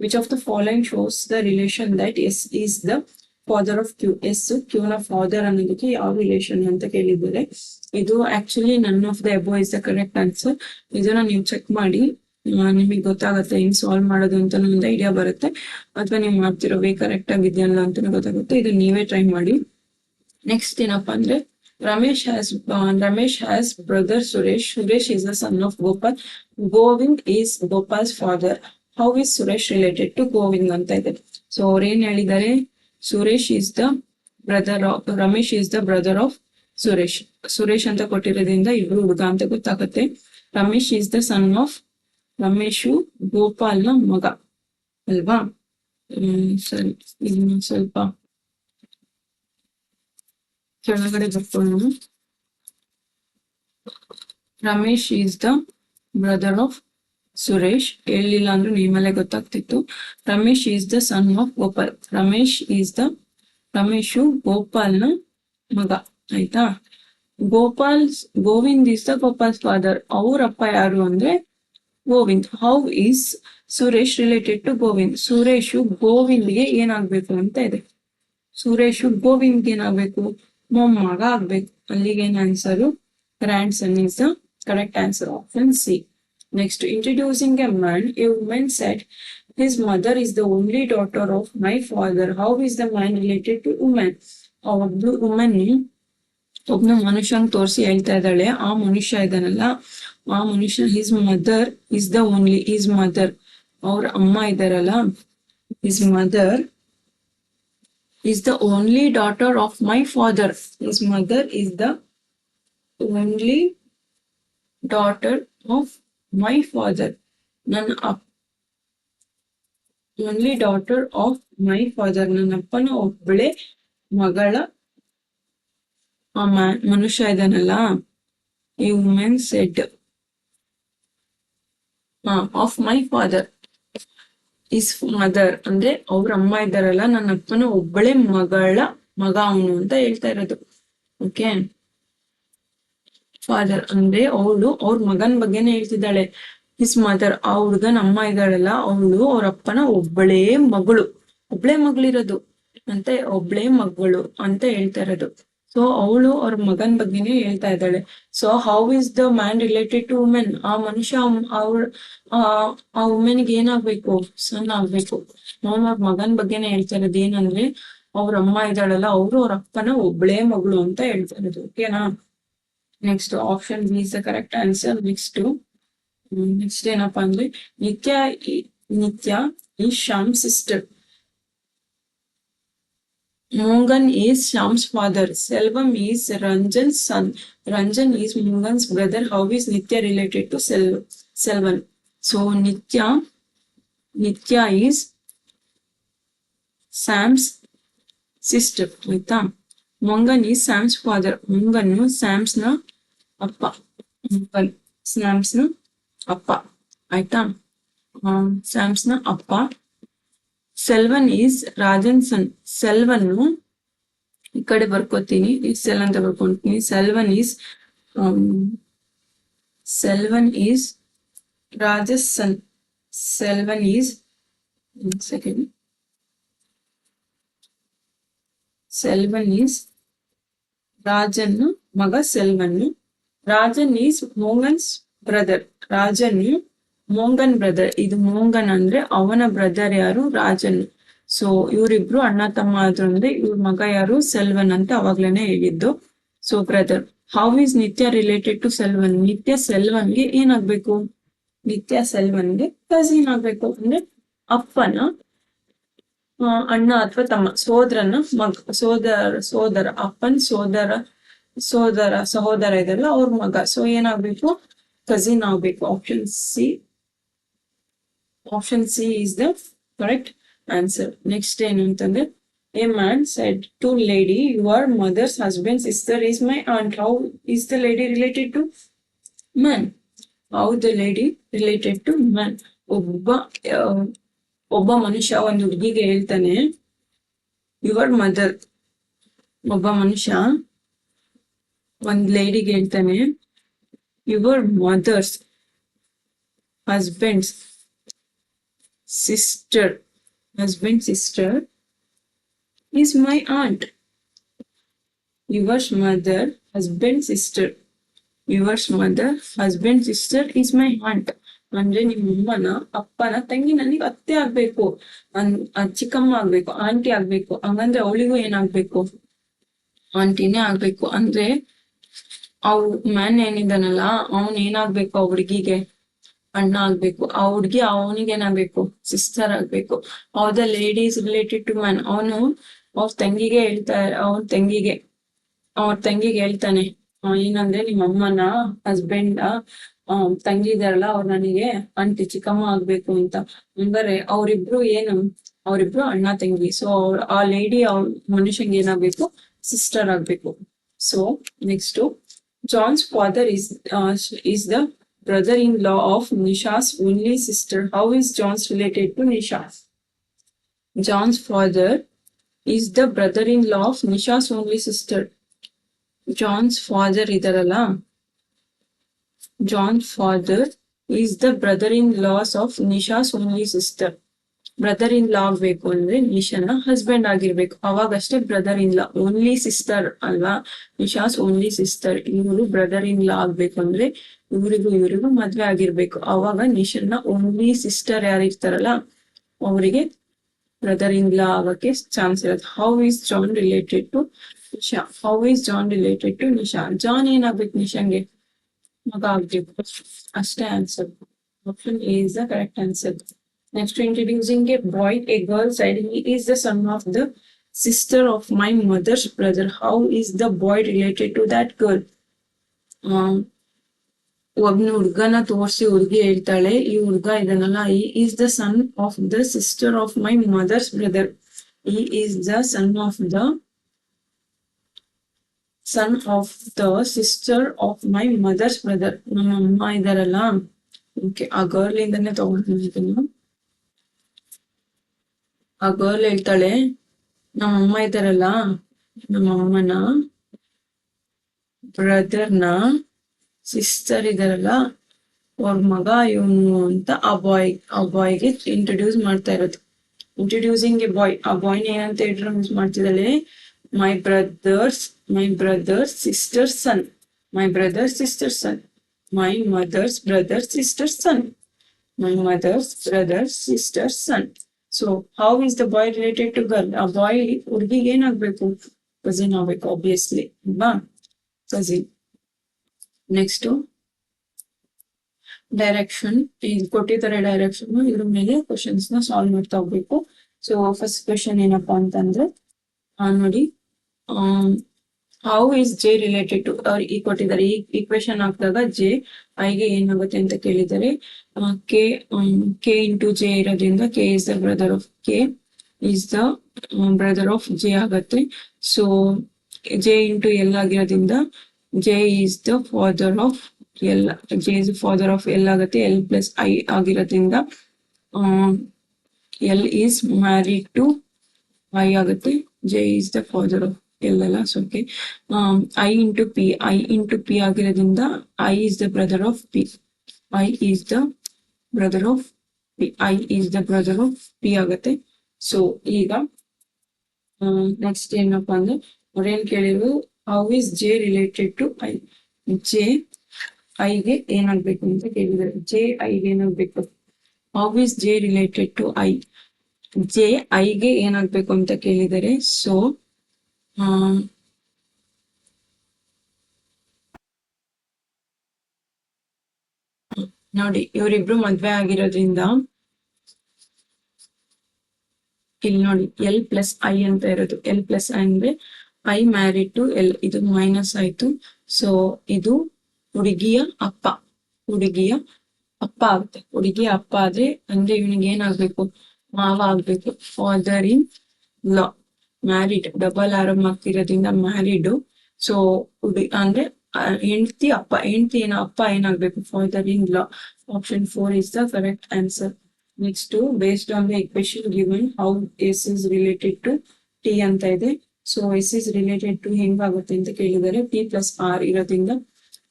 which of the following shows the relation that S is the father of Q. S Q ನ ಫಾದರ್ ಅನ್ನೋದಕ್ಕೆ ಯಾವ ರಿಲೇಷನ್ ಅಂತ ಕೇಳಿದ್ದಾರೆ. ಇದು actually none of the above is the correct answer. ಇದನ್ನ ನೀವು ಚೆಕ್ ಮಾಡಿ, ನಿಮಗೆ ಗೊತ್ತಾಗುತ್ತೆ ಹೆಂಗ್ ಸಾಲ್ವ್ ಮಾಡೋದು ಅಂತ ಒಂದು ಐಡಿಯಾ ಬರುತ್ತೆ, ಅಥವಾ ನೀವು ಮಾಡ್ತಿರೋ ವೇ ಕರೆಕ್ಟ್ ಆಗಿದೆಯಲ್ಲ ಅಂತ ಗೊತ್ತಾಗುತ್ತೆ. ಇದು ನೀವೇ ಟ್ರೈ ಮಾಡಿ. ನೆಕ್ಸ್ಟ್ ಏನಪ್ಪಾ ಅಂದ್ರೆ, Ramesh has brother Suresh. Suresh is the son of Gopal. Govind is Gopal's father. How is Suresh related to Govind ಅಂತ ಇದೆ. ಸೊ ಅವ್ರು ಏನ್ ಹೇಳಿದ್ದಾರೆ, Suresh is the brother of Ramesh is the brother of Suresh. Suresh ಅಂತ ಕೊಟ್ಟಿರೋದ್ರಿಂದ ಇಬ್ರು ಹುಡುಗ ಅಂತ ಗೊತ್ತಾಗುತ್ತೆ. Ramesh is the son of, Ramesh ಗೋಪಾಲ್ನ ಮಗ ಅಲ್ವಾ. ಸರಿ, ಇನ್ನು ಸ್ವಲ್ಪ ಕೆಳಗಡೆ ಬರ್ಕೊಳ್ಳೋಣ. Ramesh is the brother of Suresh. ಹೇಳಿಲ್ಲ ಅಂದ್ರೆ ನಿಮ್ಮಲ್ಲೇ ಗೊತ್ತಾಗ್ತಿತ್ತು. Ramesh is the son of Gopal. Ramesh ಗೋಪಾಲ್ನ ಮಗ, ಆಯ್ತಾ. Govind is the Gopal's father. ಅವ್ರಪ್ಪ ಯಾರು ಅಂದ್ರೆ Govind. How is Suresh related to Govind. Suresh ಗೋವಿಂದ್ಗೆ ಏನಾಗ್ಬೇಕು ಅಂತ ಇದೆ. ಸುರೇಶು ಗೋವಿಂದ್ಗೆ ಏನಾಗ್ಬೇಕು, ಮೊಮ್ಮಗ ಆಗ್ಬೇಕು. ಅಲ್ಲಿಗೇನ್ answer, grandson is the correct answer. Option C. Next, introducing a man, a women said his mother is the only daughter of my father. How is the man related to women. ಒಬ್ಳು ವುಮೆನ್ ಒಬ್ನ ಮನುಷ್ಯಂಗ್ ತೋರಿಸಿ ಹೇಳ್ತಾ ಇದ್ದಾಳೆ, ಆ ಮನುಷ್ಯ ಇದಾನಲ್ಲ, ಆ ಮನುಷ್ಯ his mother is the only, his mother ಅವ್ರ ಅಮ್ಮ ಇದಾರಲ್ಲ, his mother is the only daughter of my father. His mother is the only daughter of my father. only daughter of my father. ನನ್ನಪ್ಪನ ಒಬ್ಬಳೆ ಮಗಳ ಮನುಷ್ಯ ಇದಾನಲ್ಲ, ಈ women shed of my father. Is mother ಅಂದ್ರೆ ಅವ್ರ ಅಮ್ಮ ಇದ್ದಾರಲ್ಲ, ನನ್ನ ಅಪ್ಪನ ಒಬ್ಬಳೆ ಮಗಳ ಮಗ ಅವನು ಅಂತ ಹೇಳ್ತಾ ಇರೋದು. ಓಕೆ, ಫಾದರ್ ಅಂದ್ರೆ ಅವಳು ಅವ್ರ ಮಗನ್ ಬಗ್ಗೆನೆ ಹೇಳ್ತಿದ್ದಾಳೆ. ಹಿಸ್ ಮದರ್, ಆ ಹುಡ್ಗನ್ ಅಮ್ಮ ಇದ್ದಾಳಲ್ಲ, ಅವಳು ಅವ್ರ ಅಪ್ಪನ ಒಬ್ಬಳೇ ಮಗಳಿರೋದು ಅಂತ, ಒಬ್ಬಳೇ ಮಗಳು ಅಂತ ಹೇಳ್ತಾ ಇರೋದು. ಸೊ ಅವಳು ಅವ್ರ ಮಗನ್ ಬಗ್ಗೆನೆ ಹೇಳ್ತಾ ಇದ್ದಾಳೆ. So how is the man related to women. ಆ ಮನುಷ್ಯ ಆ ವುಮೆನ್ಗೆ ಏನಾಗ್ಬೇಕು, ಸನ್ ಆಗ್ಬೇಕು. ಅವನು ಅವ್ರ ಮಗನ್ ಬಗ್ಗೆನೆ ಹೇಳ್ತಾ ಇರೋದು. ಏನಂದ್ರೆ ಅವ್ರ ಅಮ್ಮ ಇದ್ದಾಳಲ್ಲ, ಅವ್ರು ಅವ್ರ ಅಪ್ಪನ ಒಬ್ಬಳೇ ಮಗಳು ಅಂತ ಹೇಳ್ತಾ ಇರೋದು. ಓಕೆನಾ. Next, option B is the correct answer. Next ಏನಪ್ಪಾ ಅಂದ್ರೆ, ನಿತ್ಯ ಈ Shyam sister. Mongan is Shyam's father. Selvam is Ranjan's son. Ranjan is Mongan's brother. How is Nitya related to Selvan? So Nitya is Sam's sister. ಆಯ್ತಾ. Mongan is Sam's father. Mongan Sam's ನ ಅಪ್ಪ. Mongan Sam's ನ ಅಪ್ಪ, ಆಯ್ತಾ. Sam's ನ ಅಪ್ಪ. Selvan is Rajan son. ಸೆಲ್ವನ್ನು ಈ ಕಡೆ ಬರ್ಕೋತೀನಿ, ಸೆಲ್ ಅಂತ ಬರ್ಕೊಂತೀನಿ. Selvan is Rajan's son. Selvan is Rajan ಮಗ Selvan. Rajan is Mongan's brother. Rajan Mongan brother. ಇದು ಮೋಂಗನ್ ಅಂದ್ರೆ ಅವನ ಬ್ರದರ್ ಯಾರು, ರಾಜನ್. ಸೊ ಇವರಿಬ್ರು ಅಣ್ಣ ತಮ್ಮ ಆದ್ರು ಅಂದ್ರೆ ಇವ್ರ ಮಗ ಯಾರು, ಸೆಲ್ವನ್ ಅಂತ ಅವಾಗ್ಲೇನೆ ಹೇಳಿದ್ದು. So brother. ಹೌ ಈಸ್ ನಿತ್ಯ ರಿಲೇಟೆಡ್ ಟು ಸೆಲ್ವನ್. ನಿತ್ಯ ಸೆಲ್ವನ್ಗೆ ಏನಾಗ್ಬೇಕು, ನಿತ್ಯ ಸೆಲ್ವನ್ಗೆ ಕಸಿನ್ ಆಗ್ಬೇಕು. ಅಂದ್ರೆ ಅಪ್ಪನ ಅಣ್ಣ ಅಥವಾ ತಮ್ಮ, ಸೋದರನ ಮಗ, ಸೋದರ ಅಪ್ಪನ್ ಸಹೋದರ ಇದೆಲ್ಲ ಅವ್ರ ಮಗ. ಸೊ ಏನಾಗ್ಬೇಕು, ಕಸಿನ್ ಆಗ್ಬೇಕು. Option C is the correct answer. Next ಏನು ಅಂತಂದ್ರೆ, A man said to lady, your mother's husband's sister is my aunt. How is the lady related to man? How the lady related to man? ಒಬ್ಬ ಮನುಷ್ಯ ಒಂದು ಹುಡುಗಿಗೆ ಹೇಳ್ತಾನೆ, ಯುವರ್ ಮದರ್. ಒಬ್ಬ ಮನುಷ್ಯ ಒಂದ್ ಲೇಡಿಗೆ ಹೇಳ್ತಾನೆ, your mother's husband's sister is my aunt. Yours mother, husband, sister. Yours mother, husband, sister is my aunt. ಅಂದ್ರೆ ನಿಮ್ಮಮ್ಮನ ಅಪ್ಪನ ತಂಗಿ ನನಗೆ ಅತ್ತೆ ಆಗ್ಬೇಕು, ಚಿಕ್ಕಮ್ಮ ಆಗ್ಬೇಕು, ಆಂಟಿ ಆಗ್ಬೇಕು. ಹಂಗಂದ್ರೆ ಅವಳಿಗೂ ಏನಾಗ್ಬೇಕು? ಆಂಟಿನೇ ಆಗ್ಬೇಕು. ಅಂದ್ರೆ ಮ್ಯಾನ್ ಏನಿದಾನಲ್ಲ, ಅವನ್ ಏನಾಗ್ಬೇಕು? ಆ ಹುಡ್ಗಿಗೆ ಅಣ್ಣ ಆಗ್ಬೇಕು. ಆ ಹುಡ್ಗಿ ಅವನಿಗೇನಾಗ್ಬೇಕು? ಸಿಸ್ಟರ್ ಆಗ್ಬೇಕು. How the lady is related to man. ಅವನು ಅವ್ರ ತಂಗಿಗೆ ಹೇಳ್ತಾನೆ ಏನಂದ್ರೆ, ನಿಮ್ಮ ಅಮ್ಮನ ಹಸ್ಬೆಂಡ್ ತಂಗಿ ಇದಾರಲ್ಲ, ಅವ್ರು ನನಗೆ ಆಂಟಿ ಚಿಕ್ಕಮ್ಮ ಆಗ್ಬೇಕು ಅಂತ. ಅಂದ್ರೆ ಅವ್ರಿಬ್ರು ಅಣ್ಣ ತಂಗಿ. ಸೊ ಆ ಲೇಡಿ ಮನುಷ್ಯಂಗೆ ಏನಾಗ್ಬೇಕು? ಸಿಸ್ಟರ್ ಆಗ್ಬೇಕು. So next, John's father is the brother-in-law of Nisha's only sister. How is John's related to Nisha? John's father is the brother-in-law of Nisha's only sister. John's father ಇದಾರಲ್ಲ, John's father is the brother-in-law of Nisha's only sister. Brother in law ಆಗ್ಬೇಕು ಅಂದ್ರೆ ನಿಶಾನ ಹಸ್ಬೆಂಡ್ ಆಗಿರ್ಬೇಕು, ಅವಾಗಷ್ಟೇ brother in law. Only sister ಅಲ್ವಾ, ನಿಶಾಸ್ ಓನ್ಲಿ ಸಿಸ್ಟರ್. ಇವರು ಬ್ರದರ್ ಇನ್ ಲಾ ಆಗ್ಬೇಕು ಅಂದ್ರೆ ಇವ್ರಿಗೂ ಮದ್ವೆ ಆಗಿರ್ಬೇಕು. ಅವಾಗ ನಿಶಾನ ಓನ್ಲಿ ಸಿಸ್ಟರ್ ಯಾರಿರ್ತಾರಲ್ಲ ಅವರಿಗೆ ಬ್ರದರ್ ಇನ್ ಲಾ ಆಗಕ್ಕೆ ಚಾನ್ಸ್ ಇರುತ್ತೆ. How is John related to Nisha? John ಏನಾಗ್ಬೇಕು? ನಿಶಾಂಗೆ ಮಗ ಆಗ್ಬೇಕು. ಅಷ್ಟೇ answer. Option A is the correct answer. Next, introducing a boy, a girl said, he is the son of the sister of my mother's brother. How is the boy related to that girl? ಒಬ್ನ ಹುಡ್ಗನ ತೋರ್ಸಿ ಹುಡ್ಗಿ ಹೇಳ್ತಾಳೆ, ಈ ಹುಡ್ಗ ಇದನ್ನಲ್ಲ, he is the son of the sister of my mother's brother. He is the son of the sister of my mother's brother. ನಮ್ಮ ಅಮ್ಮ ಇದಾರಲ್ಲ, ಓಕೆ, ಆ ಗರ್ಲ್ ಇಂದಾನೆ ತಗೊಂಡಿದ್ದೀನಿ. ಆ ಗರ್ಲ್ ಹೇಳ್ತಾಳೆ, ನಮ್ಮಮ್ಮ ಇದಾರಲ್ಲ, ನಮ್ಮಮ್ಮನ ಬ್ರದರ್ನ ಸಿಸ್ಟರ್ ಇದಾರಲ್ಲ, ಅವ್ರ ಮಗ ಇವನು ಅಂತ ಆ ಬಾಯ್ಗೆ ಇಂಟ್ರೊಡ್ಯೂಸ್ ಮಾಡ್ತಾ ಇರೋದು. Introducing a boy. ಆ ಬಾಯ್ನ ಏನಂತ ಇಂಟ್ರೊಡ್ಯೂಸ್ ಮಾಡ್ತಿದ್ದಾಳೆ? My brother's sister son. My brother's sister son. My mother's brother sister son. My mother's brother sister son. So how is the boy related to girl? ಆ ಬಾಯ್ ಹುಡುಗಿಗೆ ಏನಾಗ್ಬೇಕು? ಕಸಿನ್ ಆಗ್ಬೇಕು, ಆಬ್ವಿಯಸ್ಲಿ ಅಲ್ವಾ? ಕಸಿನ್. Next, direction. ಕೊಟ್ಟಿದ್ದಾರೆ ಡೈರೆಕ್ಷನ್, ಇದ್ರ ಮೇಲೆ ಕ್ವಶನ್ಸ್ ನ ಸಾಲ್ವ್ ಮಾಡ್ತಾ ಹೋಗ್ಬೇಕು. ಸೊ ಫಸ್ಟ್ ಕ್ವಶನ್ ಏನಪ್ಪಾ ಅಂತಂದ್ರೆ, ನೋಡಿ, how is J related to, ಈ ಕೊಟ್ಟಿದ್ದಾರೆ. ಈ ಈಕ್ವೇಶನ್ ಹಾಕಿದಾಗ ಜೆ ಐಗೆ ಏನಾಗುತ್ತೆ ಅಂತ ಕೇಳಿದ್ದಾರೆ. ಕೆ ಇಂಟು ಜೆ ಇರೋದ್ರಿಂದ K is the brother of J ಆಗತ್ತೆ. ಸೊ ಜೆ ಇಂಟು ಎಲ್ ಆಗಿರೋದ್ರಿಂದ J is the father of L. J is the father of L ಆಗುತ್ತೆ. ಎಲ್ ಪ್ಲಸ್ ಐ ಆಗಿರೋದ್ರಿಂದ L is married to I ಆಗುತ್ತೆ. J is the father of ಎಲ್ಲೆಲ್ಲ. ಓಕೆ, ಐ ಇಂಟು ಪಿ ಆಗಿರೋದ್ರಿಂದ I is the brother of P. I is the brother of P ಆಗುತ್ತೆ. ಸೊ ಈಗ ನೆಕ್ಸ್ಟ್ ಏನಪ್ಪಾ ಅಂದ್ರೆ, ಅವ್ರೇನ್ ಕೇಳಿದ್ರು, how is J related to I? J ಐಗೆ ಏನಾಗ್ಬೇಕು ಅಂತ ಕೇಳಿದ್ದಾರೆ. ಜೆ ಐಗೆ ಏನಾಗ್ಬೇಕು? How is J related to I? J ಐಗೆ ಏನಾಗ್ಬೇಕು ಅಂತ ಕೇಳಿದ್ದಾರೆ. ಸೊ ನೋಡಿ, ಇವರಿಬ್ರು ಮದ್ವೆ ಆಗಿರೋದ್ರಿಂದ ಇಲ್ಲಿ ನೋಡಿ, ಎಲ್ ಪ್ಲಸ್ ಐ ಅಂತ ಇರೋದು. ಎಲ್ ಪ್ಲಸ್ ಐ ಅಂದ್ರೆ ಐ ಮ್ಯಾರಿಡ್ ಟು ಎಲ್. ಇದು ಮೈನಸ್ ಆಯ್ತು. ಸೊ ಇದು ಹುಡುಗಿಯ ಅಪ್ಪ ಆಗುತ್ತೆ. ಹುಡುಗಿಯ ಅಪ್ಪ ಆದ್ರೆ ಅಂದ್ರೆ ಇವನಿಗೆ ಏನಾಗ್ಬೇಕು? ಮಾವ ಆಗ್ಬೇಕು. Father in law. Married double ಆರಂ ಆಗ್ತಿರೋದ್ರಿಂದ ಮ್ಯಾರಿಡ್. ಸೊ ಅಂದ್ರೆ ಹೆಂಡತಿ ಅಪ್ಪ ಏನಾಗ್ಬೇಕು, father in law. Option 4 is the correct answer. Next, based on the equation given, how S is related to T ಅಂತ ಇದೆ. So S is related to ಹೆಂಗಾಗುತ್ತೆ ಅಂತ ಕೇಳಿದರೆ, T plus R ಇರೋದ್ರಿಂದ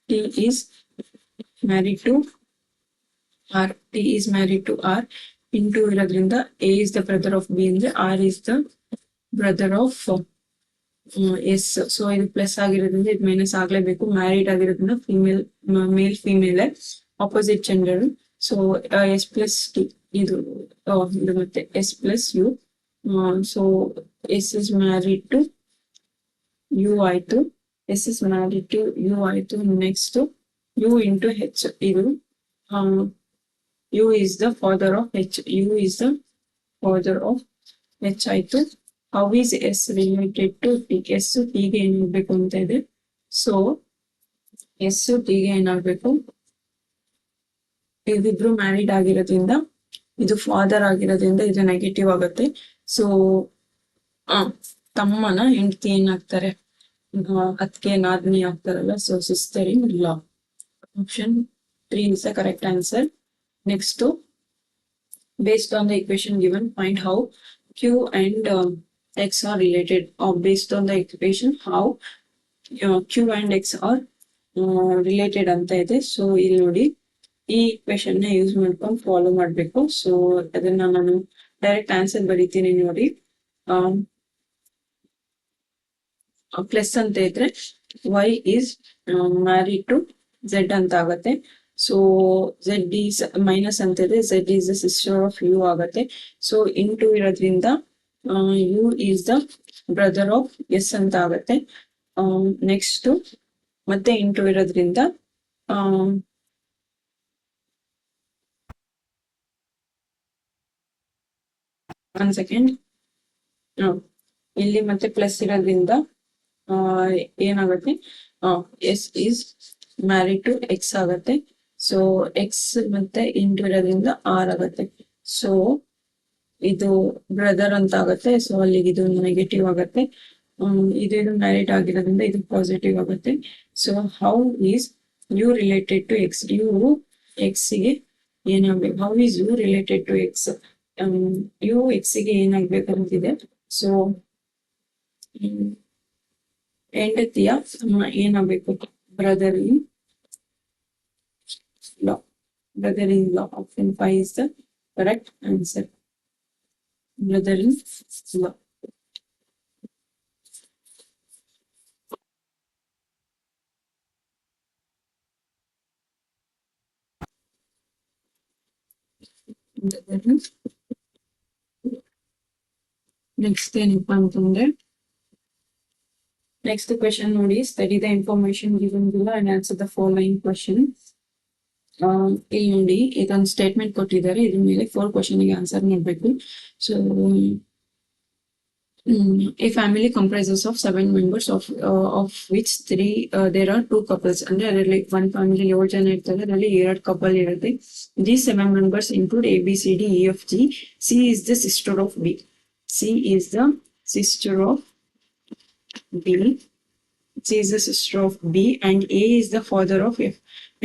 T is married to R. T is married to R. into ಇರೋದ್ರಿಂದ A is the brother of B ಅಂದ್ರೆ R is the brother of S. So ಇದು ಪ್ಲಸ್ ಆಗಿರೋದ್ರಿಂದ ಇದು ಮೈನಸ್ ಆಗ್ಲೇಬೇಕು. ಮ್ಯಾರಿಡ್ ಆಗಿರೋದ್ರಿಂದ ಮೇಲ್ female opposite gender. So S plus T ಇದು ಮತ್ತೆ S plus U. So S is married to U ಆಯ್ತು. S is married to U ಆಯ್ತು. Next U into H. ಇದು U is the father of H. U is the father of H ಆಯ್ತು. How is S related to T? S T ಗೆ ಏನಾಗ್ಬೇಕು ಅಂತ ಇದೆ. ಸೊ S T ಗೆ ಏನಾಗ್ಬೇಕು, ಇದಿಬ್ರು ಮ್ಯಾರಿಡ್ ಆಗಿರೋದ್ರಿಂದ ಇದು ಫಾದರ್ ಆಗಿರೋದ್ರಿಂದ ಇದು ನೆಗೆಟಿವ್ ಆಗುತ್ತೆ. ಸೊ ತಮ್ಮನ ಹೆಂಡತಿ ಏನಾಗ್ತಾರೆ, ಅದಕ್ಕೆ ನಾದ್ನಿ ಆಗ್ತಾರಲ್ಲ. So sister in law. Option 3 is the correct answer. Next, based on the equation given, find how Q and X are related. Or based on the equation, how Q and X are related ಅಂತ ಇದೆ. ಸೊ ಇಲ್ಲಿ ನೋಡಿ, ಈ ಇಕ್ವೇಶನ್ ನ ಯೂಸ್ ಮಾಡ್ಕೊಂಡು ಫಾಲೋ ಮಾಡ್ಬೇಕು. ಸೊ ಅದನ್ನ ನಾನು ಡೈರೆಕ್ಟ್ ಆನ್ಸರ್ ಬರೀತೀನಿ ನೋಡಿ. ಪ್ಲಸ್ ಅಂತ ಇದ್ರೆ Y is married to Z ಅಂತ ಆಗತ್ತೆ. ಸೊ Z is ಮೈನಸ್ ಅಂತ ಇದೆ, Z is the sister of U ಆಗತ್ತೆ. ಸೊ ಇಂಟು ಇರೋದ್ರಿಂದ U is the brother of S ಅಂತ ಆಗತ್ತೆ. ನೆಕ್ಸ್ಟ್ ಮತ್ತೆ ಇಂಟು ಇರೋದ್ರಿಂದ ಒನ್ ಸೆಕೆಂಡ್, ಇಲ್ಲಿ ಮತ್ತೆ ಪ್ಲಸ್ ಇರೋದ್ರಿಂದ ಏನಾಗುತ್ತೆ, S is married to X ಆಗತ್ತೆ. ಸೊ X ಮತ್ತೆ ಇಂಟು ಇರೋದ್ರಿಂದ R ಆಗತ್ತೆ. ಸೊ ಇದು ಬ್ರದರ್ ಅಂತ ಆಗತ್ತೆ. ಸೊ ಅಲ್ಲಿಗೆ ಇದು ನೆಗೆಟಿವ್ ಆಗತ್ತೆ. ಇದು ಮ್ಯಾರಿಡ್ ಆಗಿರೋದ್ರಿಂದ ಇದು ಪಾಸಿಟಿವ್ ಆಗುತ್ತೆ. So how is U related to X? U X ಗೆ ಏನಾಗ್ಬೇಕು? How is U related to X? U X ಗೆ ಏನಾಗ್ಬೇಕಂತಿದೆ. ಸೊ ಹೆಂಡತಿಯ ಏನಾಗ್ಬೇಕು? Brother in law. Brother in law. Option 5 is the correct answer. Brother in law. Next ಏನಪ್ಪ ಅಂತಂದ್ರೆ, ನೆಕ್ಸ್ಟ್ ಕ್ವೆಶನ್ ನೋಡಿ, study the information given below and answer the following question. ಇಲ್ಲಿ ನೋಡಿ, ಇದೊಂದು ಸ್ಟೇಟ್ಮೆಂಟ್ ಕೊಟ್ಟಿದ್ದಾರೆ, ಇದ್ರ ಮೇಲೆ 4 ಕ್ವೆಶನ್ ಗೆ ಆನ್ಸರ್ ಮಾಡ್ಬೇಕು. So a family comprises of 7 members of which 3 there are 2 couples. ಅಂದ್ರೆ ಅದರಲ್ಲಿ ಒಂದು ಫ್ಯಾಮಿಲಿ 7 ಜನ ಇರ್ತಾರೆ, ಅದರಲ್ಲಿ 2 ಕಪಲ್ ಇರುತ್ತೆ. These 7 members include A, B, C, D, E, F, G. C is the sister of B. C is the sister of B. C is the sister of B, and A is the father of F.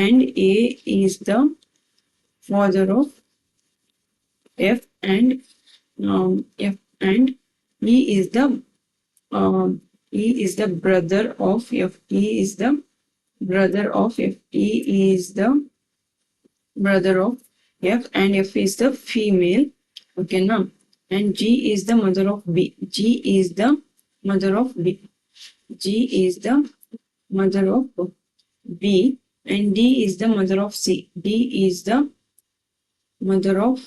And A is the father of F, and F and E is the brother of F. E is the brother of F. E is the brother of F, and F is the female. Okay, now, and G is the mother of B. G is the mother of B. G is the mother of B, and D is the mother of C. D is the mother of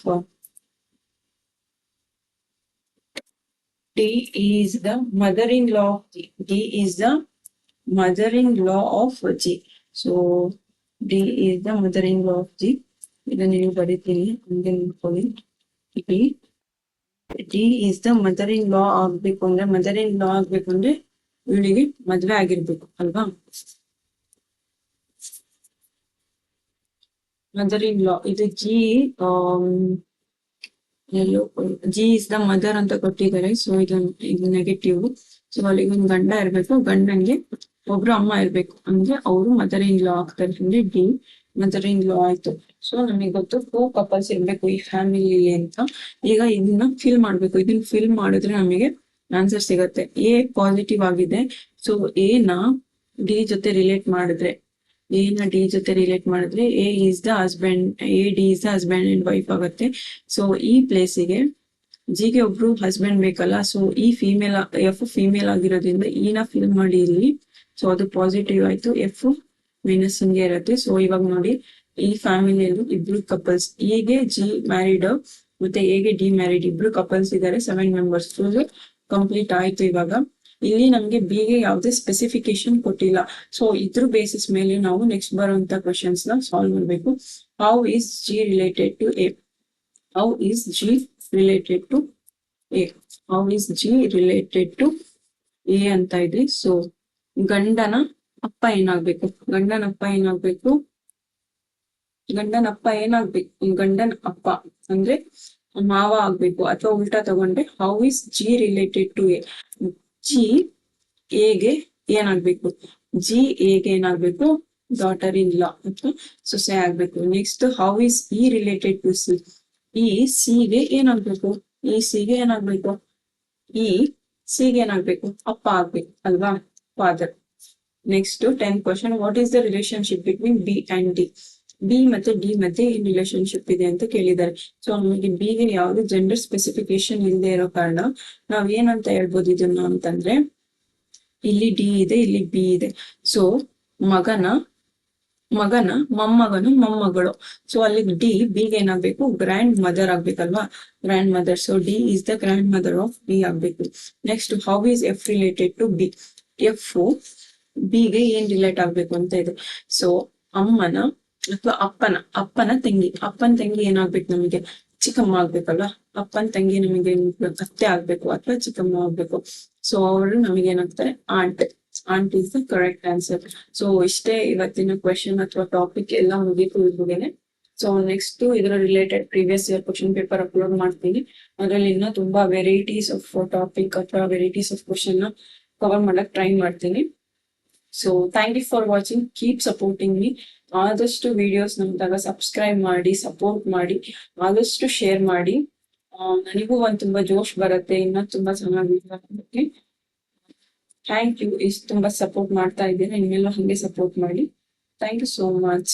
D is the mother-in-law of G. D is the mother-in-law of G. So D is the mother-in-law of G. ಇದನ್ನು ನೀವು ಬರೀತೀನಿ, ಹಂಗೆ ನೋಡ್ಕೊಳ್ಳಿ. D is the mother-in-law ಆಗ್ಬೇಕು ಅಂದ್ರೆ, mother-in-law ಆಗ್ಬೇಕು ಅಂದ್ರೆ ಇವಳಿಗೆ ಮದ್ವೆ ಆಗಿರ್ಬೇಕು ಅಲ್ವಾ? ಮದರ್ ಇನ್ ಲಾ ಇದು G yellow G is the mother ಅಂತ ಕೊಟ್ಟಿದ್ದಾರೆ. ಸೊ ಇದು ನೆಗೆಟಿವ್. ಸೊ ಅಲ್ಲಿಗೆ ಒಂದು ಗಂಡ ಇರ್ಬೇಕು, ಗಂಡನ್ಗೆ ಒಬ್ರು ಅಮ್ಮ ಇರ್ಬೇಕು, ಅಂದ್ರೆ ಅವರು ಮದರ್ ಇನ್ ಲಾ ಆಗ್ತಾರೆ. ಅಂದ್ರೆ ಡಿ ಮದರ್ ಇನ್ ಲಾ ಆಯ್ತು. ಸೊ ನಮಗೆ ಗೊತ್ತು 2 ಕಪಲ್ಸ್ ಇರ್ಬೇಕು ಈ ಫ್ಯಾಮಿಲಿ ಅಂತ. ಈಗ ಇದನ್ನ ಫಿಲ್ ಮಾಡ್ಬೇಕು. ಇದನ್ನ ಫಿಲ್ ಮಾಡಿದ್ರೆ ನಮಗೆ ಆನ್ಸರ್ ಸಿಗತ್ತೆ. ಎ ಪಾಸಿಟಿವ್ ಆಗಿದೆ. ಸೊ ಎ ನ ಡಿ ಜೊತೆ ರಿಲೇಟ್ ಮಾಡಿದ್ರೆ A is the husband, D is the husband and wife ಆಗುತ್ತೆ. ಸೊ ಈ ಪ್ಲೇಸಿಗೆ ಜಿಗೆ ಒಬ್ರು ಹಸ್ಬೆಂಡ್ ಬೇಕಲ್ಲ. ಸೊ ಈ ಫೀಮೇಲ್ ಎಫ್ ಫೀಮೇಲ್ ಆಗಿರೋದ್ರಿಂದ ಇ ನ ಫಿಲ್ ಮಾಡಿ ಇಲ್ಲಿ. ಸೊ ಅದು ಪಾಸಿಟಿವ್ ಆಯ್ತು. ಎಫ್ ಮೈನಸ್ ಹಿಂಗೆ ಇರುತ್ತೆ. ಸೊ ಇವಾಗ ನೋಡಿ, ಈ ಫ್ಯಾಮಿಲಿಯಲ್ಲಿ ಇಬ್ರು ಕಪಲ್ಸ್, ಎಗೆ ಜಿ ಮ್ಯಾರಿಡ್ ಮತ್ತೆ ಎಗೆ ಡಿ ಮ್ಯಾರಿಡ್, ಇಬ್ರು ಕಪಲ್ಸ್ ಇದಾರೆ. 7 ಮೆಂಬರ್ಸ್ ಫುಲ್ ಕಂಪ್ಲೀಟ್ ಆಯ್ತು. ಇವಾಗ ಇಲ್ಲಿ ನಮ್ಗೆ ಬಿ ಗೆ ಯಾವುದೇ ಸ್ಪೆಸಿಫಿಕೇಶನ್ ಕೊಟ್ಟಿಲ್ಲ. ಸೊ ಇದ್ರ ಬೇಸಿಸ್ ಮೇಲೆ ನಾವು ನೆಕ್ಸ್ಟ್ ಬರುವಂತ ಕ್ವಶನ್ಸ್ ನ ಸಾಲ್ವ್ ಮಾಡ್ಬೇಕು. How is G related to A? How is G related to A? How is G related to A ಅಂತ ಇದೆ. ಸೊ ಗಂಡನ ಅಪ್ಪ ಏನಾಗ್ಬೇಕು? ಗಂಡನ ಅಪ್ಪ ಏನಾಗ್ಬೇಕು? ಗಂಡನ ಅಪ್ಪ ಅಂದ್ರೆ ಮಾವ ಆಗ್ಬೇಕು. ಅಥವಾ ಉಲ್ಟಾ ತಗೊಂಡ್ರೆ how is G related to A? G ಎಗೆ ಏನಾಗ್ಬೇಕು? ಜಿ ಎಗೆ ಏನಾಗ್ಬೇಕು? ಡಾಟರ್ ಇನ್ ಲಾ ಅಥವಾ ಸೊಸೆ ಆಗ್ಬೇಕು. Next how is E related to C? ಈ ಸಿಗೆ ಏನಾಗ್ಬೇಕು? ಈ ಸಿಗೆ ಏನಾಗ್ಬೇಕು? ಈ ಸಿಗೆ ಏನಾಗ್ಬೇಕು? ಅಪ್ಪ ಆಗ್ಬೇಕು ಅಲ್ವಾ? Father. Next 10th question, what is the relationship between B and D? B ಮತ್ತೆ ಡಿ ಮತ್ತೆ ಏನ್ ರಿಲೇಶನ್ಶಿಪ್ ಇದೆ ಅಂತ ಕೇಳಿದ್ದಾರೆ. ಸೊ ನಮಗೆ ಬಿ ಗೆ ಯಾವ್ದು ಜೆಂಡರ್ ಸ್ಪೆಸಿಫಿಕೇಶನ್ ಇಲ್ಲದೆ ಇರೋ ಕಾರಣ ನಾವ್ ಏನಂತ ಹೇಳ್ಬೋದು ಇದನ್ನ ಅಂತಂದ್ರೆ, ಇಲ್ಲಿ ಡಿ ಇದೆ, ಇಲ್ಲಿ ಬಿ ಇದೆ. ಸೊ ಮಗನ ಮೊಮ್ಮಗಳು. ಸೊ ಅಲ್ಲಿ ಡಿ ಬಿಗೆ ಏನಾಗ್ಬೇಕು? ಗ್ರ್ಯಾಂಡ್ ಮದರ್ ಆಗ್ಬೇಕಲ್ವಾ? Grandmother. So D is the grandmother of B ಆಗ್ಬೇಕು. Next how is F related to B? F ಬಿಗೆ ಏನ್ ರಿಲೇಟ್ ಆಗ್ಬೇಕು ಅಂತ ಇದೆ. ಸೊ ಅಮ್ಮನ ಅಥವಾ ಅಪ್ಪನ ತಂಗಿ ಏನಾಗ್ಬೇಕು? ನಮಗೆ ಚಿಕ್ಕಮ್ಮ ಆಗ್ಬೇಕಲ್ವಾ? ಅಪ್ಪನ ತಂಗಿ ನಮಗೆ ಅತ್ತೆ ಆಗ್ಬೇಕು ಅಥವಾ ಚಿಕ್ಕಮ್ಮ ಆಗ್ಬೇಕು. ಸೊ ಅವರು ನಮಗೆ ಏನಾಗ್ತಾರೆ? Aunt is the correct answer. So ಇಷ್ಟೇ ಇವತ್ತಿನ ಕ್ವೆಶನ್ ಅಥವಾ ಟಾಪಿಕ್ ಎಲ್ಲ ಮುಗೀತು ಇವಾಗೇನೆ. ಸೊ ನೆಕ್ಸ್ಟ್ ಇದರ related previous year question paper upload ಮಾಡ್ತೀನಿ. ಅದ್ರಲ್ಲಿ ಇನ್ನ ತುಂಬಾ ವೆರೈಟೀಸ್ ಆಫ್ ಟಾಪಿಕ್ ಅಥವಾ ವೆರೈಟೀಸ್ ಆಫ್ ಕ್ವಶನ್ ನ ಕವರ್ ಮಾಡಕ್ ಟ್ರೈ ಮಾಡ್ತೀನಿ. So thank you for watching. Keep supporting me. ಆದಷ್ಟು ವಿಡಿಯೋಸ್ ನಮ್ದಾಗ ಸಬ್ಸ್ಕ್ರೈಬ್ ಮಾಡಿ, ಸಪೋರ್ಟ್ ಮಾಡಿ, ಆದಷ್ಟು ಶೇರ್ ಮಾಡಿ. ನನಗೂ ತುಂಬಾ ಜೋಶ್ ಬರುತ್ತೆ, ಇನ್ನ ತುಂಬಾ ಚೆನ್ನಾಗಿ ವಿಡಿಯೋ. Thank you. ಇಷ್ಟು ತುಂಬಾ ಸಪೋರ್ಟ್ ಮಾಡ್ತಾ ಇದ್ದೀರಾ, ಇನ್ಮೇಲೆ ಹಂಗೆ ಸಪೋರ್ಟ್ ಮಾಡಿ. Thank you so much.